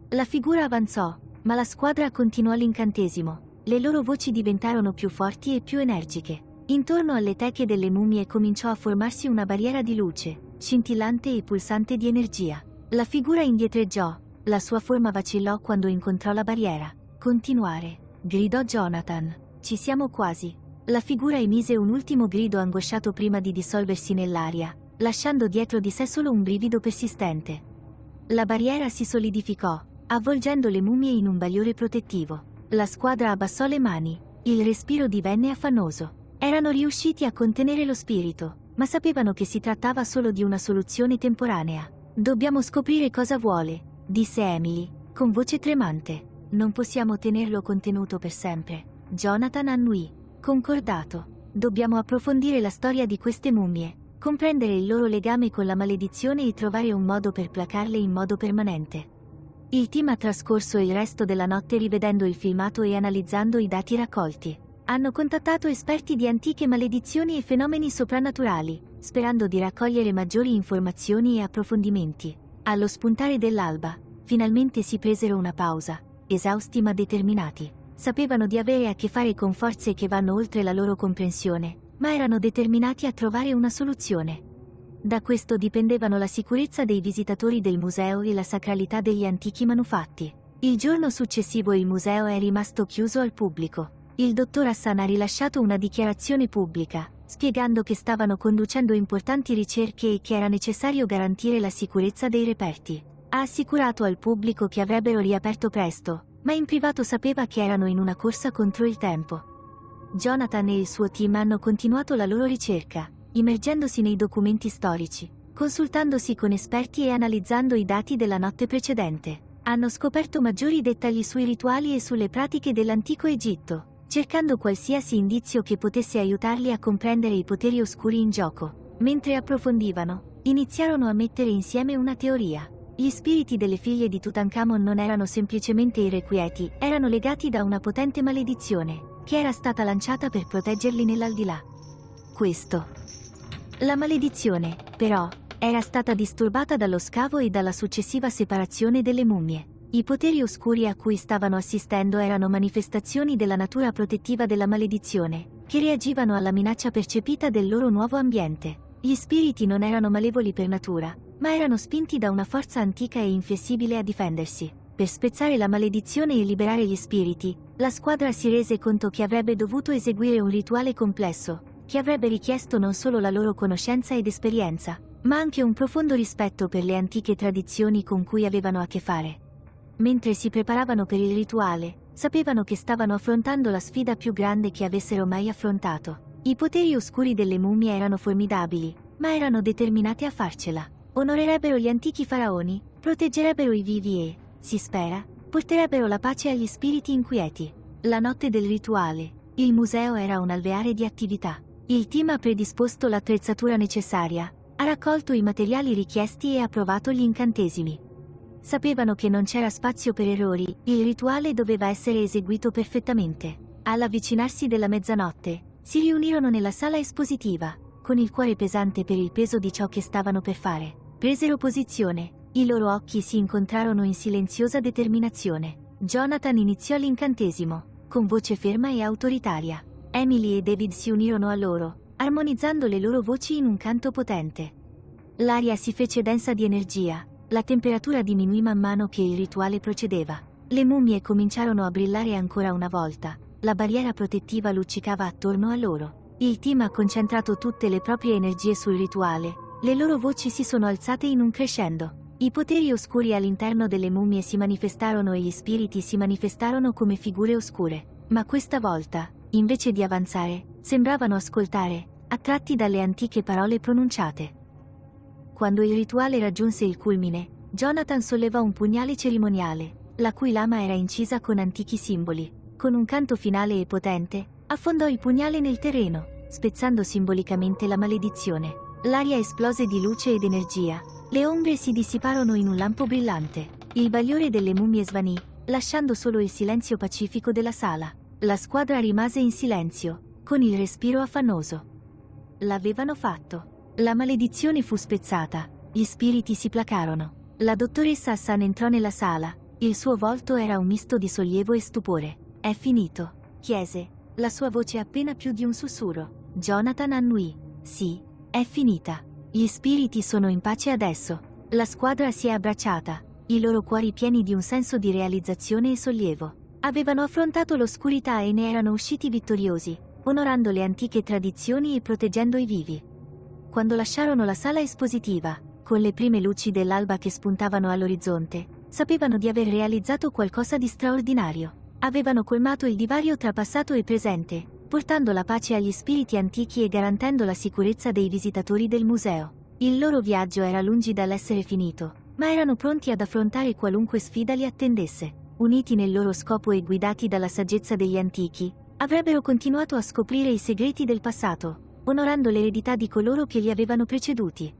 La figura avanzò, ma la squadra continuò l'incantesimo. Le loro voci diventarono più forti e più energiche. Intorno alle teche delle mummie cominciò a formarsi una barriera di luce, scintillante e pulsante di energia. La figura indietreggiò, la sua forma vacillò quando incontrò la barriera. Continuare, gridò Jonathan. Ci siamo quasi. La figura emise un ultimo grido angosciato prima di dissolversi nell'aria, lasciando dietro di sé solo un brivido persistente. La barriera si solidificò, avvolgendo le mummie in un bagliore protettivo. La squadra abbassò le mani, il respiro divenne affannoso. Erano riusciti a contenere lo spirito, ma sapevano che si trattava solo di una soluzione temporanea. Dobbiamo scoprire cosa vuole, disse Emily, con voce tremante. Non possiamo tenerlo contenuto per sempre. Jonathan annui. Concordato. Dobbiamo approfondire la storia di queste mummie, comprendere il loro legame con la maledizione e trovare un modo per placarle in modo permanente. Il team ha trascorso il resto della notte rivedendo il filmato e analizzando i dati raccolti. Hanno contattato esperti di antiche maledizioni e fenomeni soprannaturali, sperando di raccogliere maggiori informazioni e approfondimenti. Allo spuntare dell'alba, finalmente si presero una pausa, esausti ma determinati. Sapevano di avere a che fare con forze che vanno oltre la loro comprensione, ma erano determinati a trovare una soluzione. Da questo dipendevano la sicurezza dei visitatori del museo e la sacralità degli antichi manufatti. Il giorno successivo il museo è rimasto chiuso al pubblico. Il dottor Hassan ha rilasciato una dichiarazione pubblica, spiegando che stavano conducendo importanti ricerche e che era necessario garantire la sicurezza dei reperti. Ha assicurato al pubblico che avrebbero riaperto presto, ma in privato sapeva che erano in una corsa contro il tempo. Jonathan e il suo team hanno continuato la loro ricerca, immergendosi nei documenti storici, consultandosi con esperti e analizzando i dati della notte precedente. Hanno scoperto maggiori dettagli sui rituali e sulle pratiche dell'antico Egitto, cercando qualsiasi indizio che potesse aiutarli a comprendere i poteri oscuri in gioco. Mentre approfondivano, iniziarono a mettere insieme una teoria. Gli spiriti delle figlie di Tutankhamon non erano semplicemente irrequieti, erano legati da una potente maledizione, che era stata lanciata per proteggerli nell'aldilà. La maledizione, però, era stata disturbata dallo scavo e dalla successiva separazione delle mummie. I poteri oscuri a cui stavano assistendo erano manifestazioni della natura protettiva della maledizione, che reagivano alla minaccia percepita del loro nuovo ambiente. Gli spiriti non erano malevoli per natura, ma erano spinti da una forza antica e inflessibile a difendersi. Per spezzare la maledizione e liberare gli spiriti, la squadra si rese conto che avrebbe dovuto eseguire un rituale complesso, che avrebbe richiesto non solo la loro conoscenza ed esperienza, ma anche un profondo rispetto per le antiche tradizioni con cui avevano a che fare. Mentre si preparavano per il rituale, sapevano che stavano affrontando la sfida più grande che avessero mai affrontato. I poteri oscuri delle mummie erano formidabili, ma erano determinate a farcela. Onorerebbero gli antichi faraoni, proteggerebbero i vivi e, si spera, porterebbero la pace agli spiriti inquieti. La notte del rituale, il museo era un alveare di attività. Il team ha predisposto l'attrezzatura necessaria, ha raccolto i materiali richiesti e ha provato gli incantesimi. Sapevano che non c'era spazio per errori, il rituale doveva essere eseguito perfettamente. All'avvicinarsi della mezzanotte, si riunirono nella sala espositiva, con il cuore pesante per il peso di ciò che stavano per fare. Presero posizione, i loro occhi si incontrarono in silenziosa determinazione. Jonathan iniziò l'incantesimo, con voce ferma e autoritaria. Emily e David si unirono a loro, armonizzando le loro voci in un canto potente. L'aria si fece densa di energia, la temperatura diminuì man mano che il rituale procedeva. Le mummie cominciarono a brillare ancora una volta, la barriera protettiva luccicava attorno a loro. Il team ha concentrato tutte le proprie energie sul rituale, le loro voci si sono alzate in un crescendo. I poteri oscuri all'interno delle mummie si manifestarono e gli spiriti si manifestarono come figure oscure. Ma questa volta, invece di avanzare, sembravano ascoltare, attratti dalle antiche parole pronunciate. Quando il rituale raggiunse il culmine, Jonathan sollevò un pugnale cerimoniale, la cui lama era incisa con antichi simboli. Con un canto finale e potente, affondò il pugnale nel terreno, spezzando simbolicamente la maledizione. L'aria esplose di luce ed energia, le ombre si dissiparono in un lampo brillante, il bagliore delle mummie svanì, lasciando solo il silenzio pacifico della sala. La squadra rimase in silenzio, con il respiro affannoso. L'avevano fatto. La maledizione fu spezzata, gli spiriti si placarono. La dottoressa Hassan entrò nella sala, il suo volto era un misto di sollievo e stupore. È finito, chiese, la sua voce appena più di un sussurro. Jonathan annuì. Sì, è finita. Gli spiriti sono in pace adesso. La squadra si è abbracciata, i loro cuori pieni di un senso di realizzazione e sollievo. Avevano affrontato l'oscurità e ne erano usciti vittoriosi, onorando le antiche tradizioni e proteggendo i vivi. Quando lasciarono la sala espositiva, con le prime luci dell'alba che spuntavano all'orizzonte, sapevano di aver realizzato qualcosa di straordinario. Avevano colmato il divario tra passato e presente, portando la pace agli spiriti antichi e garantendo la sicurezza dei visitatori del museo. Il loro viaggio era lungi dall'essere finito, ma erano pronti ad affrontare qualunque sfida li attendesse. Uniti nel loro scopo e guidati dalla saggezza degli antichi, avrebbero continuato a scoprire i segreti del passato, onorando l'eredità di coloro che li avevano preceduti.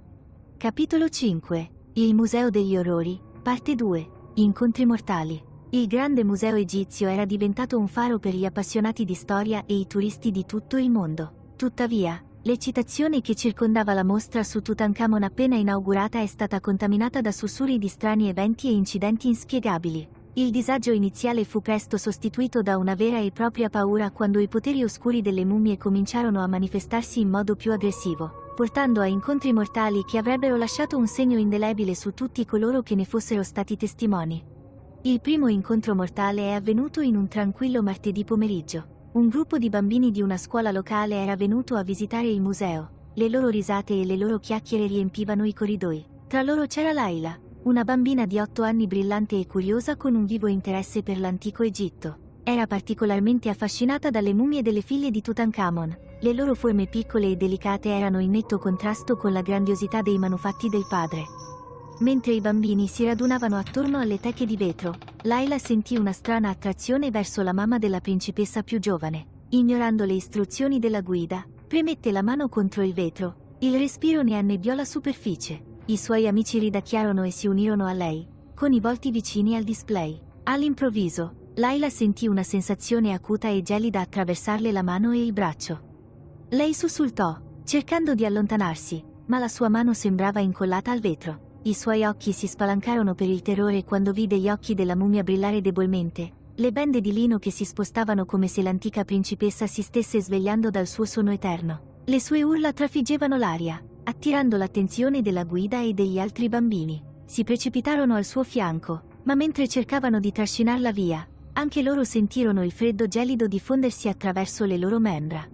Capitolo 5. Il Museo degli Orrori, Parte 2. Incontri mortali. Il grande museo egizio era diventato un faro per gli appassionati di storia e i turisti di tutto il mondo. Tuttavia, l'eccitazione che circondava la mostra su Tutankhamon appena inaugurata è stata contaminata da sussurri di strani eventi e incidenti inspiegabili. Il disagio iniziale fu presto sostituito da una vera e propria paura quando i poteri oscuri delle mummie cominciarono a manifestarsi in modo più aggressivo, portando a incontri mortali che avrebbero lasciato un segno indelebile su tutti coloro che ne fossero stati testimoni. Il primo incontro mortale è avvenuto in un tranquillo martedì pomeriggio. Un gruppo di bambini di una scuola locale era venuto a visitare il museo. Le loro risate e le loro chiacchiere riempivano i corridoi. Tra loro c'era Layla, una bambina di 8 anni brillante e curiosa con un vivo interesse per l'antico Egitto. Era particolarmente affascinata dalle mummie delle figlie di Tutankhamon. Le loro forme piccole e delicate erano in netto contrasto con la grandiosità dei manufatti del padre. Mentre i bambini si radunavano attorno alle teche di vetro, Layla sentì una strana attrazione verso la mamma della principessa più giovane. Ignorando le istruzioni della guida, premette la mano contro il vetro. Il respiro ne annebbiò la superficie. I suoi amici ridacchiarono e si unirono a lei, con i volti vicini al display. All'improvviso, Layla sentì una sensazione acuta e gelida attraversarle la mano e il braccio. Lei sussultò, cercando di allontanarsi, ma la sua mano sembrava incollata al vetro. I suoi occhi si spalancarono per il terrore quando vide gli occhi della mummia brillare debolmente, le bende di lino che si spostavano come se l'antica principessa si stesse svegliando dal suo sonno eterno. Le sue urla trafiggevano l'aria, attirando l'attenzione della guida e degli altri bambini. Si precipitarono al suo fianco, ma mentre cercavano di trascinarla via, anche loro sentirono il freddo gelido diffondersi attraverso le loro membra.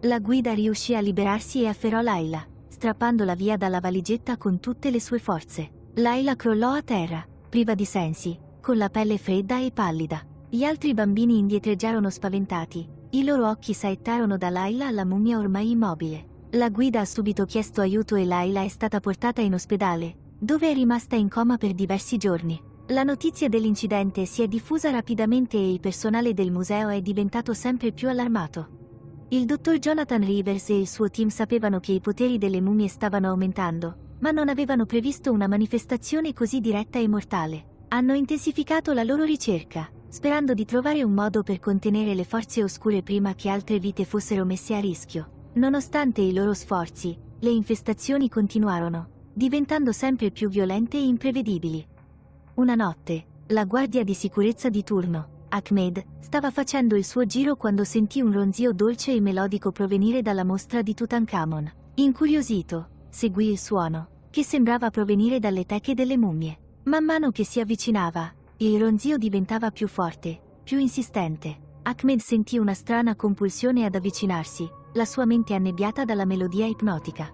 La guida riuscì a liberarsi e afferrò Layla, strappandola via dalla valigetta con tutte le sue forze. Layla crollò a terra, priva di sensi, con la pelle fredda e pallida. Gli altri bambini indietreggiarono spaventati, i loro occhi saettarono da Layla alla mummia ormai immobile. La guida ha subito chiesto aiuto e Layla è stata portata in ospedale, dove è rimasta in coma per diversi giorni. La notizia dell'incidente si è diffusa rapidamente e il personale del museo è diventato sempre più allarmato. Il dottor Jonathan Rivers e il suo team sapevano che i poteri delle mummie stavano aumentando, ma non avevano previsto una manifestazione così diretta e mortale. Hanno intensificato la loro ricerca, sperando di trovare un modo per contenere le forze oscure prima che altre vite fossero messe a rischio. Nonostante i loro sforzi, le infestazioni continuarono, diventando sempre più violente e imprevedibili. Una notte, la guardia di sicurezza di turno, Ahmed, stava facendo il suo giro quando sentì un ronzio dolce e melodico provenire dalla mostra di Tutankhamon. Incuriosito, seguì il suono, che sembrava provenire dalle teche delle mummie. Man mano che si avvicinava, il ronzio diventava più forte, più insistente. Ahmed sentì una strana compulsione ad avvicinarsi, la sua mente annebbiata dalla melodia ipnotica.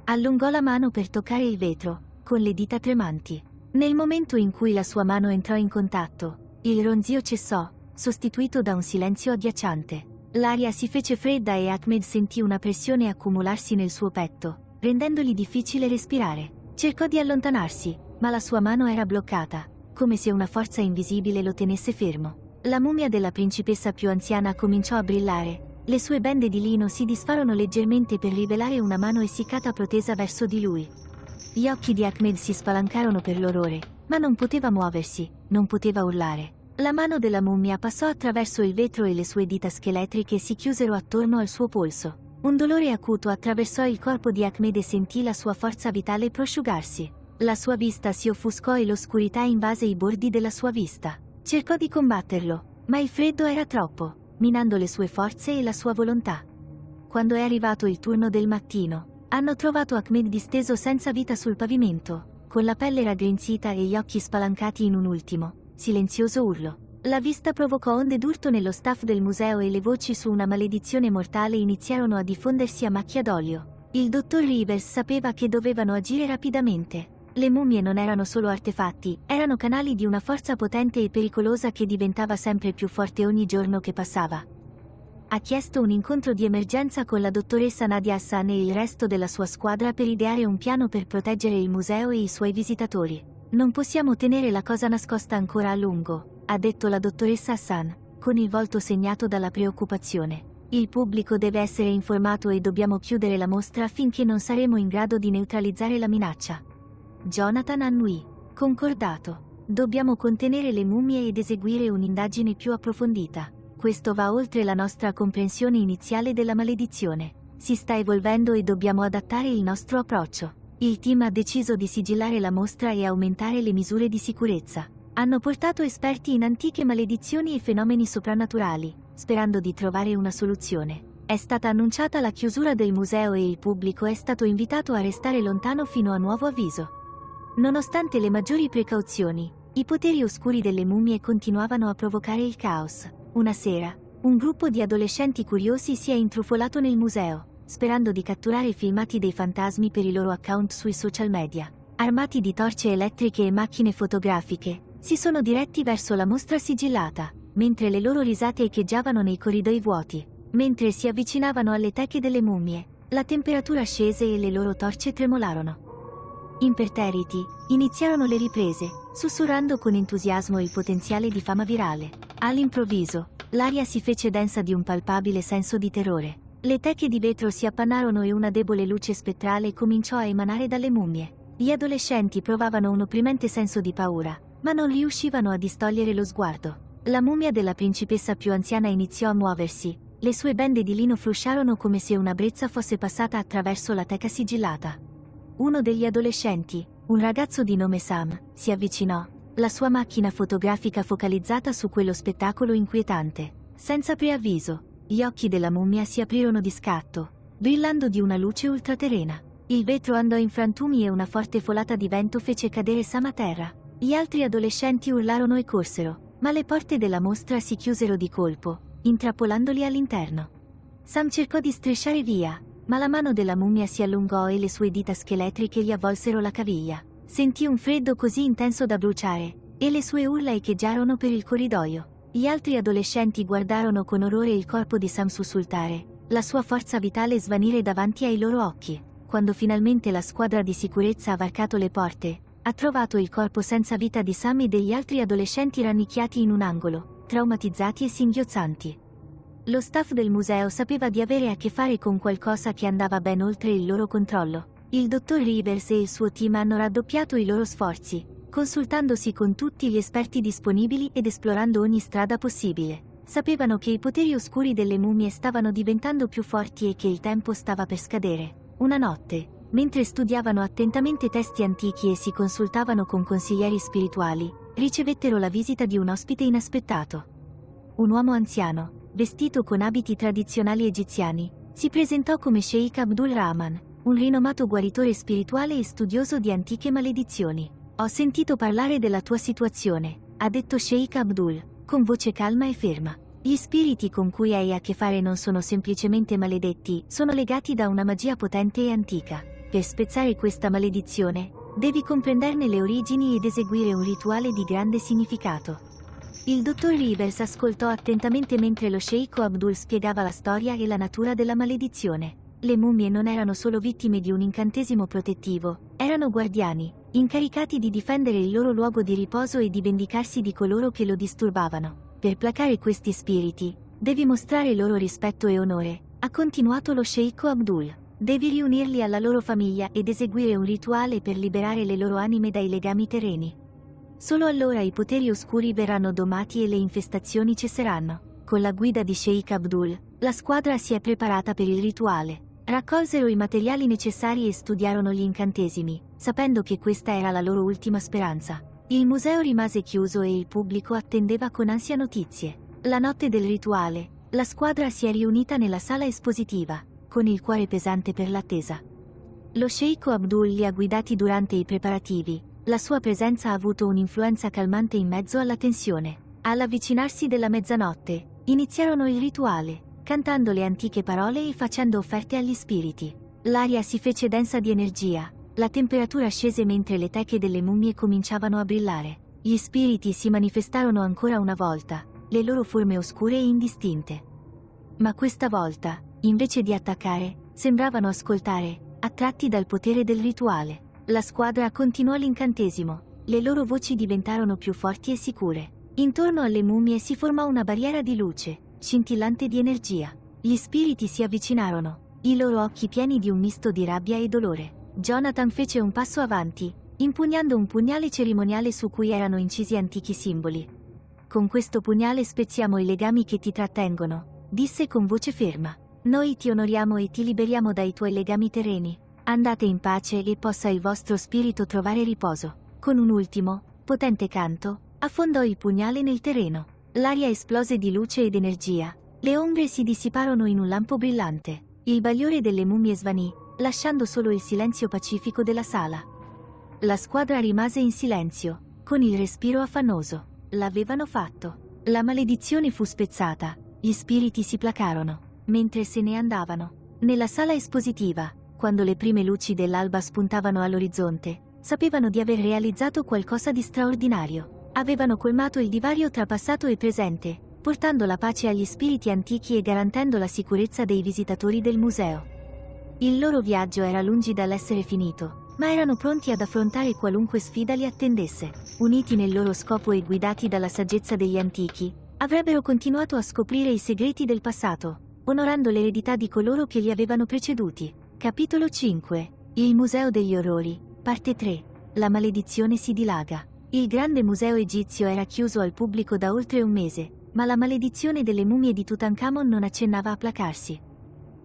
Allungò la mano per toccare il vetro, con le dita tremanti. Nel momento in cui la sua mano entrò in contatto, il ronzio cessò, sostituito da un silenzio agghiacciante. L'aria si fece fredda e Ahmed sentì una pressione accumularsi nel suo petto, rendendogli difficile respirare. Cercò di allontanarsi, ma la sua mano era bloccata, come se una forza invisibile lo tenesse fermo. La mummia della principessa più anziana cominciò a brillare, le sue bende di lino si disfarono leggermente per rivelare una mano essiccata protesa verso di lui. Gli occhi di Ahmed si spalancarono per l'orrore, ma non poteva muoversi, non poteva urlare. La mano della mummia passò attraverso il vetro e le sue dita scheletriche si chiusero attorno al suo polso. Un dolore acuto attraversò il corpo di Ahmed e sentì la sua forza vitale prosciugarsi. La sua vista si offuscò e l'oscurità invase i bordi della sua vista. Cercò di combatterlo, ma il freddo era troppo, minando le sue forze e la sua volontà. Quando è arrivato il turno del mattino, hanno trovato Ahmed disteso senza vita sul pavimento, con la pelle raggrinzita e gli occhi spalancati in un ultimo, silenzioso urlo. La vista provocò onde d'urto nello staff del museo e le voci su una maledizione mortale iniziarono a diffondersi a macchia d'olio. Il dottor Rivers sapeva che dovevano agire rapidamente. Le mummie non erano solo artefatti, erano canali di una forza potente e pericolosa che diventava sempre più forte ogni giorno che passava. Ha chiesto un incontro di emergenza con la dottoressa Nadia Hassan e il resto della sua squadra per ideare un piano per proteggere il museo e i suoi visitatori. Non possiamo tenere la cosa nascosta ancora a lungo, ha detto la dottoressa Hassan, con il volto segnato dalla preoccupazione. Il pubblico deve essere informato e dobbiamo chiudere la mostra finché non saremo in grado di neutralizzare la minaccia. Jonathan annui. Concordato. Dobbiamo contenere le mummie ed eseguire un'indagine più approfondita. Questo va oltre la nostra comprensione iniziale della maledizione. Si sta evolvendo e dobbiamo adattare il nostro approccio. Il team ha deciso di sigillare la mostra e aumentare le misure di sicurezza. Hanno portato esperti in antiche maledizioni e fenomeni soprannaturali, sperando di trovare una soluzione. È stata annunciata la chiusura del museo e il pubblico è stato invitato a restare lontano fino a nuovo avviso. Nonostante le maggiori precauzioni, i poteri oscuri delle mummie continuavano a provocare il caos. Una sera, un gruppo di adolescenti curiosi si è intrufolato nel museo, sperando di catturare filmati dei fantasmi per i loro account sui social media. Armati di torce elettriche e macchine fotografiche, si sono diretti verso la mostra sigillata, mentre le loro risate echeggiavano nei corridoi vuoti. Mentre si avvicinavano alle teche delle mummie, la temperatura scese e le loro torce tremolarono. Imperterriti, iniziarono le riprese, sussurrando con entusiasmo il potenziale di fama virale. All'improvviso, l'aria si fece densa di un palpabile senso di terrore. Le teche di vetro si appannarono e una debole luce spettrale cominciò a emanare dalle mummie. Gli adolescenti provavano un opprimente senso di paura, ma non riuscivano a distogliere lo sguardo. La mummia della principessa più anziana iniziò a muoversi, le sue bende di lino frusciarono come se una brezza fosse passata attraverso la teca sigillata. Uno degli adolescenti, un ragazzo di nome Sam, si avvicinò, la sua macchina fotografica focalizzata su quello spettacolo inquietante. Senza preavviso, gli occhi della mummia si aprirono di scatto, brillando di una luce ultraterrena. Il vetro andò in frantumi e una forte folata di vento fece cadere Sam a terra. Gli altri adolescenti urlarono e corsero, ma le porte della mostra si chiusero di colpo, intrappolandoli all'interno. Sam cercò di strisciare via, ma la mano della mummia si allungò e le sue dita scheletriche gli avvolsero la caviglia. Sentì un freddo così intenso da bruciare, e le sue urla echeggiarono per il corridoio. Gli altri adolescenti guardarono con orrore il corpo di Sam sussultare, la sua forza vitale svanire davanti ai loro occhi. Quando finalmente la squadra di sicurezza ha varcato le porte, ha trovato il corpo senza vita di Sam e degli altri adolescenti rannicchiati in un angolo, traumatizzati e singhiozzanti. Lo staff del museo sapeva di avere a che fare con qualcosa che andava ben oltre il loro controllo. Il dottor Rivers e il suo team hanno raddoppiato i loro sforzi, consultandosi con tutti gli esperti disponibili ed esplorando ogni strada possibile. Sapevano che i poteri oscuri delle mummie stavano diventando più forti e che il tempo stava per scadere. Una notte, mentre studiavano attentamente testi antichi e si consultavano con consiglieri spirituali, ricevettero la visita di un ospite inaspettato. Un uomo anziano, vestito con abiti tradizionali egiziani, si presentò come Sheikh Abdul Rahman, un rinomato guaritore spirituale e studioso di antiche maledizioni. «Ho sentito parlare della tua situazione», ha detto Sheikh Abdul, con voce calma e ferma. «Gli spiriti con cui hai a che fare non sono semplicemente maledetti, sono legati da una magia potente e antica. Per spezzare questa maledizione, devi comprenderne le origini ed eseguire un rituale di grande significato». Il dottor Rivers ascoltò attentamente mentre lo sceicco Abdul spiegava la storia e la natura della maledizione. Le mummie non erano solo vittime di un incantesimo protettivo, erano guardiani, incaricati di difendere il loro luogo di riposo e di vendicarsi di coloro che lo disturbavano. Per placare questi spiriti, devi mostrare loro rispetto e onore, ha continuato lo sceicco Abdul. Devi riunirli alla loro famiglia ed eseguire un rituale per liberare le loro anime dai legami terreni. Solo allora i poteri oscuri verranno domati e le infestazioni cesseranno. Con la guida di Sheikh Abdul, la squadra si è preparata per il rituale. Raccolsero i materiali necessari e studiarono gli incantesimi, sapendo che questa era la loro ultima speranza. Il museo rimase chiuso e il pubblico attendeva con ansia notizie. La notte del rituale, la squadra si è riunita nella sala espositiva, con il cuore pesante per l'attesa. Lo sceicco Abdul li ha guidati durante i preparativi. La sua presenza ha avuto un'influenza calmante in mezzo alla tensione. All'avvicinarsi della mezzanotte, iniziarono il rituale, cantando le antiche parole e facendo offerte agli spiriti. L'aria si fece densa di energia, la temperatura scese mentre le teche delle mummie cominciavano a brillare. Gli spiriti si manifestarono ancora una volta, le loro forme oscure e indistinte. Ma questa volta, invece di attaccare, sembravano ascoltare, attratti dal potere del rituale. La squadra continuò l'incantesimo, le loro voci diventarono più forti e sicure. Intorno alle mummie si formò una barriera di luce, scintillante di energia. Gli spiriti si avvicinarono, i loro occhi pieni di un misto di rabbia e dolore. Jonathan fece un passo avanti, impugnando un pugnale cerimoniale su cui erano incisi antichi simboli. «Con questo pugnale spezziamo i legami che ti trattengono», disse con voce ferma. «Noi ti onoriamo e ti liberiamo dai tuoi legami terreni. Andate in pace e possa il vostro spirito trovare riposo». Con un ultimo, potente canto, affondò il pugnale nel terreno. L'aria esplose di luce ed energia. Le ombre si dissiparono in un lampo brillante. Il bagliore delle mummie svanì, lasciando solo il silenzio pacifico della sala. La squadra rimase in silenzio, con il respiro affannoso. L'avevano fatto. La maledizione fu spezzata, gli spiriti si placarono, mentre se ne andavano. Nella sala espositiva, quando le prime luci dell'alba spuntavano all'orizzonte, sapevano di aver realizzato qualcosa di straordinario. Avevano colmato il divario tra passato e presente, portando la pace agli spiriti antichi e garantendo la sicurezza dei visitatori del museo. Il loro viaggio era lungi dall'essere finito, ma erano pronti ad affrontare qualunque sfida li attendesse. Uniti nel loro scopo e guidati dalla saggezza degli antichi, avrebbero continuato a scoprire i segreti del passato, onorando l'eredità di coloro che li avevano preceduti. Capitolo 5. Il Museo degli Orrori, parte 3. La maledizione si dilaga. Il grande museo egizio era chiuso al pubblico da oltre un mese, ma la maledizione delle mummie di Tutankhamon non accennava a placarsi.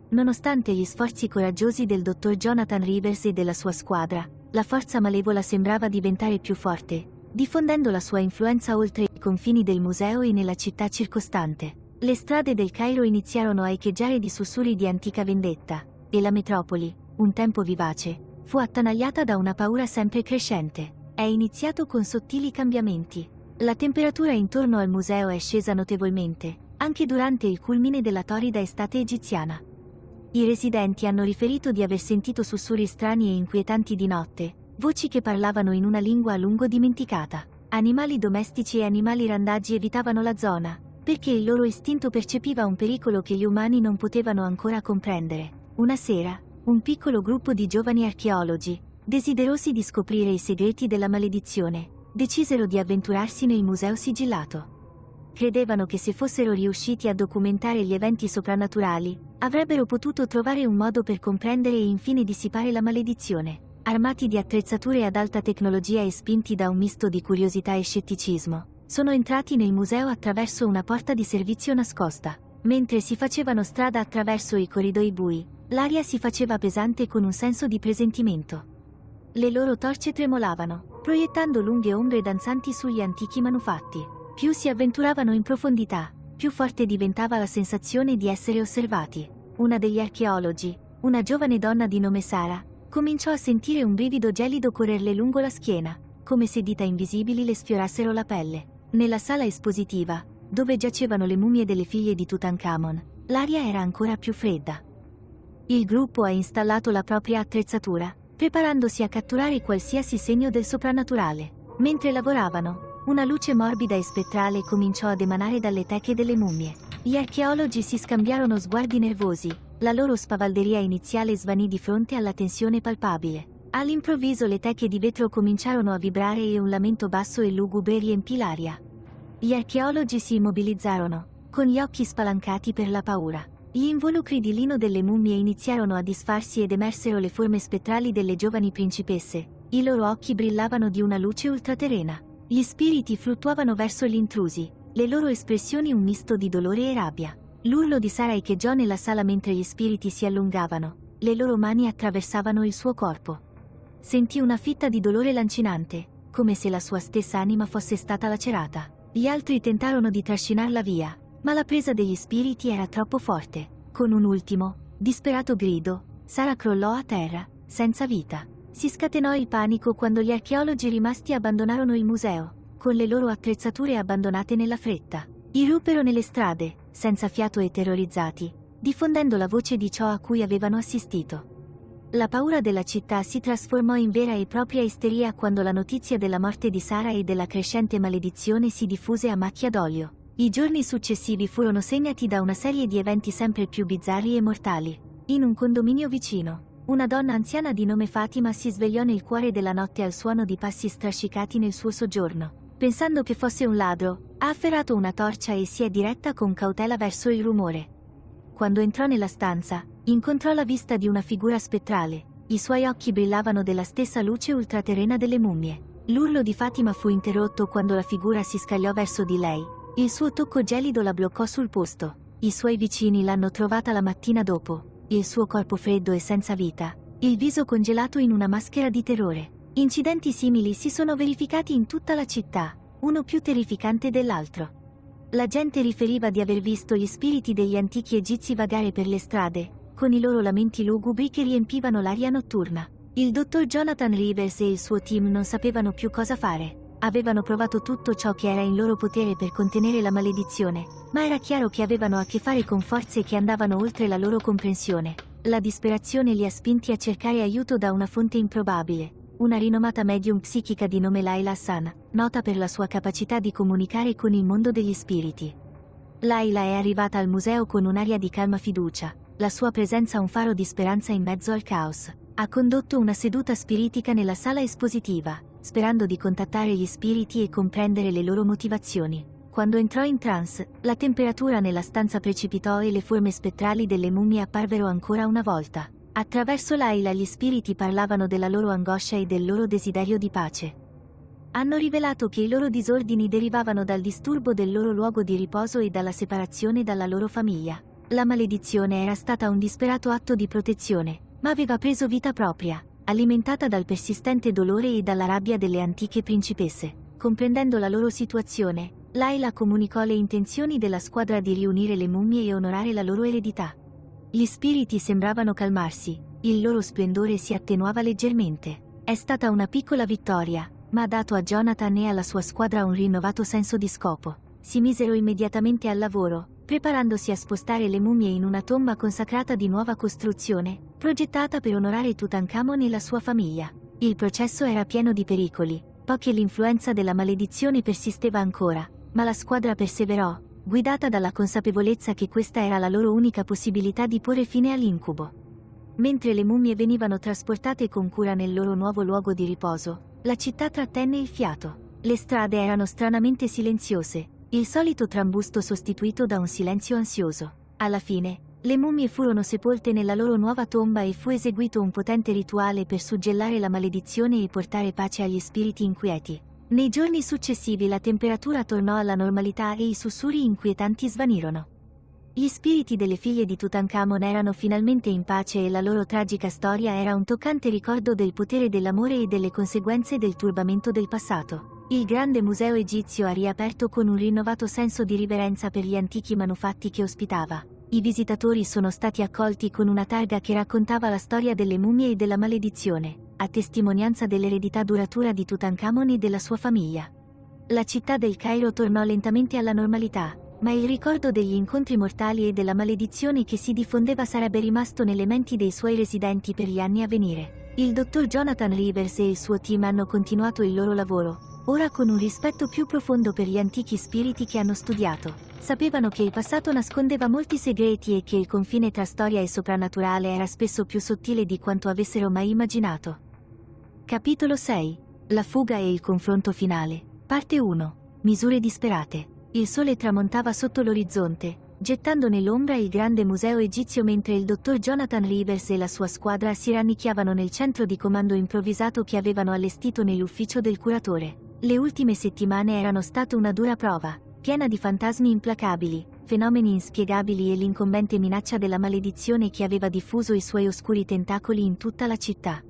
Nonostante gli sforzi coraggiosi del dottor Jonathan Rivers e della sua squadra, la forza malevola sembrava diventare più forte, diffondendo la sua influenza oltre i confini del museo e nella città circostante. Le strade del Cairo iniziarono a echeggiare di sussurri di antica vendetta, e la metropoli, un tempo vivace, fu attanagliata da una paura sempre crescente. È iniziato con sottili cambiamenti. La temperatura intorno al museo è scesa notevolmente, anche durante il culmine della torrida estate egiziana. I residenti hanno riferito di aver sentito sussurri strani e inquietanti di notte, voci che parlavano in una lingua a lungo dimenticata. Animali domestici e animali randagi evitavano la zona, perché il loro istinto percepiva un pericolo che gli umani non potevano ancora comprendere. Una sera, un piccolo gruppo di giovani archeologi, desiderosi di scoprire i segreti della maledizione, decisero di avventurarsi nel museo sigillato. Credevano che se fossero riusciti a documentare gli eventi soprannaturali, avrebbero potuto trovare un modo per comprendere e infine dissipare la maledizione. Armati di attrezzature ad alta tecnologia e spinti da un misto di curiosità e scetticismo, sono entrati nel museo attraverso una porta di servizio nascosta. Mentre si facevano strada attraverso i corridoi bui, l'aria si faceva pesante con un senso di presentimento. Le loro torce tremolavano, proiettando lunghe ombre danzanti sugli antichi manufatti. Più si avventuravano in profondità, più forte diventava la sensazione di essere osservati. Una degli archeologi, una giovane donna di nome Sara, cominciò a sentire un brivido gelido correrle lungo la schiena, come se dita invisibili le sfiorassero la pelle. Nella sala espositiva, dove giacevano le mummie delle figlie di Tutankhamon, l'aria era ancora più fredda. Il gruppo ha installato la propria attrezzatura, preparandosi a catturare qualsiasi segno del soprannaturale. Mentre lavoravano, una luce morbida e spettrale cominciò ad emanare dalle teche delle mummie. Gli archeologi si scambiarono sguardi nervosi, la loro spavalderia iniziale svanì di fronte alla tensione palpabile. All'improvviso le teche di vetro cominciarono a vibrare e un lamento basso e lugubre riempì l'aria. Gli archeologi si immobilizzarono, con gli occhi spalancati per la paura. Gli involucri di lino delle mummie iniziarono a disfarsi ed emersero le forme spettrali delle giovani principesse. I loro occhi brillavano di una luce ultraterrena. Gli spiriti fluttuavano verso gli intrusi, le loro espressioni un misto di dolore e rabbia. L'urlo di Sara echeggiò nella sala mentre gli spiriti si allungavano, le loro mani attraversavano il suo corpo. Sentì una fitta di dolore lancinante, come se la sua stessa anima fosse stata lacerata. Gli altri tentarono di trascinarla via, ma la presa degli spiriti era troppo forte. Con un ultimo, disperato grido, Sara crollò a terra, senza vita. Si scatenò il panico quando gli archeologi rimasti abbandonarono il museo, con le loro attrezzature abbandonate nella fretta. Irruppero nelle strade, senza fiato e terrorizzati, diffondendo la voce di ciò a cui avevano assistito. La paura della città si trasformò in vera e propria isteria quando la notizia della morte di Sara e della crescente maledizione si diffuse a macchia d'olio. I giorni successivi furono segnati da una serie di eventi sempre più bizzarri e mortali. In un condominio vicino, una donna anziana di nome Fatima si svegliò nel cuore della notte al suono di passi strascicati nel suo soggiorno. Pensando che fosse un ladro, ha afferrato una torcia e si è diretta con cautela verso il rumore. Quando entrò nella stanza, incontrò la vista di una figura spettrale. I suoi occhi brillavano della stessa luce ultraterrena delle mummie. L'urlo di Fatima fu interrotto quando la figura si scagliò verso di lei. Il suo tocco gelido la bloccò sul posto. I suoi vicini l'hanno trovata la mattina dopo. Il suo corpo freddo e senza vita, il viso congelato in una maschera di terrore. Incidenti simili si sono verificati in tutta la città, uno più terrificante dell'altro. La gente riferiva di aver visto gli spiriti degli antichi egizi vagare per le strade, con i loro lamenti lugubri che riempivano l'aria notturna. Il dottor Jonathan Rivers e il suo team non sapevano più cosa fare. Avevano provato tutto ciò che era in loro potere per contenere la maledizione, ma era chiaro che avevano a che fare con forze che andavano oltre la loro comprensione. La disperazione li ha spinti a cercare aiuto da una fonte improbabile, una rinomata medium psichica di nome Laila Hassan, nota per la sua capacità di comunicare con il mondo degli spiriti. Laila è arrivata al museo con un'aria di calma fiducia, la sua presenza un faro di speranza in mezzo al caos. Ha condotto una seduta spiritica nella sala espositiva, sperando di contattare gli spiriti e comprendere le loro motivazioni. Quando entrò in trance, la temperatura nella stanza precipitò e le forme spettrali delle mummie apparvero ancora una volta. Attraverso Layla gli spiriti parlavano della loro angoscia e del loro desiderio di pace. Hanno rivelato che i loro disordini derivavano dal disturbo del loro luogo di riposo e dalla separazione dalla loro famiglia. La maledizione era stata un disperato atto di protezione, ma aveva preso vita propria, alimentata dal persistente dolore e dalla rabbia delle antiche principesse. Comprendendo la loro situazione, Layla comunicò le intenzioni della squadra di riunire le mummie e onorare la loro eredità. Gli spiriti sembravano calmarsi, il loro splendore si attenuava leggermente. È stata una piccola vittoria, ma ha dato a Jonathan e alla sua squadra un rinnovato senso di scopo. Si misero immediatamente al lavoro, preparandosi a spostare le mummie in una tomba consacrata di nuova costruzione, progettata per onorare Tutankhamon e la sua famiglia. Il processo era pieno di pericoli, poiché l'influenza della maledizione persisteva ancora, ma la squadra perseverò, guidata dalla consapevolezza che questa era la loro unica possibilità di porre fine all'incubo. Mentre le mummie venivano trasportate con cura nel loro nuovo luogo di riposo, la città trattenne il fiato. Le strade erano stranamente silenziose, il solito trambusto sostituito da un silenzio ansioso. Alla fine, le mummie furono sepolte nella loro nuova tomba e fu eseguito un potente rituale per suggellare la maledizione e portare pace agli spiriti inquieti. Nei giorni successivi la temperatura tornò alla normalità e i sussurri inquietanti svanirono. Gli spiriti delle figlie di Tutankhamon erano finalmente in pace e la loro tragica storia era un toccante ricordo del potere dell'amore e delle conseguenze del turbamento del passato. Il grande museo egizio ha riaperto con un rinnovato senso di riverenza per gli antichi manufatti che ospitava. I visitatori sono stati accolti con una targa che raccontava la storia delle mummie e della maledizione, a testimonianza dell'eredità duratura di Tutankhamon e della sua famiglia. La città del Cairo tornò lentamente alla normalità, ma il ricordo degli incontri mortali e della maledizione che si diffondeva sarebbe rimasto nelle menti dei suoi residenti per gli anni a venire. Il dottor Jonathan Rivers e il suo team hanno continuato il loro lavoro, ora con un rispetto più profondo per gli antichi spiriti che hanno studiato. Sapevano che il passato nascondeva molti segreti e che il confine tra storia e soprannaturale era spesso più sottile di quanto avessero mai immaginato. Capitolo 6. La fuga e il confronto finale. Parte 1. Misure disperate. Il sole tramontava sotto l'orizzonte, gettando nell'ombra il grande museo egizio mentre il dottor Jonathan Rivers e la sua squadra si rannicchiavano nel centro di comando improvvisato che avevano allestito nell'ufficio del curatore. Le ultime settimane erano state una dura prova, piena di fantasmi implacabili, fenomeni inspiegabili e l'incombente minaccia della maledizione che aveva diffuso i suoi oscuri tentacoli in tutta la città.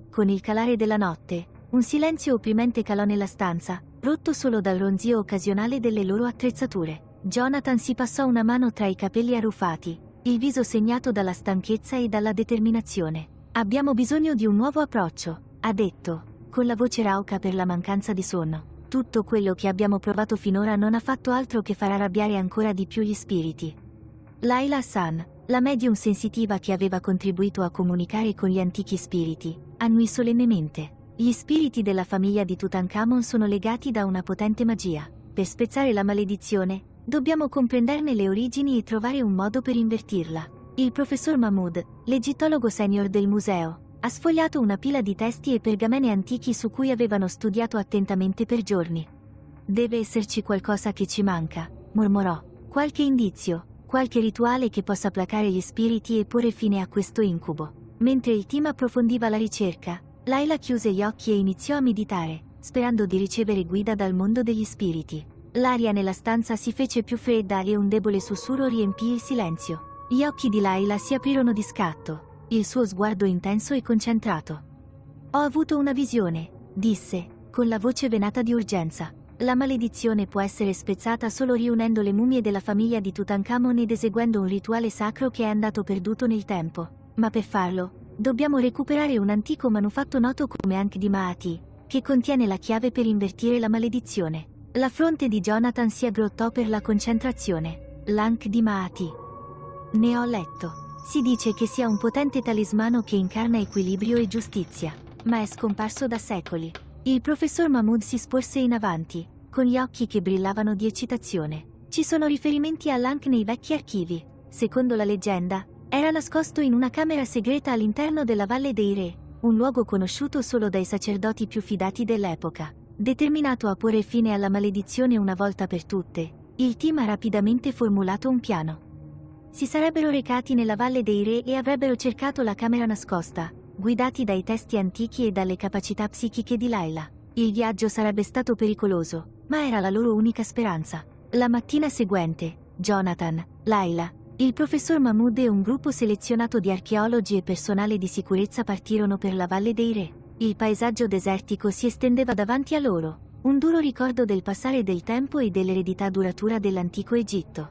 Con il calare della notte, un silenzio opprimente calò nella stanza, rotto solo dal ronzio occasionale delle loro attrezzature. Jonathan si passò una mano tra i capelli arruffati, il viso segnato dalla stanchezza e dalla determinazione. «Abbiamo bisogno di un nuovo approccio», ha detto, con la voce rauca per la mancanza di sonno. «Tutto quello che abbiamo provato finora non ha fatto altro che far arrabbiare ancora di più gli spiriti». Layla Hassan, la medium sensitiva che aveva contribuito a comunicare con gli antichi spiriti, annui solennemente. Gli spiriti della famiglia di Tutankhamon sono legati da una potente magia. Per spezzare la maledizione, dobbiamo comprenderne le origini e trovare un modo per invertirla. Il professor Mahmood, l'egittologo senior del museo, ha sfogliato una pila di testi e pergamene antichi su cui avevano studiato attentamente per giorni. «Deve esserci qualcosa che ci manca», mormorò. «Qualche indizio, qualche rituale che possa placare gli spiriti e porre fine a questo incubo». Mentre il team approfondiva la ricerca, Layla chiuse gli occhi e iniziò a meditare, sperando di ricevere guida dal mondo degli spiriti. L'aria nella stanza si fece più fredda e un debole sussurro riempì il silenzio. Gli occhi di Layla si aprirono di scatto, il suo sguardo intenso e concentrato. «Ho avuto una visione», disse, con la voce venata di urgenza. «La maledizione può essere spezzata solo riunendo le mummie della famiglia di Tutankhamon ed eseguendo un rituale sacro che è andato perduto nel tempo. Ma per farlo, dobbiamo recuperare un antico manufatto noto come Ankh di Maati, che contiene la chiave per invertire la maledizione». La fronte di Jonathan si aggrottò per la concentrazione. «L'Ankh di Maati. Ne ho letto. Si dice che sia un potente talismano che incarna equilibrio e giustizia, ma è scomparso da secoli». Il professor Mahmood si sporse in avanti, con gli occhi che brillavano di eccitazione. «Ci sono riferimenti all'Ankh nei vecchi archivi. Secondo la leggenda, era nascosto in una camera segreta all'interno della Valle dei Re, un luogo conosciuto solo dai sacerdoti più fidati dell'epoca. Determinato a porre fine alla maledizione una volta per tutte, il team ha rapidamente formulato un piano. Si sarebbero recati nella Valle dei Re e avrebbero cercato la camera nascosta, guidati dai testi antichi e dalle capacità psichiche di Layla. Il viaggio sarebbe stato pericoloso, ma era la loro unica speranza. La mattina seguente, Jonathan, Layla, il professor Mahmood e un gruppo selezionato di archeologi e personale di sicurezza partirono per la Valle dei Re. Il paesaggio desertico si estendeva davanti a loro, un duro ricordo del passare del tempo e dell'eredità duratura dell'antico Egitto.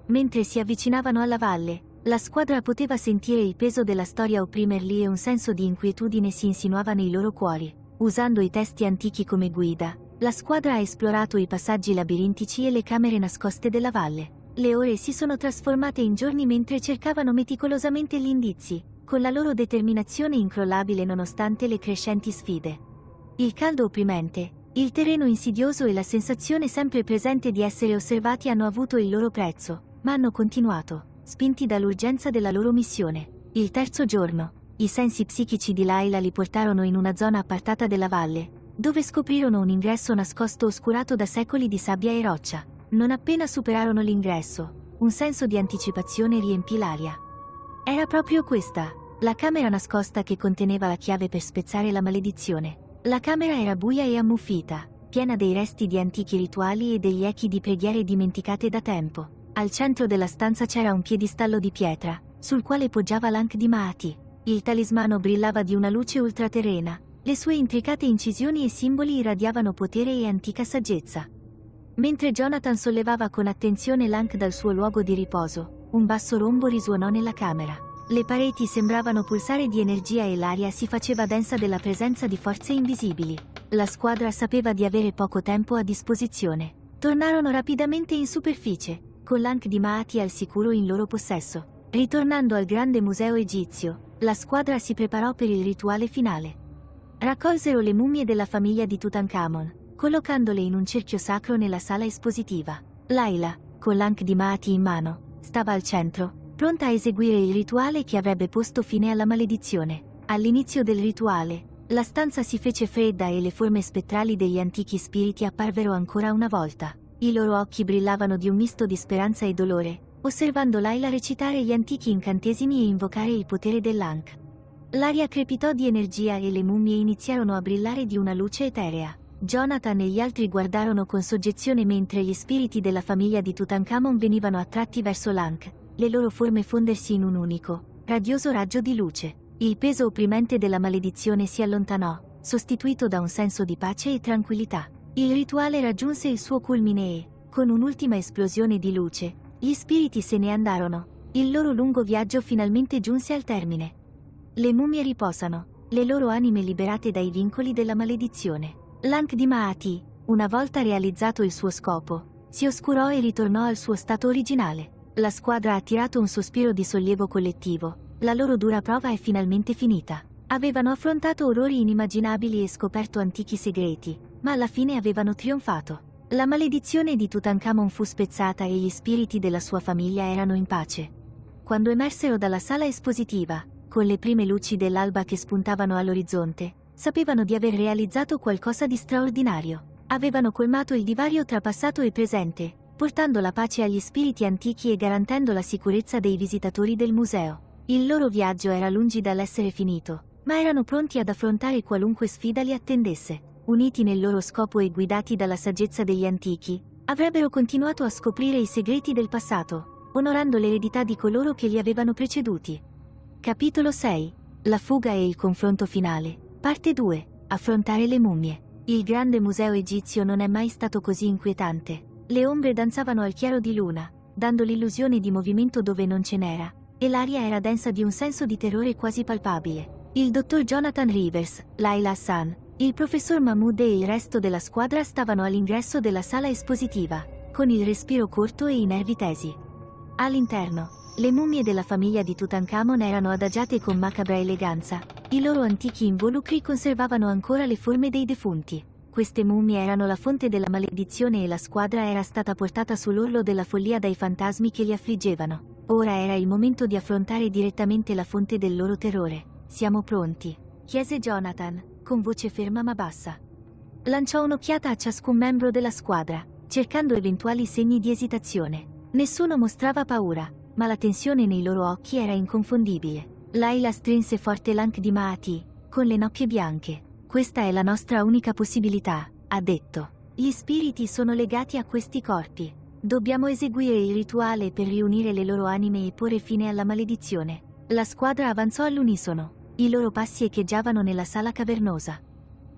Mentre si avvicinavano alla valle, la squadra poteva sentire il peso della storia opprimerli e un senso di inquietudine si insinuava nei loro cuori. Usando i testi antichi come guida, la squadra ha esplorato i passaggi labirintici e le camere nascoste della valle. Le ore si sono trasformate in giorni mentre cercavano meticolosamente gli indizi, con la loro determinazione incrollabile nonostante le crescenti sfide. Il caldo opprimente, il terreno insidioso e la sensazione sempre presente di essere osservati hanno avuto il loro prezzo, ma hanno continuato, spinti dall'urgenza della loro missione. Il terzo giorno, i sensi psichici di Layla li portarono in una zona appartata della valle, dove scoprirono un ingresso nascosto oscurato da secoli di sabbia e roccia. Non appena superarono l'ingresso, un senso di anticipazione riempì l'aria. Era proprio questa, la camera nascosta che conteneva la chiave per spezzare la maledizione. La camera era buia e ammuffita, piena dei resti di antichi rituali e degli echi di preghiere dimenticate da tempo. Al centro della stanza c'era un piedistallo di pietra, sul quale poggiava l'Ankh di Maati. Il talismano brillava di una luce ultraterrena, le sue intricate incisioni e simboli irradiavano potere e antica saggezza. Mentre Jonathan sollevava con attenzione l'Ankh dal suo luogo di riposo, un basso rombo risuonò nella camera. Le pareti sembravano pulsare di energia e l'aria si faceva densa della presenza di forze invisibili. La squadra sapeva di avere poco tempo a disposizione. Tornarono rapidamente in superficie, con l'Ankh di Maati al sicuro in loro possesso. Ritornando al grande museo egizio, la squadra si preparò per il rituale finale. Raccolsero le mummie della famiglia di Tutankhamon, collocandole in un cerchio sacro nella sala espositiva. Layla, con l'Ankh di Maati in mano, stava al centro, pronta a eseguire il rituale che avrebbe posto fine alla maledizione. All'inizio del rituale, la stanza si fece fredda e le forme spettrali degli antichi spiriti apparvero ancora una volta. I loro occhi brillavano di un misto di speranza e dolore, osservando Layla recitare gli antichi incantesimi e invocare il potere dell'Ankh. L'aria crepitò di energia e le mummie iniziarono a brillare di una luce eterea. Jonathan e gli altri guardarono con soggezione mentre gli spiriti della famiglia di Tutankhamon venivano attratti verso l'Ankh, le loro forme fondersi in un unico, radioso raggio di luce. Il peso opprimente della maledizione si allontanò, sostituito da un senso di pace e tranquillità. Il rituale raggiunse il suo culmine e, con un'ultima esplosione di luce, gli spiriti se ne andarono. Il loro lungo viaggio finalmente giunse al termine. Le mummie riposano, le loro anime liberate dai vincoli della maledizione. L'Ankh di Maati, una volta realizzato il suo scopo, si oscurò e ritornò al suo stato originale. La squadra ha tirato un sospiro di sollievo collettivo, la loro dura prova è finalmente finita. Avevano affrontato orrori inimmaginabili e scoperto antichi segreti, ma alla fine avevano trionfato. La maledizione di Tutankhamon fu spezzata e gli spiriti della sua famiglia erano in pace. Quando emersero dalla sala espositiva, con le prime luci dell'alba che spuntavano all'orizzonte, sapevano di aver realizzato qualcosa di straordinario. Avevano colmato il divario tra passato e presente, portando la pace agli spiriti antichi e garantendo la sicurezza dei visitatori del museo. Il loro viaggio era lungi dall'essere finito, ma erano pronti ad affrontare qualunque sfida li attendesse. Uniti nel loro scopo e guidati dalla saggezza degli antichi, avrebbero continuato a scoprire i segreti del passato, onorando l'eredità di coloro che li avevano preceduti. Capitolo 6. La fuga e il confronto finale. Parte 2. Affrontare le mummie. Il grande museo egizio non è mai stato così inquietante. Le ombre danzavano al chiaro di luna, dando l'illusione di movimento dove non ce n'era, e l'aria era densa di un senso di terrore quasi palpabile. Il dottor Jonathan Rivers, Layla Hassan, il professor Mahmood e il resto della squadra stavano all'ingresso della sala espositiva, con il respiro corto e i nervi tesi. All'interno, le mummie della famiglia di Tutankhamon erano adagiate con macabra eleganza, i loro antichi involucri conservavano ancora le forme dei defunti. Queste mummie erano la fonte della maledizione e la squadra era stata portata sull'orlo della follia dai fantasmi che li affliggevano. Ora era il momento di affrontare direttamente la fonte del loro terrore. Siamo pronti. chiese Jonathan, con voce ferma ma bassa. Lanciò un'occhiata a ciascun membro della squadra, cercando eventuali segni di esitazione. Nessuno mostrava paura, ma la tensione nei loro occhi era inconfondibile. Layla strinse forte l'Ankh di Maati, con le nocche bianche. Questa è la nostra unica possibilità, ha detto. Gli spiriti sono legati a questi corpi. Dobbiamo eseguire il rituale per riunire le loro anime e porre fine alla maledizione. La squadra avanzò all'unisono. I loro passi echeggiavano nella sala cavernosa.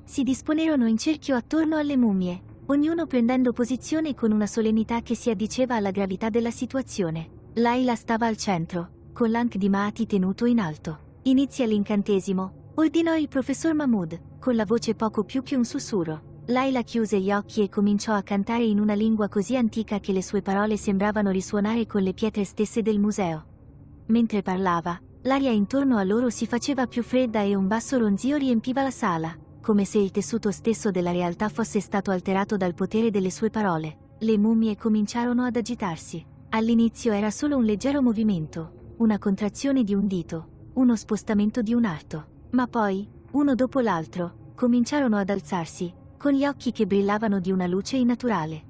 Si disponerono in cerchio attorno alle mummie, ognuno prendendo posizione con una solennità che si addiceva alla gravità della situazione. Layla stava al centro, con l'Ankh di Maati tenuto in alto. Inizia l'incantesimo, ordinò il professor Mahmood, con la voce poco più che un sussurro. Layla chiuse gli occhi e cominciò a cantare in una lingua così antica che le sue parole sembravano risuonare con le pietre stesse del museo. Mentre parlava, l'aria intorno a loro si faceva più fredda e un basso ronzio riempiva la sala, come se il tessuto stesso della realtà fosse stato alterato dal potere delle sue parole. Le mummie cominciarono ad agitarsi. All'inizio era solo un leggero movimento, una contrazione di un dito, uno spostamento di un arto, ma poi, uno dopo l'altro, cominciarono ad alzarsi, con gli occhi che brillavano di una luce innaturale.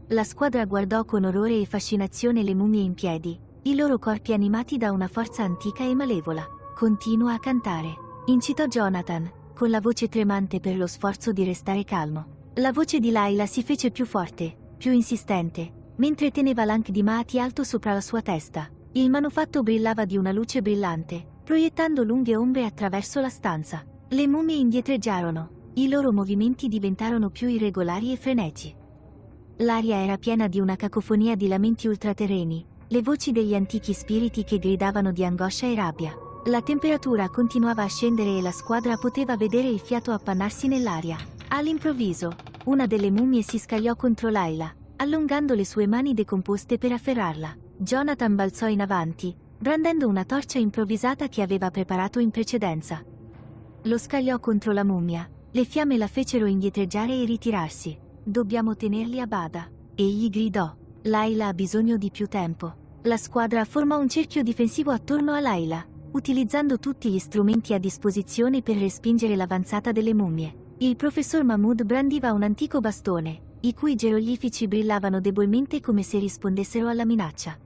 La squadra guardò con orrore e fascinazione le mummie in piedi, i loro corpi animati da una forza antica e malevola. Continua a cantare, incitò Jonathan, con la voce tremante per lo sforzo di restare calmo. La voce di Layla si fece più forte, più insistente, mentre teneva l'Ankh di Maati alto sopra la sua testa. Il manufatto brillava di una luce brillante, proiettando lunghe ombre attraverso la stanza. Le mummie indietreggiarono. I loro movimenti diventarono più irregolari e frenetici. L'aria era piena di una cacofonia di lamenti ultraterreni, le voci degli antichi spiriti che gridavano di angoscia e rabbia. La temperatura continuava a scendere e la squadra poteva vedere il fiato appannarsi nell'aria. All'improvviso, una delle mummie si scagliò contro Layla, allungando le sue mani decomposte per afferrarla. Jonathan balzò in avanti, brandendo una torcia improvvisata che aveva preparato in precedenza. Lo scagliò contro la mummia. Le fiamme la fecero indietreggiare e ritirarsi. Dobbiamo tenerli a bada. Egli gridò. Layla ha bisogno di più tempo. La squadra formò un cerchio difensivo attorno a Layla, utilizzando tutti gli strumenti a disposizione per respingere l'avanzata delle mummie. Il professor Mahmood brandiva un antico bastone, i cui geroglifici brillavano debolmente come se rispondessero alla minaccia.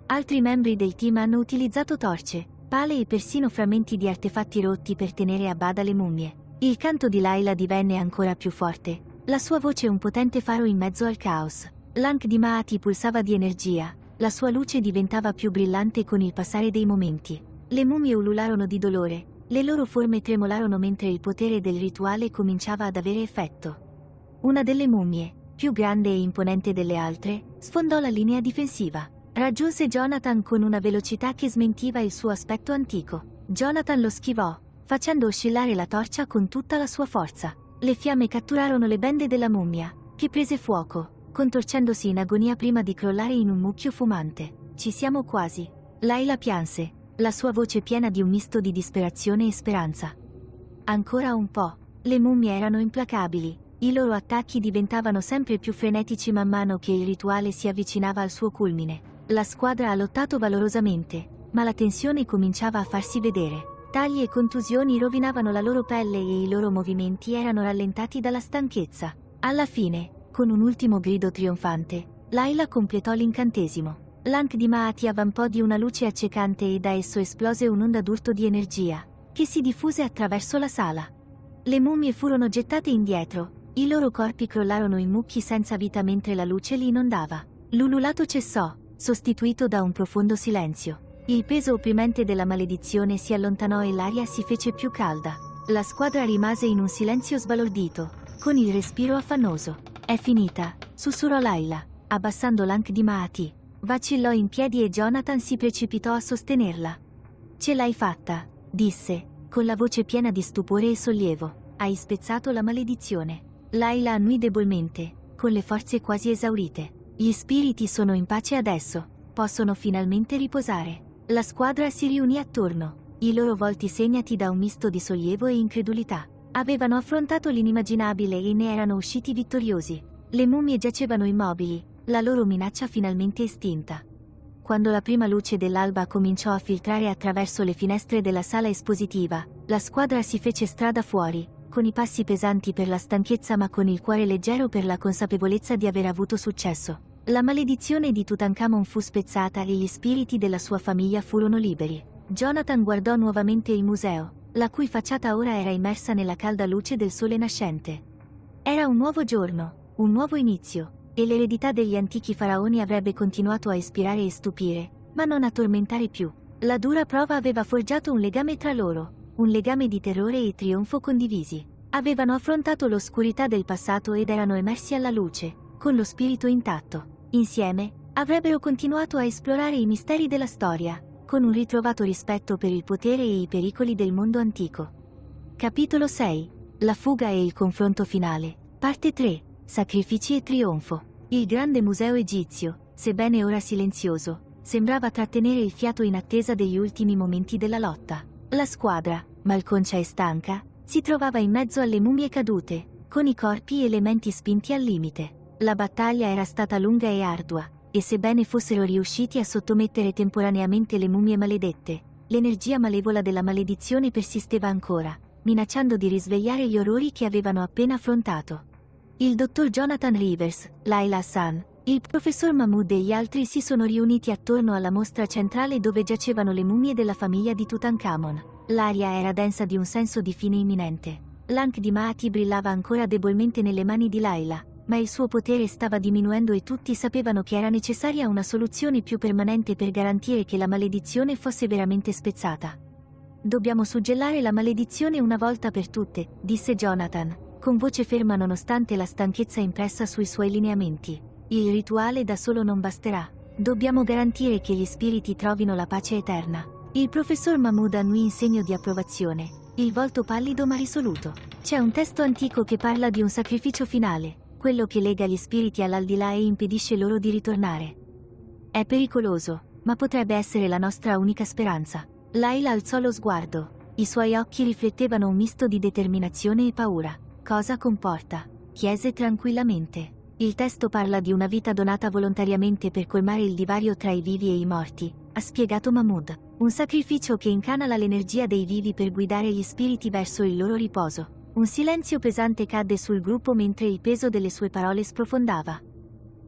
Altri membri del team hanno utilizzato torce, pale e persino frammenti di artefatti rotti per tenere a bada le mummie. Il canto di Layla divenne ancora più forte, la sua voce un potente faro in mezzo al caos. L'Ankh di Maati pulsava di energia, la sua luce diventava più brillante con il passare dei momenti. Le mummie ulularono di dolore, le loro forme tremolarono mentre il potere del rituale cominciava ad avere effetto. Una delle mummie, più grande e imponente delle altre, sfondò la linea difensiva. Raggiunse Jonathan con una velocità che smentiva il suo aspetto antico. Jonathan lo schivò, facendo oscillare la torcia con tutta la sua forza. Le fiamme catturarono le bende della mummia, che prese fuoco, contorcendosi in agonia prima di crollare in un mucchio fumante. Ci siamo quasi. Layla pianse, la sua voce piena di un misto di disperazione e speranza. Ancora un po'. Le mummie erano implacabili, i loro attacchi diventavano sempre più frenetici man mano che il rituale si avvicinava al suo culmine. La squadra ha lottato valorosamente, ma la tensione cominciava a farsi vedere. Tagli e contusioni rovinavano la loro pelle e i loro movimenti erano rallentati dalla stanchezza. Alla fine, con un ultimo grido trionfante, Layla completò l'incantesimo. L'Ankh di Maati avvampò di una luce accecante e da esso esplose un'onda d'urto di energia, che si diffuse attraverso la sala. Le mummie furono gettate indietro, i loro corpi crollarono in mucchi senza vita mentre la luce li inondava. L'ululato cessò, sostituito da un profondo silenzio. Il peso opprimente della maledizione si allontanò e l'aria si fece più calda. La squadra rimase in un silenzio sbalordito, con il respiro affannoso. È finita, sussurrò Layla, abbassando l'Ankh di Maati. Vacillò in piedi e Jonathan si precipitò a sostenerla. Ce l'hai fatta, disse, con la voce piena di stupore e sollievo. Hai spezzato la maledizione. Layla annui debolmente, con le forze quasi esaurite. Gli spiriti sono in pace adesso, possono finalmente riposare. La squadra si riunì attorno, i loro volti segnati da un misto di sollievo e incredulità. Avevano affrontato l'inimmaginabile e ne erano usciti vittoriosi. Le mummie giacevano immobili, la loro minaccia finalmente estinta. Quando la prima luce dell'alba cominciò a filtrare attraverso le finestre della sala espositiva, La squadra si fece strada fuori, con i passi pesanti per la stanchezza ma con il cuore leggero per la consapevolezza di aver avuto successo. La maledizione di Tutankhamon fu spezzata e gli spiriti della sua famiglia furono liberi. Jonathan guardò nuovamente il museo, la cui facciata ora era immersa nella calda luce del sole nascente. Era un nuovo giorno, un nuovo inizio, e l'eredità degli antichi faraoni avrebbe continuato a ispirare e stupire, ma non a tormentare più. La dura prova aveva forgiato un legame tra loro, un legame di terrore e trionfo condivisi. Avevano affrontato l'oscurità del passato ed erano emersi alla luce, con lo spirito intatto. Insieme, avrebbero continuato a esplorare i misteri della storia, con un ritrovato rispetto per il potere e i pericoli del mondo antico. Capitolo 6. La fuga e il confronto finale. Parte 3. Sacrifici e trionfo. Il grande museo egizio, sebbene ora silenzioso, sembrava trattenere il fiato in attesa degli ultimi momenti della lotta. La squadra, malconcia e stanca, si trovava in mezzo alle mummie cadute, con i corpi e le menti spinti al limite. La battaglia era stata lunga e ardua, e sebbene fossero riusciti a sottomettere temporaneamente le mummie maledette, l'energia malevola della maledizione persisteva ancora, minacciando di risvegliare gli orrori che avevano appena affrontato. Il dottor Jonathan Rivers, Layla Hassan, il professor Mahmood e gli altri si sono riuniti attorno alla mostra centrale dove giacevano le mummie della famiglia di Tutankhamon. L'aria era densa di un senso di fine imminente. L'Ankh di Maati brillava ancora debolmente nelle mani di Layla, ma il suo potere stava diminuendo e tutti sapevano che era necessaria una soluzione più permanente per garantire che la maledizione fosse veramente spezzata. Dobbiamo suggellare la maledizione una volta per tutte, disse Jonathan, con voce ferma nonostante la stanchezza impressa sui suoi lineamenti. Il rituale da solo non basterà. Dobbiamo garantire che gli spiriti trovino la pace eterna. Il professor Mahmood annui in segno di approvazione, il volto pallido ma risoluto. C'è un testo antico che parla di un sacrificio finale, quello che lega gli spiriti all'aldilà e impedisce loro di ritornare. È pericoloso, ma potrebbe essere la nostra unica speranza. Layla alzò lo sguardo, i suoi occhi riflettevano un misto di determinazione e paura. Cosa comporta? Chiese tranquillamente. Il testo parla di una vita donata volontariamente per colmare il divario tra i vivi e i morti, ha spiegato Mahmood. Un sacrificio che incanala l'energia dei vivi per guidare gli spiriti verso il loro riposo. Un silenzio pesante cadde sul gruppo mentre il peso delle sue parole sprofondava.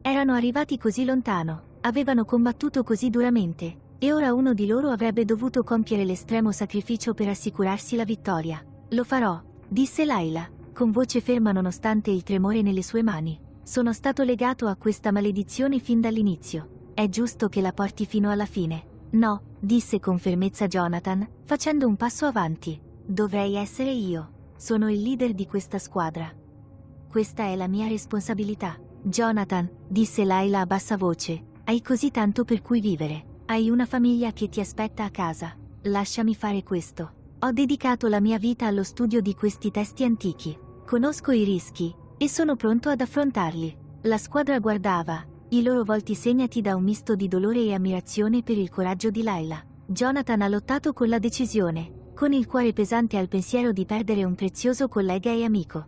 Erano arrivati così lontano, avevano combattuto così duramente, e ora uno di loro avrebbe dovuto compiere l'estremo sacrificio per assicurarsi la vittoria. Lo farò, disse Layla, con voce ferma nonostante il tremore nelle sue mani. Sono stato legato a questa maledizione fin dall'inizio. È giusto che la porti fino alla fine. No, disse con fermezza Jonathan, facendo un passo avanti. Dovrei essere io. Sono il leader di questa squadra. Questa è la mia responsabilità. Jonathan, disse Layla a bassa voce, hai così tanto per cui vivere. Hai una famiglia che ti aspetta a casa. Lasciami fare questo. Ho dedicato la mia vita allo studio di questi testi antichi. Conosco i rischi, e sono pronto ad affrontarli. La squadra guardava, i loro volti segnati da un misto di dolore e ammirazione per il coraggio di Layla. Jonathan ha lottato con la decisione, con il cuore pesante al pensiero di perdere un prezioso collega e amico.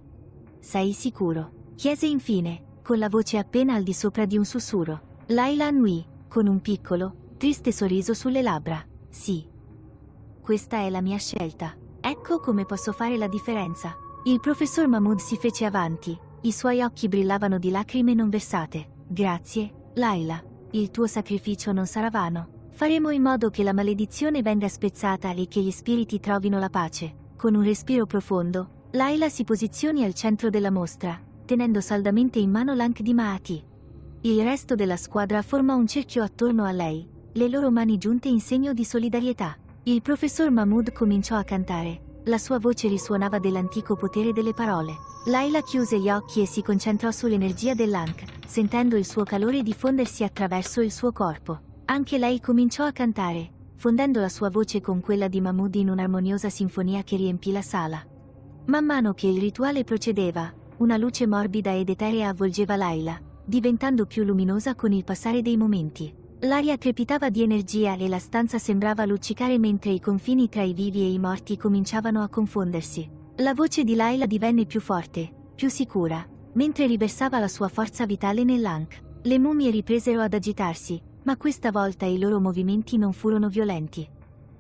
Sei sicuro? Chiese infine, con la voce appena al di sopra di un sussurro. Layla annui, con un piccolo, triste sorriso sulle labbra. Sì. Questa è la mia scelta. Ecco come posso fare la differenza. Il professor Mahmood si fece avanti, i suoi occhi brillavano di lacrime non versate. Grazie, Layla. Il tuo sacrificio non sarà vano. Faremo in modo che la maledizione venga spezzata e che gli spiriti trovino la pace. Con un respiro profondo, Layla si posizioni al centro della mostra, tenendo saldamente in mano l'Ankh di Maati. Il resto della squadra forma un cerchio attorno a lei, le loro mani giunte in segno di solidarietà. Il professor Mahmood cominciò a cantare. La sua voce risuonava dell'antico potere delle parole. Layla chiuse gli occhi e si concentrò sull'energia dell'Ankh, sentendo il suo calore diffondersi attraverso il suo corpo. Anche lei cominciò a cantare, fondendo la sua voce con quella di Mahmood in un'armoniosa sinfonia che riempì la sala. Man mano che il rituale procedeva, una luce morbida ed eterea avvolgeva Layla, diventando più luminosa con il passare dei momenti. L'aria crepitava di energia e la stanza sembrava luccicare mentre i confini tra i vivi e i morti cominciavano a confondersi. La voce di Layla divenne più forte, più sicura, mentre riversava la sua forza vitale nell'Ankh. Le mummie ripresero ad agitarsi, ma questa volta i loro movimenti non furono violenti.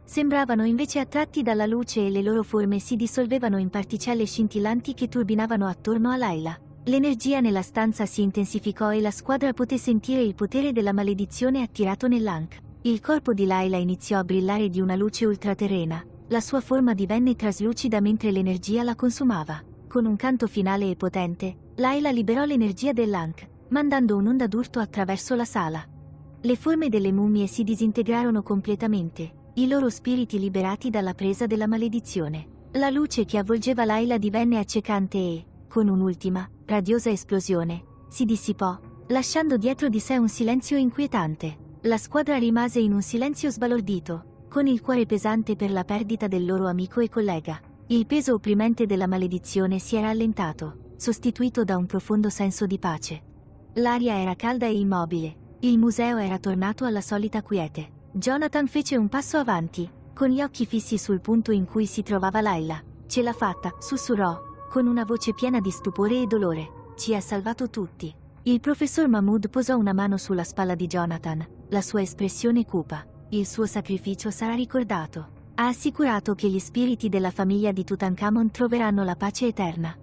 Sembravano invece attratti dalla luce e le loro forme si dissolvevano in particelle scintillanti che turbinavano attorno a Layla. L'energia nella stanza si intensificò e la squadra poté sentire il potere della maledizione attirato nell'Ankh. Il corpo di Layla iniziò a brillare di una luce ultraterrena, la sua forma divenne traslucida mentre l'energia la consumava. Con un canto finale e potente, Layla liberò l'energia dell'Ankh, mandando un'onda d'urto attraverso la sala. Le forme delle mummie si disintegrarono completamente, i loro spiriti liberati dalla presa della maledizione. La luce che avvolgeva Layla divenne accecante e, con un'ultima, radiosa esplosione, si dissipò, lasciando dietro di sé un silenzio inquietante. La squadra rimase in un silenzio sbalordito, con il cuore pesante per la perdita del loro amico e collega. Il peso opprimente della maledizione si era allentato, sostituito da un profondo senso di pace. L'aria era calda e immobile, il museo era tornato alla solita quiete. Jonathan fece un passo avanti, con gli occhi fissi sul punto in cui si trovava Layla. "Ce l'ha fatta", sussurrò, con una voce piena di stupore e dolore. "Ci ha salvato tutti." Il professor Mahmood posò una mano sulla spalla di Jonathan, la sua espressione cupa. "Il suo sacrificio sarà ricordato. Ha assicurato che gli spiriti della famiglia di Tutankhamon troveranno la pace eterna."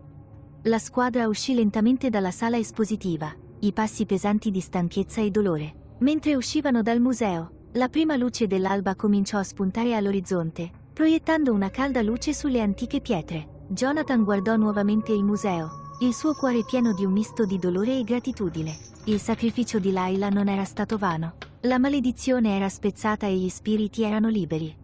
La squadra uscì lentamente dalla sala espositiva, i passi pesanti di stanchezza e dolore. Mentre uscivano dal museo, la prima luce dell'alba cominciò a spuntare all'orizzonte, proiettando una calda luce sulle antiche pietre. Jonathan guardò nuovamente il museo, il suo cuore pieno di un misto di dolore e gratitudine. Il sacrificio di Layla non era stato vano. La maledizione era spezzata e gli spiriti erano liberi.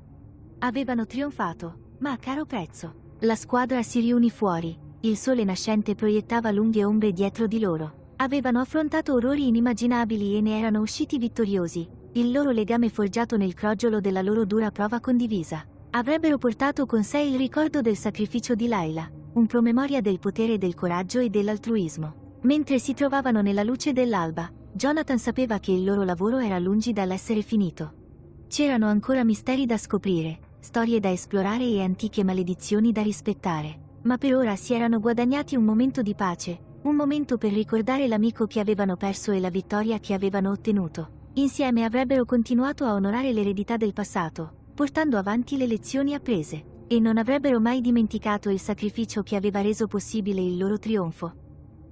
Avevano trionfato, ma a caro prezzo. La squadra si riunì fuori, il sole nascente proiettava lunghe ombre dietro di loro. Avevano affrontato orrori inimmaginabili e ne erano usciti vittoriosi, il loro legame forgiato nel crogiolo della loro dura prova condivisa. Avrebbero portato con sé il ricordo del sacrificio di Layla, un promemoria del potere del coraggio e dell'altruismo. Mentre si trovavano nella luce dell'alba, Jonathan sapeva che il loro lavoro era lungi dall'essere finito. C'erano ancora misteri da scoprire, storie da esplorare e antiche maledizioni da rispettare. Ma per ora si erano guadagnati un momento di pace, un momento per ricordare l'amico che avevano perso e la vittoria che avevano ottenuto. Insieme avrebbero continuato a onorare l'eredità del passato, portando avanti le lezioni apprese, e non avrebbero mai dimenticato il sacrificio che aveva reso possibile il loro trionfo.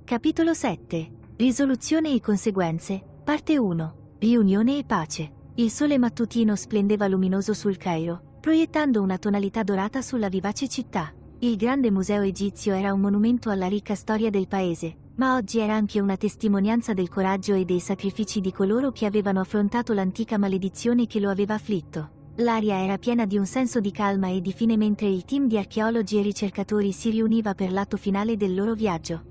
Capitolo 7. Risoluzione e conseguenze, parte 1. Riunione e pace. Il sole mattutino splendeva luminoso sul Cairo, proiettando una tonalità dorata sulla vivace città. Il grande museo egizio era un monumento alla ricca storia del paese, ma oggi era anche una testimonianza del coraggio e dei sacrifici di coloro che avevano affrontato l'antica maledizione che lo aveva afflitto. L'aria era piena di un senso di calma e di fine mentre il team di archeologi e ricercatori si riuniva per l'atto finale del loro viaggio.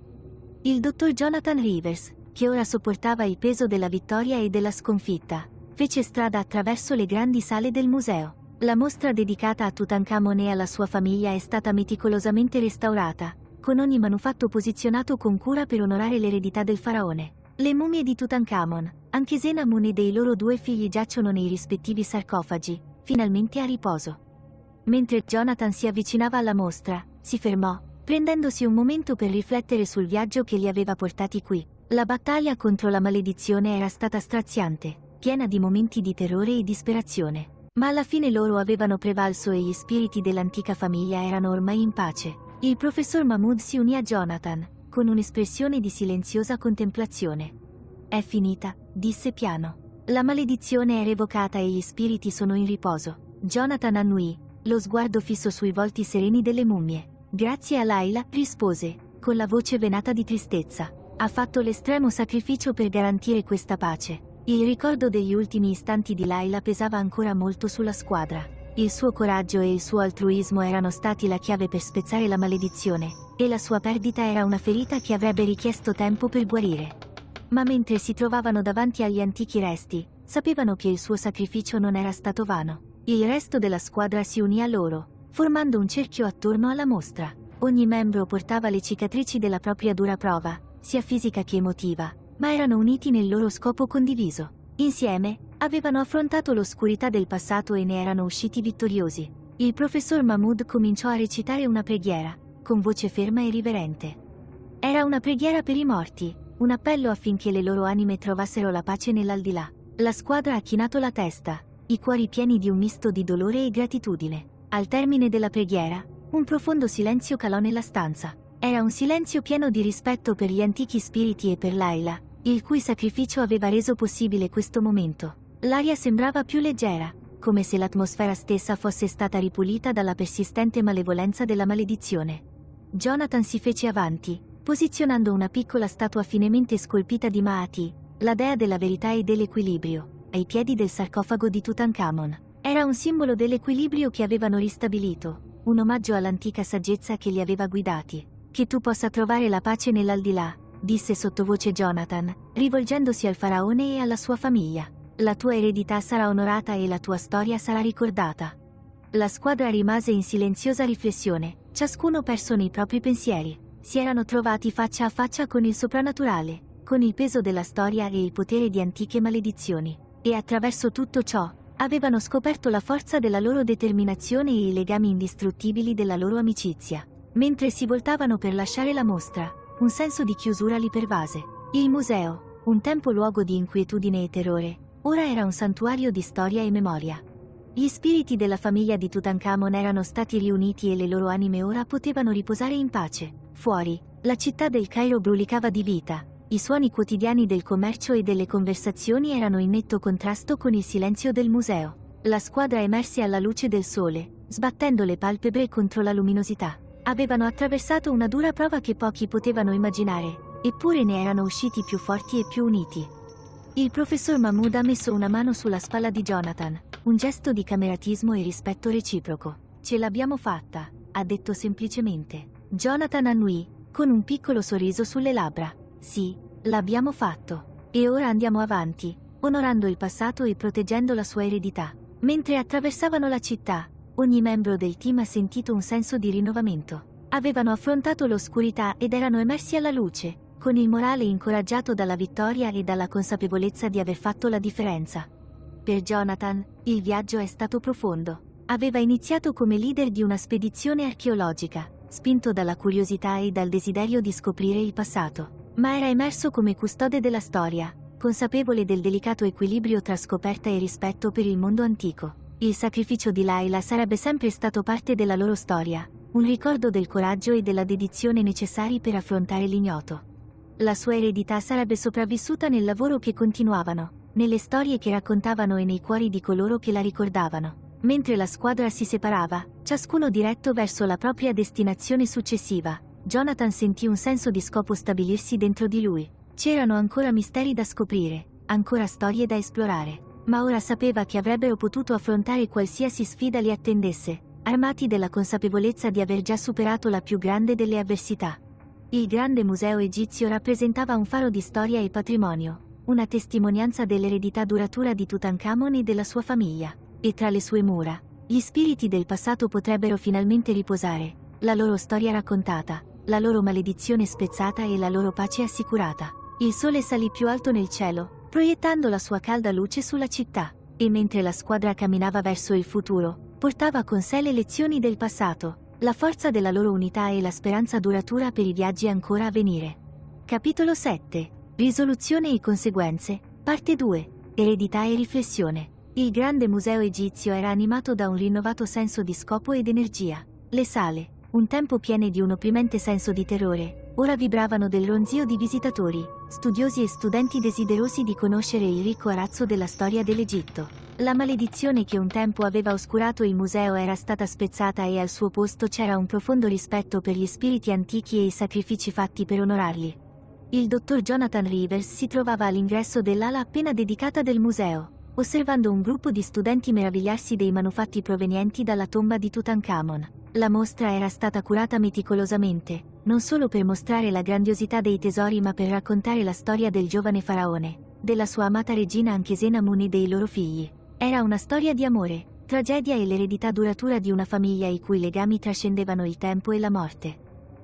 Il dottor Jonathan Rivers, che ora sopportava il peso della vittoria e della sconfitta, fece strada attraverso le grandi sale del museo. La mostra dedicata a Tutankhamon e alla sua famiglia è stata meticolosamente restaurata, con ogni manufatto posizionato con cura per onorare l'eredità del faraone. Le mummie di Tutankhamon, anche Senamun e dei loro due figli giacciono nei rispettivi sarcofagi, finalmente a riposo. Mentre Jonathan si avvicinava alla mostra, si fermò, prendendosi un momento per riflettere sul viaggio che li aveva portati qui. La battaglia contro la maledizione era stata straziante, piena di momenti di terrore e disperazione. Ma alla fine loro avevano prevalso e gli spiriti dell'antica famiglia erano ormai in pace. Il professor Mahmood si unì a Jonathan, con un'espressione di silenziosa contemplazione. "È finita", disse piano. "La maledizione è revocata e gli spiriti sono in riposo." Jonathan annuì, lo sguardo fisso sui volti sereni delle mummie. "Grazie a Layla", rispose, con la voce venata di tristezza. "Ha fatto l'estremo sacrificio per garantire questa pace." Il ricordo degli ultimi istanti di Layla pesava ancora molto sulla squadra. Il suo coraggio e il suo altruismo erano stati la chiave per spezzare la maledizione, e la sua perdita era una ferita che avrebbe richiesto tempo per guarire. Ma mentre si trovavano davanti agli antichi resti, sapevano che il suo sacrificio non era stato vano. Il resto della squadra si unì a loro, formando un cerchio attorno alla mostra. Ogni membro portava le cicatrici della propria dura prova, sia fisica che emotiva, ma erano uniti nel loro scopo condiviso. Insieme, avevano affrontato l'oscurità del passato e ne erano usciti vittoriosi. Il professor Mahmood cominciò a recitare una preghiera, con voce ferma e riverente. Era una preghiera per i morti, un appello affinché le loro anime trovassero la pace nell'aldilà. La squadra ha chinato la testa, i cuori pieni di un misto di dolore e gratitudine. Al termine della preghiera, un profondo silenzio calò nella stanza. Era un silenzio pieno di rispetto per gli antichi spiriti e per Layla, il cui sacrificio aveva reso possibile questo momento. L'aria sembrava più leggera, come se l'atmosfera stessa fosse stata ripulita dalla persistente malevolenza della maledizione. Jonathan si fece avanti, posizionando una piccola statua finemente scolpita di Maati, la dea della verità e dell'equilibrio, ai piedi del sarcofago di Tutankhamon. Era un simbolo dell'equilibrio che avevano ristabilito, un omaggio all'antica saggezza che li aveva guidati. Che tu possa trovare la pace nell'aldilà, disse sottovoce Jonathan, rivolgendosi al faraone e alla sua famiglia. La tua eredità sarà onorata e la tua storia sarà ricordata. La squadra rimase in silenziosa riflessione, ciascuno perso nei propri pensieri. Si erano trovati faccia a faccia con il soprannaturale, con il peso della storia e il potere di antiche maledizioni. E attraverso tutto ciò, avevano scoperto la forza della loro determinazione e i legami indistruttibili della loro amicizia. Mentre si voltavano per lasciare la mostra, un senso di chiusura li pervase. Il museo, un tempo luogo di inquietudine e terrore, ora era un santuario di storia e memoria. Gli spiriti della famiglia di Tutankhamon erano stati riuniti e le loro anime ora potevano riposare in pace. Fuori, la città del Cairo brulicava di vita, i suoni quotidiani del commercio e delle conversazioni erano in netto contrasto con il silenzio del museo. La squadra emerse alla luce del sole, sbattendo le palpebre contro la luminosità. Avevano attraversato una dura prova che pochi potevano immaginare, eppure ne erano usciti più forti e più uniti. Il professor Mahmood ha messo una mano sulla spalla di Jonathan, un gesto di cameratismo e rispetto reciproco. Ce l'abbiamo fatta, ha detto semplicemente. Jonathan annui, con un piccolo sorriso sulle labbra. Sì, l'abbiamo fatto. E ora andiamo avanti, onorando il passato e proteggendo la sua eredità. Mentre attraversavano la città, ogni membro del team ha sentito un senso di rinnovamento. Avevano affrontato l'oscurità ed erano emersi alla luce, con il morale incoraggiato dalla vittoria e dalla consapevolezza di aver fatto la differenza. Per Jonathan, il viaggio è stato profondo. Aveva iniziato come leader di una spedizione archeologica, spinto dalla curiosità e dal desiderio di scoprire il passato, ma era emerso come custode della storia, consapevole del delicato equilibrio tra scoperta e rispetto per il mondo antico. Il sacrificio di Layla sarebbe sempre stato parte della loro storia, un ricordo del coraggio e della dedizione necessari per affrontare l'ignoto. La sua eredità sarebbe sopravvissuta nel lavoro che continuavano, nelle storie che raccontavano e nei cuori di coloro che la ricordavano. Mentre la squadra si separava, ciascuno diretto verso la propria destinazione successiva, Jonathan sentì un senso di scopo stabilirsi dentro di lui. C'erano ancora misteri da scoprire, ancora storie da esplorare. Ma ora sapeva che avrebbero potuto affrontare qualsiasi sfida li attendesse, armati della consapevolezza di aver già superato la più grande delle avversità. Il grande museo egizio rappresentava un faro di storia e patrimonio, una testimonianza dell'eredità duratura di Tutankhamon e della sua famiglia. E tra le sue mura, gli spiriti del passato potrebbero finalmente riposare, la loro storia raccontata, la loro maledizione spezzata e la loro pace assicurata. Il sole salì più alto nel cielo, proiettando la sua calda luce sulla città, e mentre la squadra camminava verso il futuro, portava con sé le lezioni del passato, la forza della loro unità e la speranza duratura per i viaggi ancora a venire. Capitolo 7. Risoluzione e conseguenze, parte 2. Eredità e riflessione. Il grande museo egizio era animato da un rinnovato senso di scopo ed energia. Le sale, un tempo piene di un opprimente senso di terrore, ora vibravano del ronzio di visitatori, studiosi e studenti desiderosi di conoscere il ricco arazzo della storia dell'Egitto. La maledizione che un tempo aveva oscurato il museo era stata spezzata e al suo posto c'era un profondo rispetto per gli spiriti antichi e i sacrifici fatti per onorarli. Il dottor Jonathan Rivers si trovava all'ingresso dell'ala appena dedicata del museo, osservando un gruppo di studenti meravigliarsi dei manufatti provenienti dalla tomba di Tutankhamon. La mostra era stata curata meticolosamente, non solo per mostrare la grandiosità dei tesori ma per raccontare la storia del giovane faraone, della sua amata regina Ankhesenamun e dei loro figli. Era una storia di amore, tragedia e l'eredità duratura di una famiglia i cui legami trascendevano il tempo e la morte.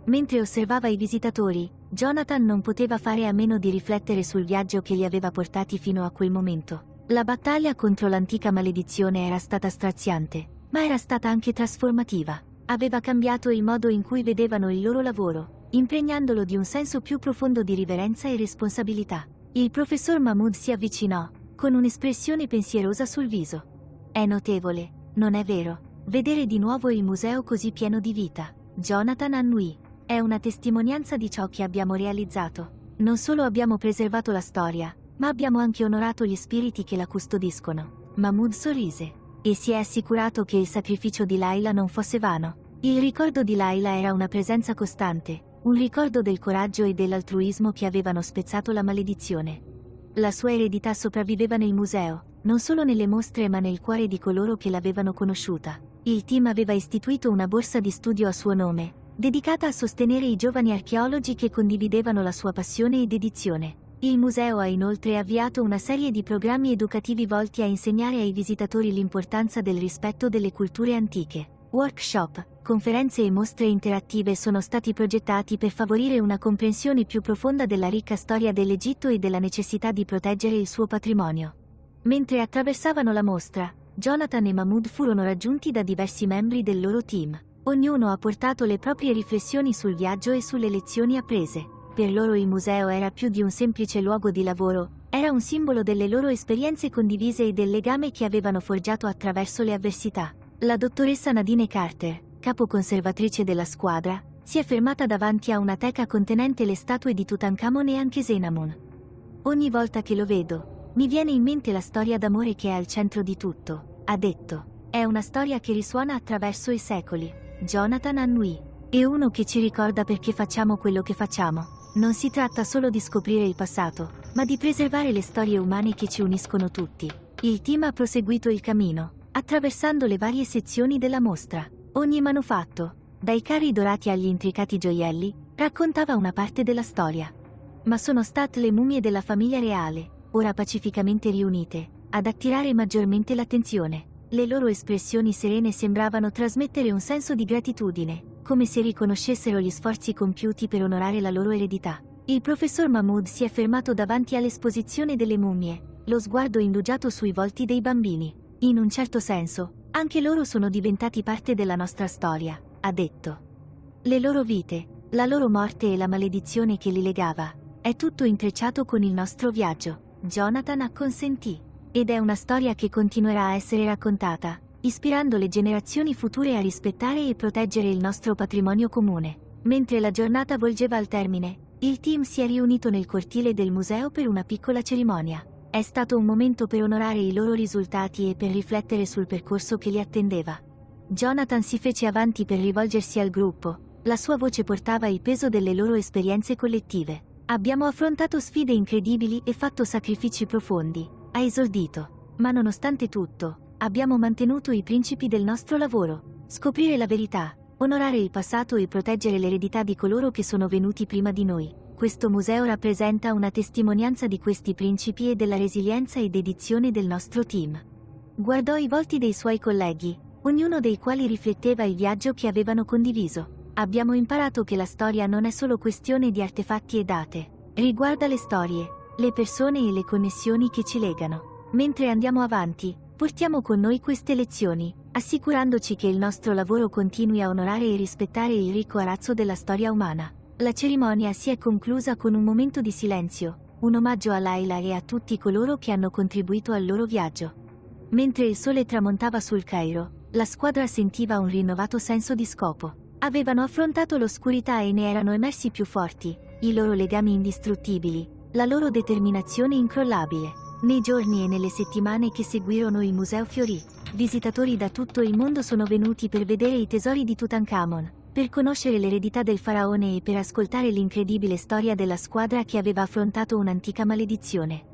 Mentre osservava i visitatori, Jonathan non poteva fare a meno di riflettere sul viaggio che li aveva portati fino a quel momento. La battaglia contro l'antica maledizione era stata straziante, ma era stata anche trasformativa. Aveva cambiato il modo in cui vedevano il loro lavoro, impregnandolo di un senso più profondo di riverenza e responsabilità. Il professor Mahmood si avvicinò, con un'espressione pensierosa sul viso. È notevole, non è vero, vedere di nuovo il museo così pieno di vita. Jonathan annui. È una testimonianza di ciò che abbiamo realizzato. Non solo abbiamo preservato la storia, ma abbiamo anche onorato gli spiriti che la custodiscono. Mahmood sorrise e si è assicurato che il sacrificio di Layla non fosse vano. Il ricordo di Layla era una presenza costante, un ricordo del coraggio e dell'altruismo che avevano spezzato la maledizione. La sua eredità sopravviveva nel museo, non solo nelle mostre ma nel cuore di coloro che l'avevano conosciuta. Il team aveva istituito una borsa di studio a suo nome, dedicata a sostenere i giovani archeologi che condividevano la sua passione e dedizione. Il museo ha inoltre avviato una serie di programmi educativi volti a insegnare ai visitatori l'importanza del rispetto delle culture antiche. Workshop, conferenze e mostre interattive sono stati progettati per favorire una comprensione più profonda della ricca storia dell'Egitto e della necessità di proteggere il suo patrimonio. Mentre attraversavano la mostra, Jonathan e Mahmood furono raggiunti da diversi membri del loro team. Ognuno ha portato le proprie riflessioni sul viaggio e sulle lezioni apprese. Per loro il museo era più di un semplice luogo di lavoro, era un simbolo delle loro esperienze condivise e del legame che avevano forgiato attraverso le avversità. La dottoressa Nadine Carter, capo conservatrice della squadra, si è fermata davanti a una teca contenente le statue di Tutankhamon e Ankhesenamun. Ogni volta che lo vedo, mi viene in mente la storia d'amore che è al centro di tutto, ha detto. È una storia che risuona attraverso i secoli. Jonathan annui. È uno che ci ricorda perché facciamo quello che facciamo. Non si tratta solo di scoprire il passato, ma di preservare le storie umane che ci uniscono tutti. Il team ha proseguito il cammino, attraversando le varie sezioni della mostra. Ogni manufatto, dai carri dorati agli intricati gioielli, raccontava una parte della storia. Ma sono state le mummie della famiglia reale, ora pacificamente riunite, ad attirare maggiormente l'attenzione. Le loro espressioni serene sembravano trasmettere un senso di gratitudine, come se riconoscessero gli sforzi compiuti per onorare la loro eredità. Il professor Mahmood si è fermato davanti all'esposizione delle mummie, lo sguardo indugiato sui volti dei bambini. In un certo senso, anche loro sono diventati parte della nostra storia, ha detto. Le loro vite, la loro morte e la maledizione che li legava, è tutto intrecciato con il nostro viaggio. Jonathan acconsentì. Ed è una storia che continuerà a essere raccontata, ispirando le generazioni future a rispettare e proteggere il nostro patrimonio comune. Mentre la giornata volgeva al termine, il team si è riunito nel cortile del museo per una piccola cerimonia. È stato un momento per onorare i loro risultati e per riflettere sul percorso che li attendeva. Jonathan si fece avanti per rivolgersi al gruppo, la sua voce portava il peso delle loro esperienze collettive. Abbiamo affrontato sfide incredibili e fatto sacrifici profondi, ha esordito. Ma nonostante tutto, abbiamo mantenuto i principi del nostro lavoro: scoprire la verità, onorare il passato e proteggere l'eredità di coloro che sono venuti prima di noi. Questo museo rappresenta una testimonianza di questi principi e della resilienza e dedizione del nostro team. Guardò i volti dei suoi colleghi, ognuno dei quali rifletteva il viaggio che avevano condiviso. Abbiamo imparato che la storia non è solo questione di artefatti e date. Riguarda le storie, le persone e le connessioni che ci legano. Mentre andiamo avanti, portiamo con noi queste lezioni, assicurandoci che il nostro lavoro continui a onorare e rispettare il ricco arazzo della storia umana. La cerimonia si è conclusa con un momento di silenzio, un omaggio a Layla e a tutti coloro che hanno contribuito al loro viaggio. Mentre il sole tramontava sul Cairo, la squadra sentiva un rinnovato senso di scopo. Avevano affrontato l'oscurità e ne erano emersi più forti, i loro legami indistruttibili, la loro determinazione incrollabile. Nei giorni e nelle settimane che seguirono il museo fiorì. Visitatori da tutto il mondo sono venuti per vedere i tesori di Tutankhamon, per conoscere l'eredità del faraone e per ascoltare l'incredibile storia della squadra che aveva affrontato un'antica maledizione.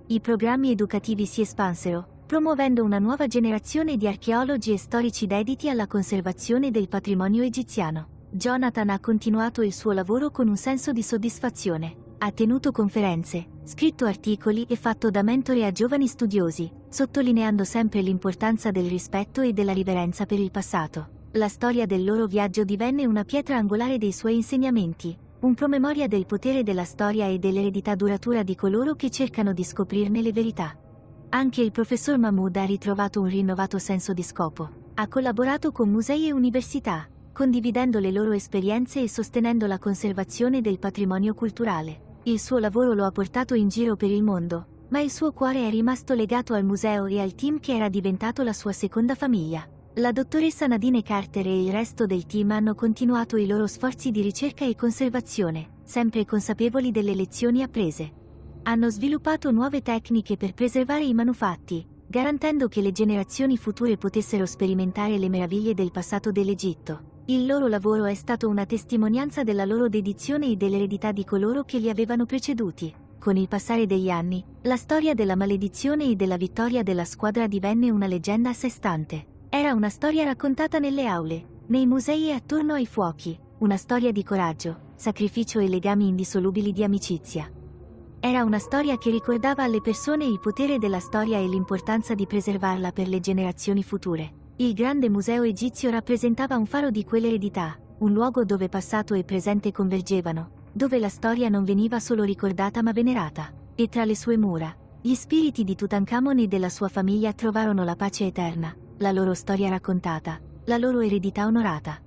I programmi educativi si espansero, promuovendo una nuova generazione di archeologi e storici dediti alla conservazione del patrimonio egiziano. Jonathan ha continuato il suo lavoro con un senso di soddisfazione. Ha tenuto conferenze, scritto articoli e fatto da mentore a giovani studiosi, sottolineando sempre l'importanza del rispetto e della riverenza per il passato. La storia del loro viaggio divenne una pietra angolare dei suoi insegnamenti, un promemoria del potere della storia e dell'eredità duratura di coloro che cercano di scoprirne le verità. Anche il professor Mahmood ha ritrovato un rinnovato senso di scopo. Ha collaborato con musei e università, condividendo le loro esperienze e sostenendo la conservazione del patrimonio culturale. Il suo lavoro lo ha portato in giro per il mondo, ma il suo cuore è rimasto legato al museo e al team che era diventato la sua seconda famiglia. La dottoressa Nadine Carter e il resto del team hanno continuato i loro sforzi di ricerca e conservazione, sempre consapevoli delle lezioni apprese. Hanno sviluppato nuove tecniche per preservare i manufatti, garantendo che le generazioni future potessero sperimentare le meraviglie del passato dell'Egitto. Il loro lavoro è stato una testimonianza della loro dedizione e dell'eredità di coloro che li avevano preceduti. Con il passare degli anni, la storia della maledizione e della vittoria della squadra divenne una leggenda a sé stante. Era una storia raccontata nelle aule, nei musei e attorno ai fuochi, una storia di coraggio, sacrificio e legami indissolubili di amicizia. Era una storia che ricordava alle persone il potere della storia e l'importanza di preservarla per le generazioni future. Il grande museo egizio rappresentava un faro di quell'eredità, un luogo dove passato e presente convergevano, dove la storia non veniva solo ricordata ma venerata. E tra le sue mura, gli spiriti di Tutankhamon e della sua famiglia trovarono la pace eterna, la loro storia raccontata, la loro eredità onorata.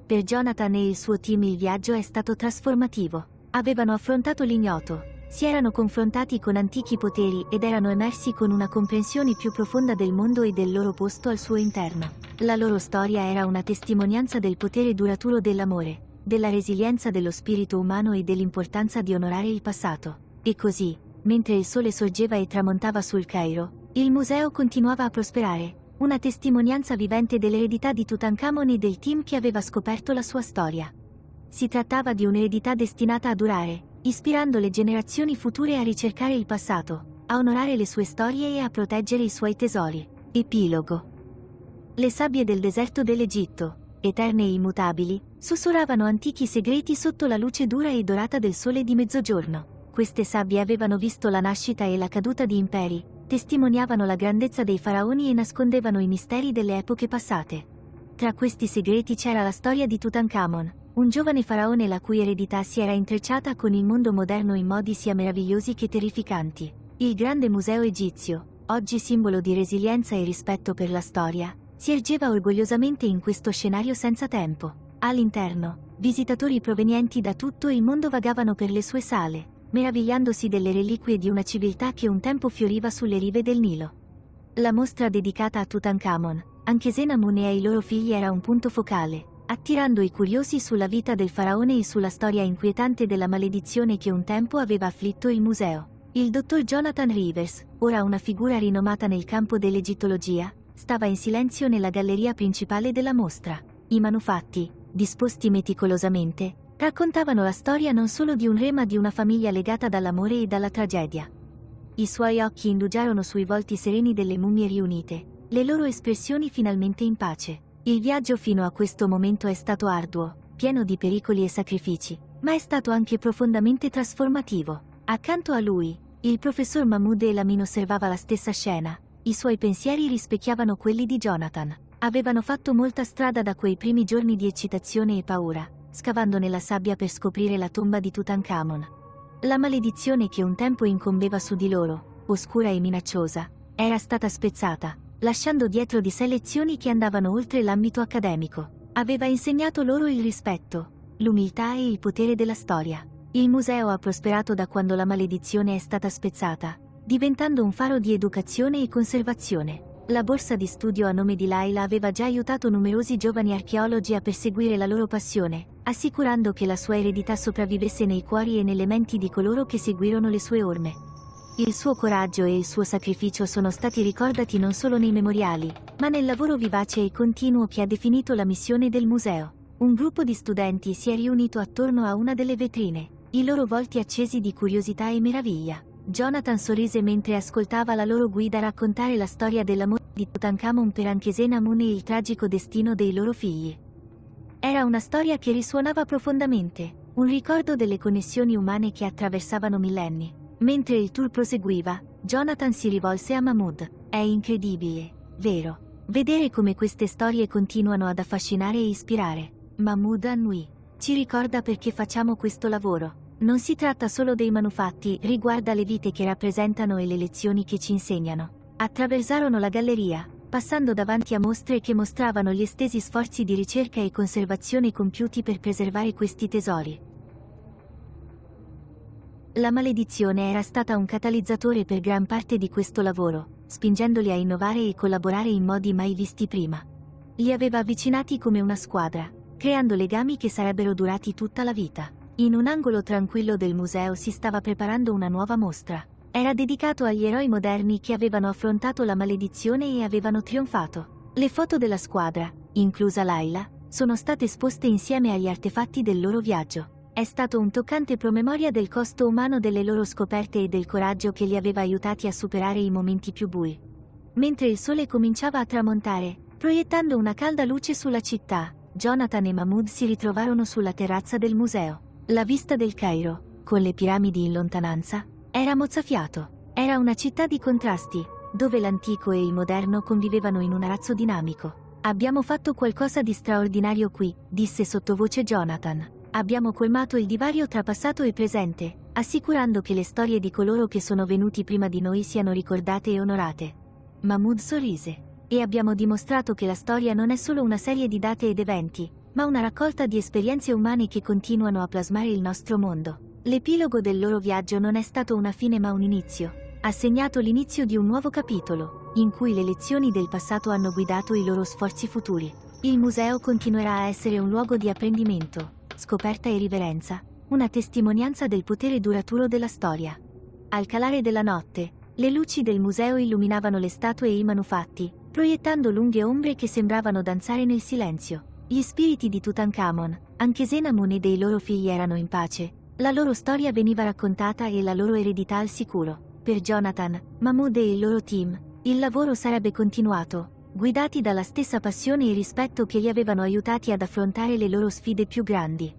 Per Jonathan e il suo team il viaggio è stato trasformativo. Avevano affrontato l'ignoto, si erano confrontati con antichi poteri ed erano emersi con una comprensione più profonda del mondo e del loro posto al suo interno. La loro storia era una testimonianza del potere duraturo dell'amore, della resilienza dello spirito umano e dell'importanza di onorare il passato. E così, mentre il sole sorgeva e tramontava sul Cairo, il museo continuava a prosperare, una testimonianza vivente dell'eredità di Tutankhamon e del team che aveva scoperto la sua storia. Si trattava di un'eredità destinata a durare, ispirando le generazioni future a ricercare il passato, a onorare le sue storie e a proteggere i suoi tesori. Epilogo. Le sabbie del deserto dell'Egitto, eterne e immutabili, sussurravano antichi segreti sotto la luce dura e dorata del sole di mezzogiorno. Queste sabbie avevano visto la nascita e la caduta di imperi, testimoniavano la grandezza dei faraoni e nascondevano i misteri delle epoche passate. Tra questi segreti c'era la storia di Tutankhamon, un giovane faraone la cui eredità si era intrecciata con il mondo moderno in modi sia meravigliosi che terrificanti. Il grande museo egizio, oggi simbolo di resilienza e rispetto per la storia, si ergeva orgogliosamente in questo scenario senza tempo. All'interno, visitatori provenienti da tutto il mondo vagavano per le sue sale, meravigliandosi delle reliquie di una civiltà che un tempo fioriva sulle rive del Nilo. La mostra dedicata a Tutankhamon, Ankhesenamun e ai loro figli era un punto focale, attirando i curiosi sulla vita del faraone e sulla storia inquietante della maledizione che un tempo aveva afflitto il museo. Il dottor Jonathan Rivers, ora una figura rinomata nel campo dell'egittologia, stava in silenzio nella galleria principale della mostra. I manufatti, disposti meticolosamente, raccontavano la storia non solo di un re ma di una famiglia legata dall'amore e dalla tragedia. I suoi occhi indugiarono sui volti sereni delle mummie riunite, le loro espressioni finalmente in pace. Il viaggio fino a questo momento è stato arduo, pieno di pericoli e sacrifici, ma è stato anche profondamente trasformativo. Accanto a lui, il professor Mahmoud Elamin osservava la stessa scena, i suoi pensieri rispecchiavano quelli di Jonathan. Avevano fatto molta strada da quei primi giorni di eccitazione e paura, scavando nella sabbia per scoprire la tomba di Tutankhamon. La maledizione che un tempo incombeva su di loro, oscura e minacciosa, era stata spezzata, lasciando dietro di sé lezioni che andavano oltre l'ambito accademico. Aveva insegnato loro il rispetto, l'umiltà e il potere della storia. Il museo ha prosperato da quando la maledizione è stata spezzata, diventando un faro di educazione e conservazione. La borsa di studio a nome di Laila aveva già aiutato numerosi giovani archeologi a perseguire la loro passione, assicurando che la sua eredità sopravvivesse nei cuori e nelle menti di coloro che seguirono le sue orme. Il suo coraggio e il suo sacrificio sono stati ricordati non solo nei memoriali, ma nel lavoro vivace e continuo che ha definito la missione del museo. Un gruppo di studenti si è riunito attorno a una delle vetrine, i loro volti accesi di curiosità e meraviglia. Jonathan sorrise mentre ascoltava la loro guida raccontare la storia dell'amore di Tutankhamon per Ankhesenamun e il tragico destino dei loro figli. Era una storia che risuonava profondamente, un ricordo delle connessioni umane che attraversavano millenni. Mentre il tour proseguiva, Jonathan si rivolse a Mahmoud. È incredibile, vero? Vedere come queste storie continuano ad affascinare e ispirare. Mahmoud annui. Ci ricorda perché facciamo questo lavoro. Non si tratta solo dei manufatti, riguarda le vite che rappresentano e le lezioni che ci insegnano. Attraversarono la galleria, passando davanti a mostre che mostravano gli estesi sforzi di ricerca e conservazione compiuti per preservare questi tesori. La maledizione era stata un catalizzatore per gran parte di questo lavoro, spingendoli a innovare e collaborare in modi mai visti prima. Li aveva avvicinati come una squadra, creando legami che sarebbero durati tutta la vita. In un angolo tranquillo del museo si stava preparando una nuova mostra. Era dedicato agli eroi moderni che avevano affrontato la maledizione e avevano trionfato. Le foto della squadra, inclusa Layla, sono state esposte insieme agli artefatti del loro viaggio. È stato un toccante promemoria del costo umano delle loro scoperte e del coraggio che li aveva aiutati a superare i momenti più bui. Mentre il sole cominciava a tramontare, proiettando una calda luce sulla città, Jonathan e Mahmood si ritrovarono sulla terrazza del museo. La vista del Cairo, con le piramidi in lontananza, era mozzafiato. Era una città di contrasti, dove l'antico e il moderno convivevano in un arazzo dinamico. Abbiamo fatto qualcosa di straordinario qui, disse sottovoce Jonathan. Abbiamo colmato il divario tra passato e presente, assicurando che le storie di coloro che sono venuti prima di noi siano ricordate e onorate. Mahmood sorrise. E abbiamo dimostrato che la storia non è solo una serie di date ed eventi, ma una raccolta di esperienze umane che continuano a plasmare il nostro mondo. L'epilogo del loro viaggio non è stato una fine ma un inizio. Ha segnato l'inizio di un nuovo capitolo, in cui le lezioni del passato hanno guidato i loro sforzi futuri. Il museo continuerà a essere un luogo di apprendimento, scoperta e riverenza, una testimonianza del potere duraturo della storia. Al calare della notte, le luci del museo illuminavano le statue e i manufatti, proiettando lunghe ombre che sembravano danzare nel silenzio. Gli spiriti di Tutankhamon, anche Senamun e dei loro figli erano in pace, la loro storia veniva raccontata e la loro eredità al sicuro. Per Jonathan, Mahmood e il loro team, il lavoro sarebbe continuato, guidati dalla stessa passione e rispetto che li avevano aiutati ad affrontare le loro sfide più grandi.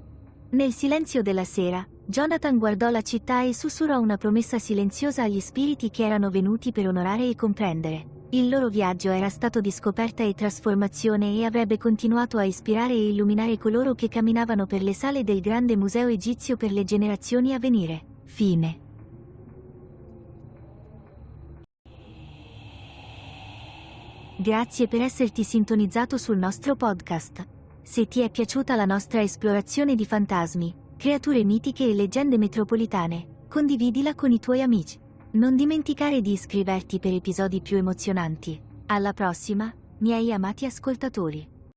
Nel silenzio della sera, Jonathan guardò la città e sussurrò una promessa silenziosa agli spiriti che erano venuti per onorare e comprendere. Il loro viaggio era stato di scoperta e trasformazione e avrebbe continuato a ispirare e illuminare coloro che camminavano per le sale del grande museo egizio per le generazioni a venire. Fine. Grazie per esserti sintonizzato sul nostro podcast. Se ti è piaciuta la nostra esplorazione di fantasmi, creature mitiche e leggende metropolitane, condividila con i tuoi amici. Non dimenticare di iscriverti per episodi più emozionanti. Alla prossima, miei amati ascoltatori.